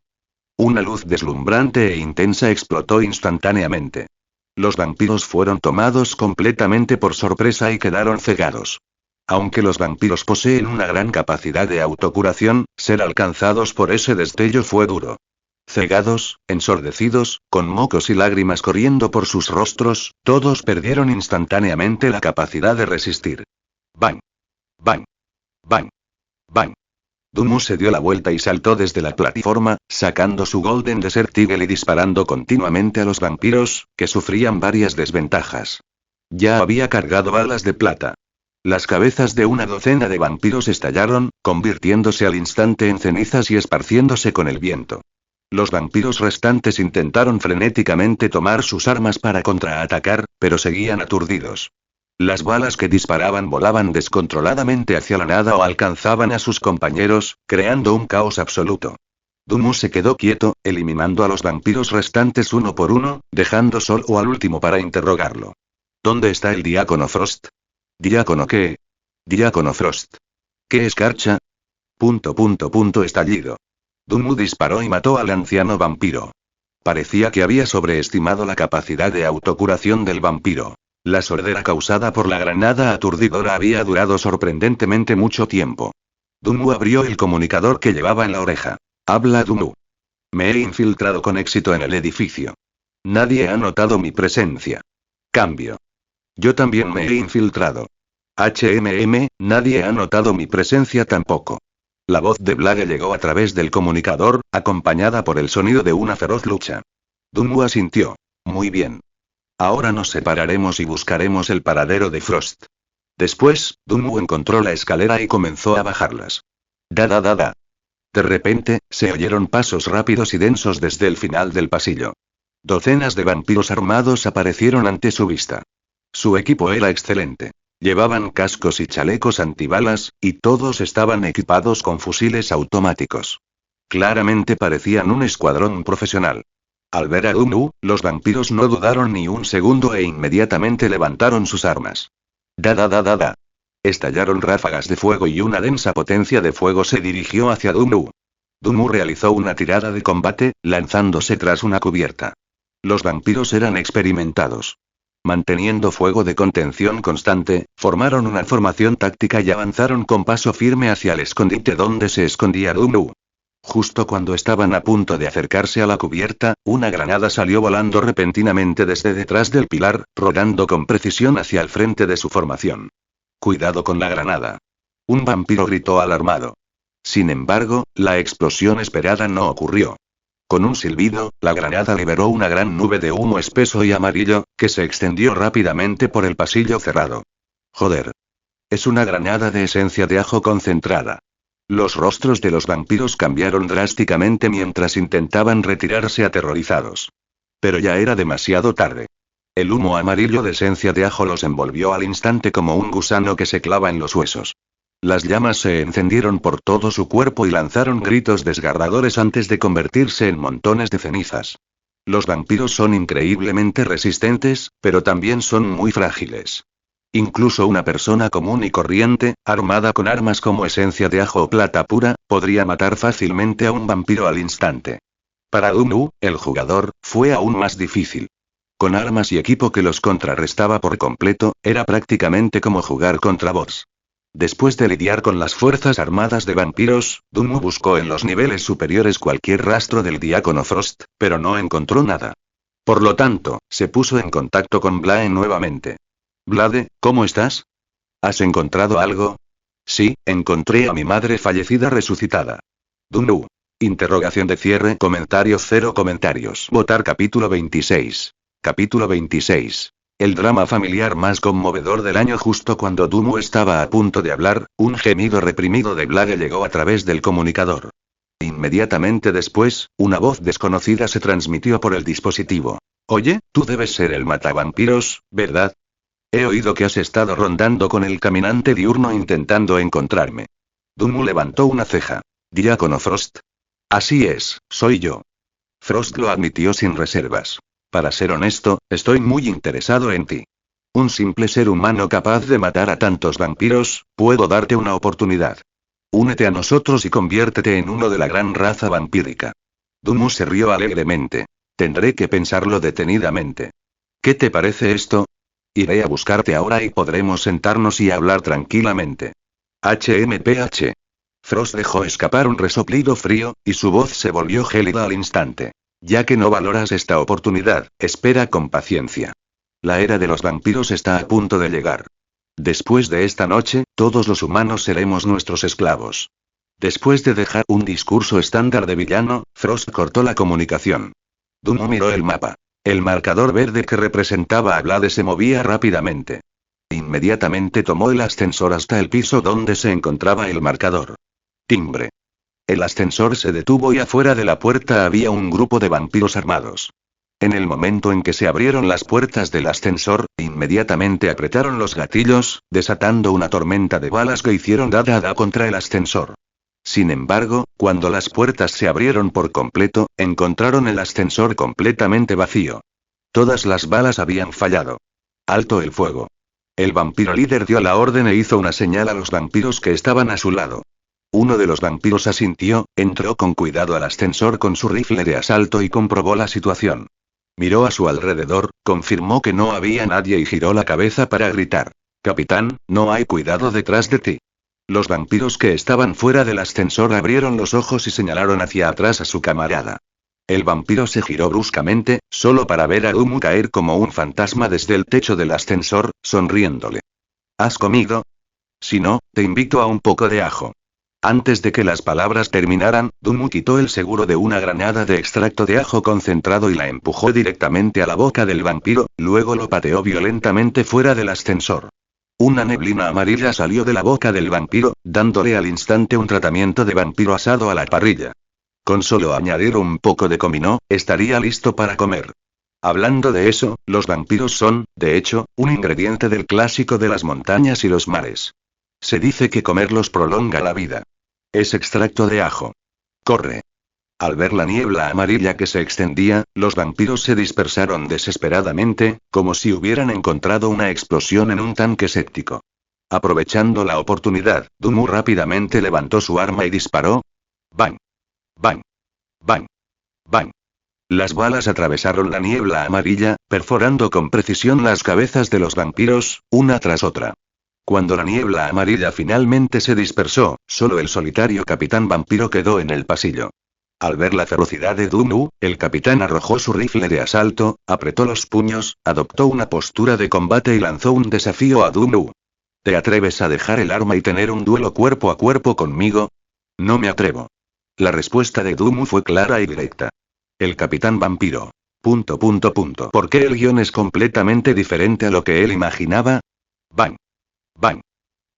Una luz deslumbrante e intensa explotó instantáneamente. Los vampiros fueron tomados completamente por sorpresa y quedaron cegados. Aunque los vampiros poseen una gran capacidad de autocuración, ser alcanzados por ese destello fue duro. Cegados, ensordecidos, con mocos y lágrimas corriendo por sus rostros, todos perdieron instantáneamente la capacidad de resistir. ¡Bang! ¡Bang! ¡Bang! ¡Bang! Dumu se dio la vuelta y saltó desde la plataforma, sacando su Golden Desert Eagle y disparando continuamente a los vampiros, que sufrían varias desventajas. Ya había cargado balas de plata. Las cabezas de una docena de vampiros estallaron, convirtiéndose al instante en cenizas y esparciéndose con el viento. Los vampiros restantes intentaron frenéticamente tomar sus armas para contraatacar, pero seguían aturdidos. Las balas que disparaban volaban descontroladamente hacia la nada o alcanzaban a sus compañeros, creando un caos absoluto. Dumu se quedó quieto, eliminando a los vampiros restantes uno por uno, dejando solo al último para interrogarlo. ¿Dónde está el diácono Frost? ¿Diácono qué? Diácono Frost. ¿Qué escarcha? Estallido. Dumu disparó y mató al anciano vampiro. Parecía que había sobreestimado la capacidad de autocuración del vampiro. La sordera causada por la granada aturdidora había durado sorprendentemente mucho tiempo. Dumu abrió el comunicador que llevaba en la oreja. Habla Dumu. Me he infiltrado con éxito en el edificio. Nadie ha notado mi presencia. Cambio. Yo también me he infiltrado. Nadie ha notado mi presencia tampoco. La voz de Blade llegó a través del comunicador, acompañada por el sonido de una feroz lucha. Dunmu asintió. Muy bien. Ahora nos separaremos y buscaremos el paradero de Frost. Después, Dunmu encontró la escalera y comenzó a bajarlas. Da. De repente, se oyeron pasos rápidos y densos desde el final del pasillo. Docenas de vampiros armados aparecieron ante su vista. Su equipo era excelente. Llevaban cascos y chalecos antibalas, y todos estaban equipados con fusiles automáticos. Claramente parecían un escuadrón profesional. Al ver a Dunmu, los vampiros no dudaron ni un segundo e inmediatamente levantaron sus armas. Da. Estallaron ráfagas de fuego y una densa potencia de fuego se dirigió hacia Dunmu. Dunmu realizó una tirada de combate, lanzándose tras una cubierta. Los vampiros eran experimentados. Manteniendo fuego de contención constante, formaron una formación táctica y avanzaron con paso firme hacia el escondite donde se escondía Dunmu. Justo cuando estaban a punto de acercarse a la cubierta, una granada salió volando repentinamente desde detrás del pilar, rodando con precisión hacia el frente de su formación. Cuidado con la granada. Un vampiro gritó alarmado. Sin embargo, la explosión esperada no ocurrió. Con un silbido, la granada liberó una gran nube de humo espeso y amarillo, que se extendió rápidamente por el pasillo cerrado. Joder. Es una granada de esencia de ajo concentrada. Los rostros de los vampiros cambiaron drásticamente mientras intentaban retirarse aterrorizados. Pero ya era demasiado tarde. El humo amarillo de esencia de ajo los envolvió al instante como un gusano que se clava en los huesos. Las llamas se encendieron por todo su cuerpo y lanzaron gritos desgarradores antes de convertirse en montones de cenizas. Los vampiros son increíblemente resistentes, pero también son muy frágiles. Incluso una persona común y corriente, armada con armas como esencia de ajo o plata pura, podría matar fácilmente a un vampiro al instante. Para Dunmu, el jugador, fue aún más difícil. Con armas y equipo que los contrarrestaba por completo, era prácticamente como jugar contra bots. Después de lidiar con las fuerzas armadas de vampiros, Dunmu buscó en los niveles superiores cualquier rastro del diácono Frost, pero no encontró nada. Por lo tanto, se puso en contacto con Blade nuevamente. Blade, ¿cómo estás? ¿Has encontrado algo? Sí, encontré a mi madre fallecida resucitada. Dunmu. Interrogación de cierre. Comentario 0 comentarios. Votar capítulo 26. Capítulo 26. El drama familiar más conmovedor del año. Justo cuando Dunmu estaba a punto de hablar, un gemido reprimido de Blade llegó a través del comunicador. Inmediatamente después, una voz desconocida se transmitió por el dispositivo. Oye, tú debes ser el matavampiros, ¿verdad? He oído que has estado rondando con el caminante diurno intentando encontrarme. Dunmu levantó una ceja. ¿Diácono Frost? Así es, soy yo. Frost lo admitió sin reservas. Para ser honesto, estoy muy interesado en ti. Un simple ser humano capaz de matar a tantos vampiros, puedo darte una oportunidad. Únete a nosotros y conviértete en uno de la gran raza vampírica. Dunmu se rió alegremente. Tendré que pensarlo detenidamente. ¿Qué te parece esto? Iré a buscarte ahora y podremos sentarnos y hablar tranquilamente. HMPH. Frost dejó escapar un resoplido frío, y su voz se volvió gélida al instante. Ya que no valoras esta oportunidad, espera con paciencia. La era de los vampiros está a punto de llegar. Después de esta noche, todos los humanos seremos nuestros esclavos. Después de dejar un discurso estándar de villano, Frost cortó la comunicación. Dunmu miró el mapa. El marcador verde que representaba a Blade se movía rápidamente. Inmediatamente tomó el ascensor hasta el piso donde se encontraba el marcador. Timbre. El ascensor se detuvo y afuera de la puerta había un grupo de vampiros armados. En el momento en que se abrieron las puertas del ascensor, inmediatamente apretaron los gatillos, desatando una tormenta de balas que hicieron da contra el ascensor. Sin embargo, cuando las puertas se abrieron por completo, encontraron el ascensor completamente vacío. Todas las balas habían fallado. Alto el fuego. El vampiro líder dio la orden e hizo una señal a los vampiros que estaban a su lado. Uno de los vampiros asintió, entró con cuidado al ascensor con su rifle de asalto y comprobó la situación. Miró a su alrededor, confirmó que no había nadie y giró la cabeza para gritar. Capitán, no hay cuidado detrás de ti. Los vampiros que estaban fuera del ascensor abrieron los ojos y señalaron hacia atrás a su camarada. El vampiro se giró bruscamente, solo para ver a Dunmu caer como un fantasma desde el techo del ascensor, sonriéndole. ¿Has comido? Si no, te invito a un poco de ajo. Antes de que las palabras terminaran, Dunmu quitó el seguro de una granada de extracto de ajo concentrado y la empujó directamente a la boca del vampiro, luego lo pateó violentamente fuera del ascensor. Una neblina amarilla salió de la boca del vampiro, dándole al instante un tratamiento de vampiro asado a la parrilla. Con solo añadir un poco de comino, estaría listo para comer. Hablando de eso, los vampiros son, de hecho, un ingrediente del clásico de las montañas y los mares. Se dice que comerlos prolonga la vida. Es extracto de ajo. Corre. Al ver la niebla amarilla que se extendía, los vampiros se dispersaron desesperadamente, como si hubieran encontrado una explosión en un tanque séptico. Aprovechando la oportunidad, Dunmu rápidamente levantó su arma y disparó. ¡Bang! ¡Bang! ¡Bang! ¡Bang! Las balas atravesaron la niebla amarilla, perforando con precisión las cabezas de los vampiros, una tras otra. Cuando la niebla amarilla finalmente se dispersó, solo el solitario capitán vampiro quedó en el pasillo. Al ver la ferocidad de Dunmu, el capitán arrojó su rifle de asalto, apretó los puños, adoptó una postura de combate y lanzó un desafío a Dunmu. ¿Te atreves a dejar el arma y tener un duelo cuerpo a cuerpo conmigo? No me atrevo. La respuesta de Dunmu fue clara y directa. El capitán vampiro. ¿Por qué el guión es completamente diferente a lo que él imaginaba? ¡Bang! ¡Bang!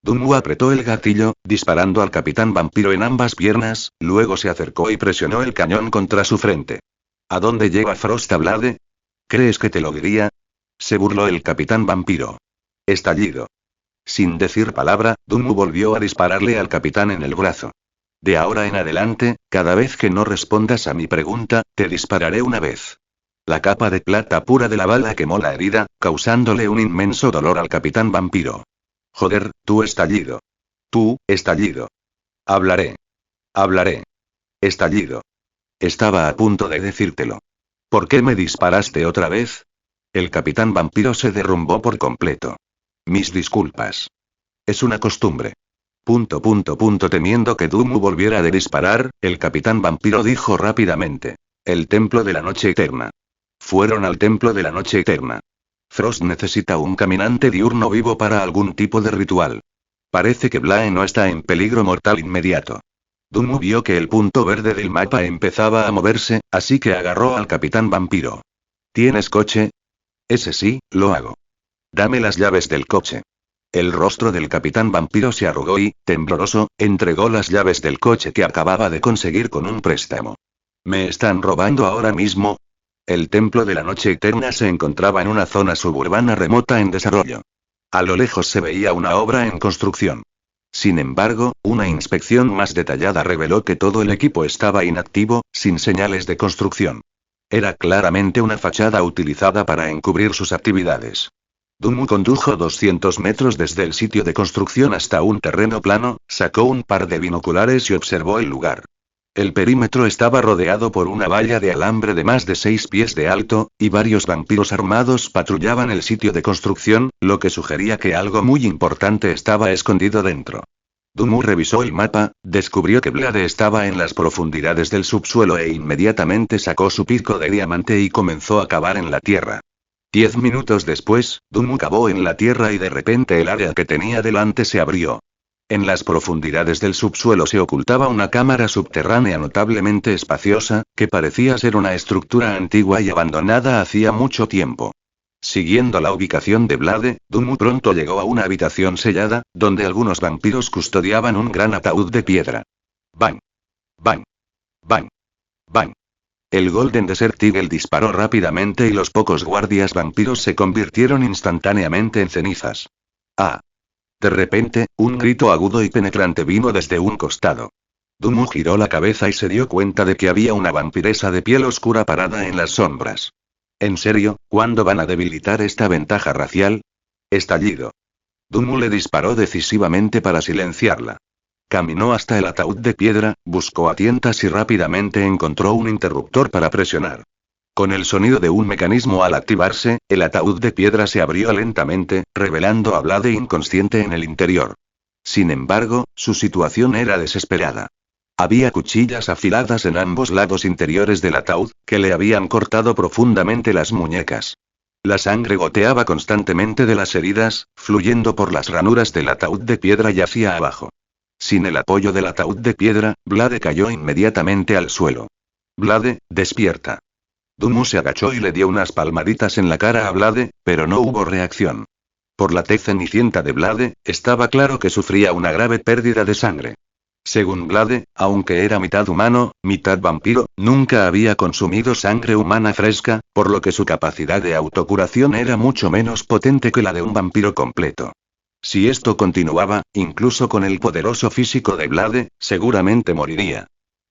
Dunmu apretó el gatillo, disparando al capitán vampiro en ambas piernas, luego se acercó y presionó el cañón contra su frente. ¿A dónde lleva Frostblade? ¿Crees que te lo diría? Se burló el capitán vampiro. Estallido. Sin decir palabra, Dunmu volvió a dispararle al capitán en el brazo. De ahora en adelante, cada vez que no respondas a mi pregunta, te dispararé una vez. La capa de plata pura de la bala quemó la herida, causándole un inmenso dolor al capitán vampiro. Joder, tú estallido. Tú, estallido. Hablaré. Hablaré. Estallido. Estaba a punto de decírtelo. ¿Por qué me disparaste otra vez? El capitán vampiro se derrumbó por completo. Mis disculpas. Es una costumbre. Temiendo que Dunmu volviera de disparar, el capitán vampiro dijo rápidamente. El templo de la noche eterna. Fueron al templo de la noche eterna. Frost necesita un caminante diurno vivo para algún tipo de ritual. Parece que Blae no está en peligro mortal inmediato. Dunmu vio que el punto verde del mapa empezaba a moverse, así que agarró al capitán vampiro. ¿Tienes coche? Ese sí, lo hago. Dame las llaves del coche. El rostro del capitán vampiro se arrugó y, tembloroso, entregó las llaves del coche que acababa de conseguir con un préstamo. ¿Me están robando ahora mismo? El templo de la noche eterna se encontraba en una zona suburbana remota en desarrollo. A lo lejos se veía una obra en construcción. Sin embargo, una inspección más detallada reveló que todo el equipo estaba inactivo, sin señales de construcción. Era claramente una fachada utilizada para encubrir sus actividades. Dunmu condujo 200 metros desde el sitio de construcción hasta un terreno plano, sacó un par de binoculares y observó el lugar. El perímetro estaba rodeado por una valla de alambre de más de 6 pies de alto, y varios vampiros armados patrullaban el sitio de construcción, lo que sugería que algo muy importante estaba escondido dentro. Dunmu revisó el mapa, descubrió que Blade estaba en las profundidades del subsuelo e inmediatamente sacó su pico de diamante y comenzó a cavar en la tierra. 10 minutos después, Dunmu cavó en la tierra y de repente el área que tenía delante se abrió. En las profundidades del subsuelo se ocultaba una cámara subterránea notablemente espaciosa, que parecía ser una estructura antigua y abandonada hacía mucho tiempo. Siguiendo la ubicación de Blade, Dunmu pronto llegó a una habitación sellada, donde algunos vampiros custodiaban un gran ataúd de piedra. ¡Bang! ¡Bang! ¡Bang! ¡Bang! El Golden Desert Eagle disparó rápidamente y los pocos guardias vampiros se convirtieron instantáneamente en cenizas. ¡Ah! De repente, un grito agudo y penetrante vino desde un costado. Dunmu giró la cabeza y se dio cuenta de que había una vampiresa de piel oscura parada en las sombras. ¿En serio? ¿Cuándo van a debilitar esta ventaja racial? Estallido. Dunmu le disparó decisivamente para silenciarla. Caminó hasta el ataúd de piedra, buscó a tientas y rápidamente encontró un interruptor para presionar. Con el sonido de un mecanismo al activarse, el ataúd de piedra se abrió lentamente, revelando a Blade inconsciente en el interior. Sin embargo, su situación era desesperada. Había cuchillas afiladas en ambos lados interiores del ataúd, que le habían cortado profundamente las muñecas. La sangre goteaba constantemente de las heridas, fluyendo por las ranuras del ataúd de piedra y hacia abajo. Sin el apoyo del ataúd de piedra, Blade cayó inmediatamente al suelo. Blade, despierta. Dumu se agachó y le dio unas palmaditas en la cara a Blade, pero no hubo reacción. Por la tez cenicienta de Blade, estaba claro que sufría una grave pérdida de sangre. Según Blade, aunque era mitad humano, mitad vampiro, nunca había consumido sangre humana fresca, por lo que su capacidad de autocuración era mucho menos potente que la de un vampiro completo. Si esto continuaba, incluso con el poderoso físico de Blade, seguramente moriría.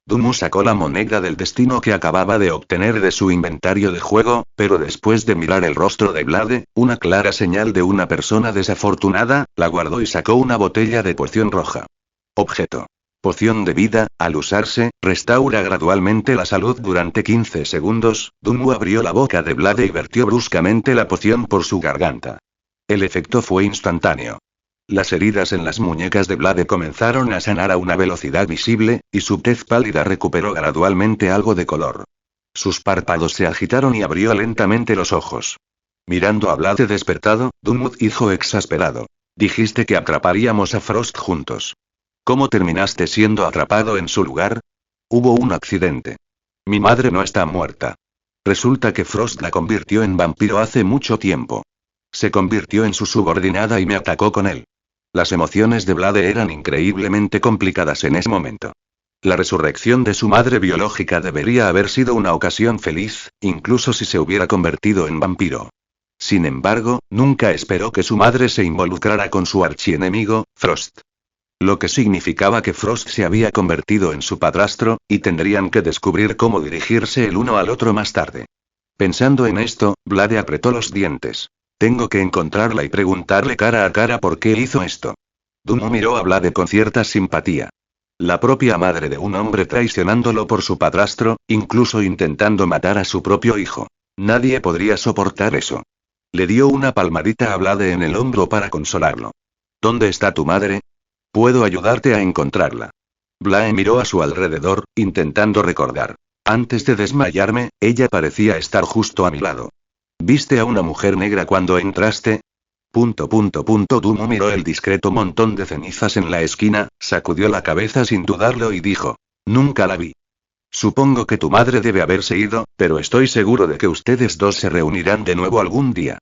Dumu sacó la moneda del destino que acababa de obtener de su inventario de juego, pero después de mirar el rostro de Blade, una clara señal de una persona desafortunada, la guardó y sacó una botella de poción roja. Objeto. Poción de vida, al usarse, restaura gradualmente la salud durante 15 segundos. Dumu abrió la boca de Blade y vertió bruscamente la poción por su garganta. El efecto fue instantáneo. Las heridas en las muñecas de Blade comenzaron a sanar a una velocidad visible, y su tez pálida recuperó gradualmente algo de color. Sus párpados se agitaron y abrió lentamente los ojos. Mirando a Blade despertado, Dumu dijo exasperado. Dijiste que atraparíamos a Frost juntos. ¿Cómo terminaste siendo atrapado en su lugar? Hubo un accidente. Mi madre no está muerta. Resulta que Frost la convirtió en vampiro hace mucho tiempo. Se convirtió en su subordinada y me atacó con él. Las emociones de Blade eran increíblemente complicadas en ese momento. La resurrección de su madre biológica debería haber sido una ocasión feliz, incluso si se hubiera convertido en vampiro. Sin embargo, nunca esperó que su madre se involucrara con su archienemigo, Frost. Lo que significaba que Frost se había convertido en su padrastro, y tendrían que descubrir cómo dirigirse el uno al otro más tarde. Pensando en esto, Blade apretó los dientes. Tengo que encontrarla y preguntarle cara a cara por qué hizo esto. Dumu miró a Blade con cierta simpatía. La propia madre de un hombre traicionándolo por su padrastro, incluso intentando matar a su propio hijo. Nadie podría soportar eso. Le dio una palmadita a Blade en el hombro para consolarlo. ¿Dónde está tu madre? Puedo ayudarte a encontrarla. Blade miró a su alrededor, intentando recordar. Antes de desmayarme, ella parecía estar justo a mi lado. ¿Viste a una mujer negra cuando entraste? Dumu miró el discreto montón de cenizas en la esquina, sacudió la cabeza sin dudarlo y dijo. Nunca la vi. Supongo que tu madre debe haberse ido, pero estoy seguro de que ustedes dos se reunirán de nuevo algún día.